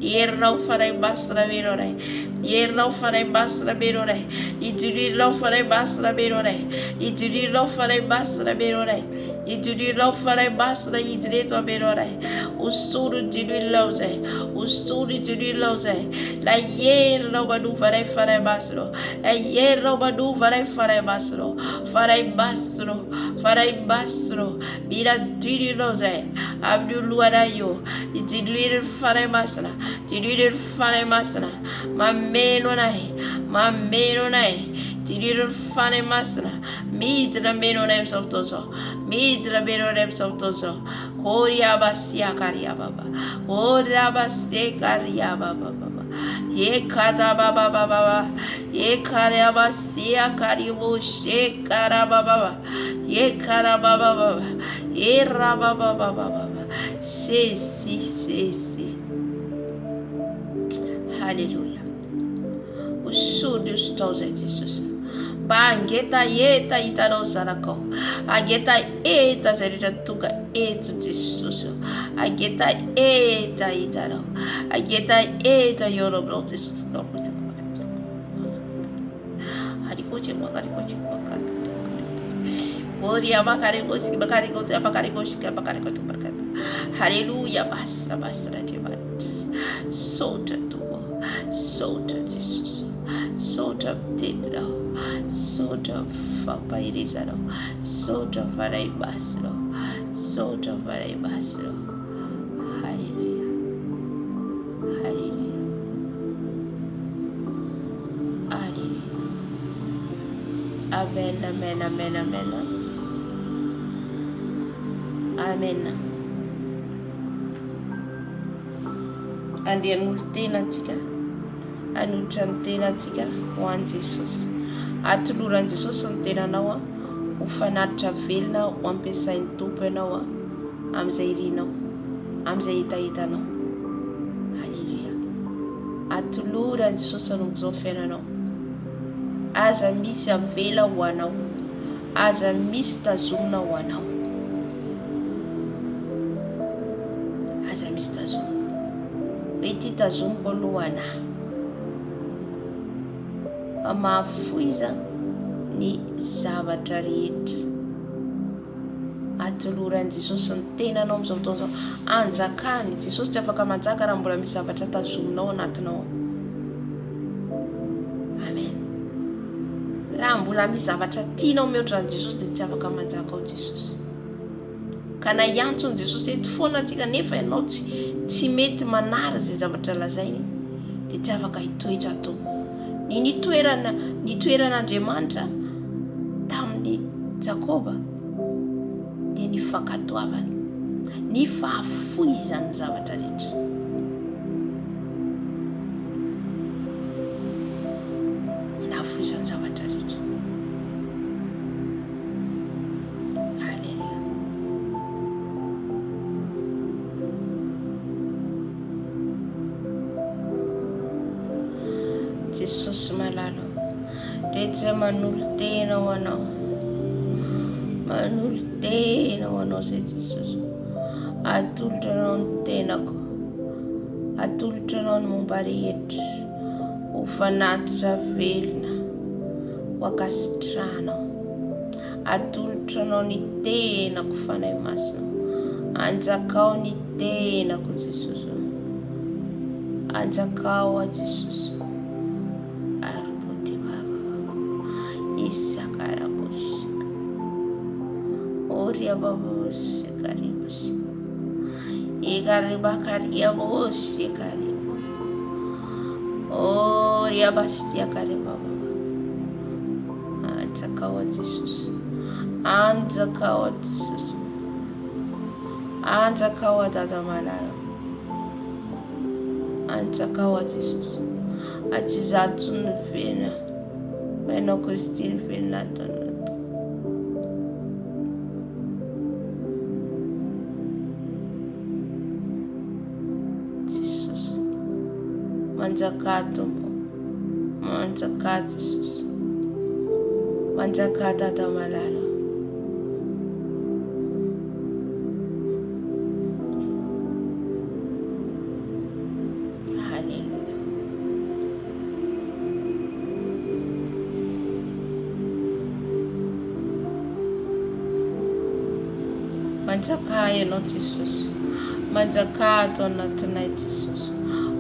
Yerrau farei basra berorai. Yerrau farei basra berorai. Itirirau farei basra berorai. Itirirau farei basra berorai. Idulilo farai basra idreto berorai. Usuru dulilose. Usuri dulilose. La yero badu farai basro. La yero badu farai basro. Farai basro. Farai basro. Bira dulilose. Abduluarayo. Idulil farai basra. Idulil farai basra. Mameno nai. Mameno nai. Idulil farai basra. Mitra meno nem sautoso. Mitra meno nem sautoso. Horia basia karia baba. Horia basia karia baba. Ye kada baba baba. Ye karia basia karibo she kara baba. Ye kara baba baba. Ye raba baba baba. Si. Hallelujah. Usudu stoze Jesus. Bangeta yeta itaro sarako. Ageta eta serita tuka etu Jesus. Ageta eta itaro. Ageta eta yoro bro Jesus. Harikoche makarikoche makari. Oria makarikoche makarikoche makarikoche makarikoche makarikoche. Hallelujah basra tibat. Sota tuo. Sota Jesus. Sort of Tidro, sort of Papairizaro, sort of Varibasro, sort of Varibasro. Hallelujah. Hallelujah. Hallelujah. Amen, amen, amen, amen. Amen. And the Anultina. Anutra tena tika ho an Jesosy. Atoloran Jesosy ny tenanao ho fanatitra velona ho ampiasain'ny tompo ianao amin'izay irinao, amin'izay hitahitanao. Halleluja. Atoloran Jesosy anombo izao fiainanao. Aza misy avela ho anao, aza misy tazomina ho anao, aza misy tazomina. Hoe ity tazomiko aloha anahy. Mahafoiza ny zavatra rehetra. Atoloran Jesosy ny tenanao amin'izao fotoana izao. Anjakany Jesosy tsy afaka manjaka raha mbola misy zavatra tazominao anatinao. Amen. Raha mbola misy zavatra tianao mihoatra ny Jesosy dia tsy afaka manjaka ao Jesosy. Ka na hiantsony Jesosy eto foana atsika nefa ianao tsy mety manara izay zavatra lazainy dia tsy afaka hitoetra atao. Nitoeran'Andriamanitra tamin'ny Jakoba dia ny fankatoavany, ny fahafoizany zavatra rehetra. Ny nahafoizany zavatra rehetra. Halleluja. Jesosy malalo. Rehetra manolo tena ho anao. Manolo tena ho anao izay Jesosy. Atolotra anao ny tenako. Atolotra anao ny momba rehetra. Ho fanatitra velona. Ho akasitranao. Atolotra anao ny tenako fanahy masina. Anjakao ny tenako Jesosy. Anjakao a Jesosy. Oria babos karibos. Ikariba karibos karibo. Oria bastia kariba. Anjakawa Jesus. Anjakawa Jesus. Anjakawa dada malala. Anjakawa Jesus. Atizatu nvena. Beno Christine vena dona. Manjakato, manjakat Jesus, manjakat dada malala. Hallelujah. manjaka ianao Jesosy, manjaka ato anatinay Jesosy.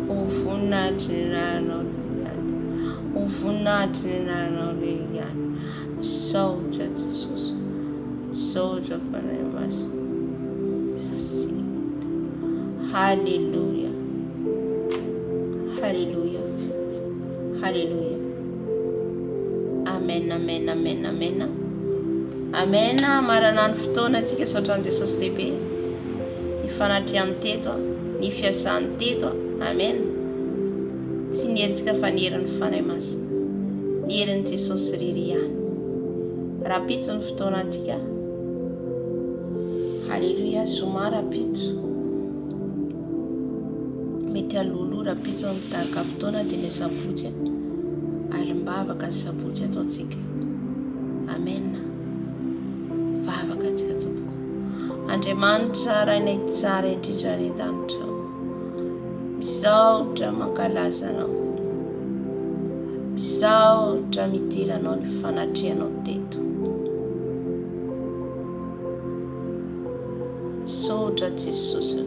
Ho voninahitry ny anaranao ihany, ho voninahitry ny anaranao ihany. Misaotra Jesosy, misaotra fanahy masina. Halleluja, halleluja, halleluja. Amen, amen, amen, amen. Amen. Marana ny fotoana antsika saotran'i Jesosy lehibe, ny fanatrehany teto, ny fiasany teto. Amen. Tsy ny herintsika fa ny herin'ny fanahy masina, ny herin'i Jesosy irery ihany. Rapitso ny fotoana antsika. Halleluja. Zoma rapitso, mety alolo rapitso amin'ny tarika fotoana dia ny sabotsy alimbavaka ny sabotsy ataontsika. Amen. Vavaka antsika tompoko. Andriamanitra rainay tsara indrindra ny danitra, misaotra mankalaza anao, misaotra midiranao ny fanatrehanao teto. Misaotra Jesosy,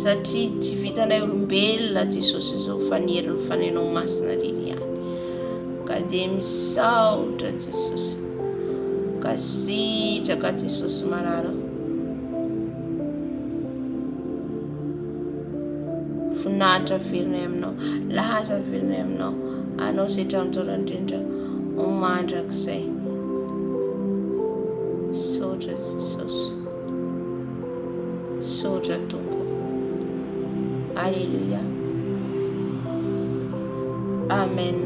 satria tsy vitanay olombelona Jesosy izao fa ny herin'ny fanahinao masina irery ihany. Ka dia misaotra Jesosy, ka sitraka Jesosy marara. Voninahitra velonay aminao, laza velonay aminao, anao izay hatramin'izao indrindra ho mandrakizay. Misaotra Jesosy, misaotra Tompo. Alléluia. Amen.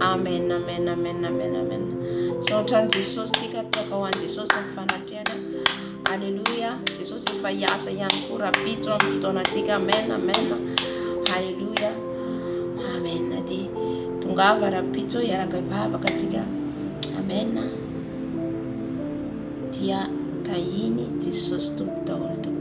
Amen, amen, amen, amen, amen. Saotran'i Jesosy tika toaka ho an'i Jesosy ny fanatrehana. Alléluia. Jesosy efa hiasa ihany koa rapitso amin'ny fotoanantsika. Amen, amen. Alléluia. Amen. Dia tongava rapitso hiaraka hivavaka antsika. Amen. Dia tahiny Jesosy tompo daholo.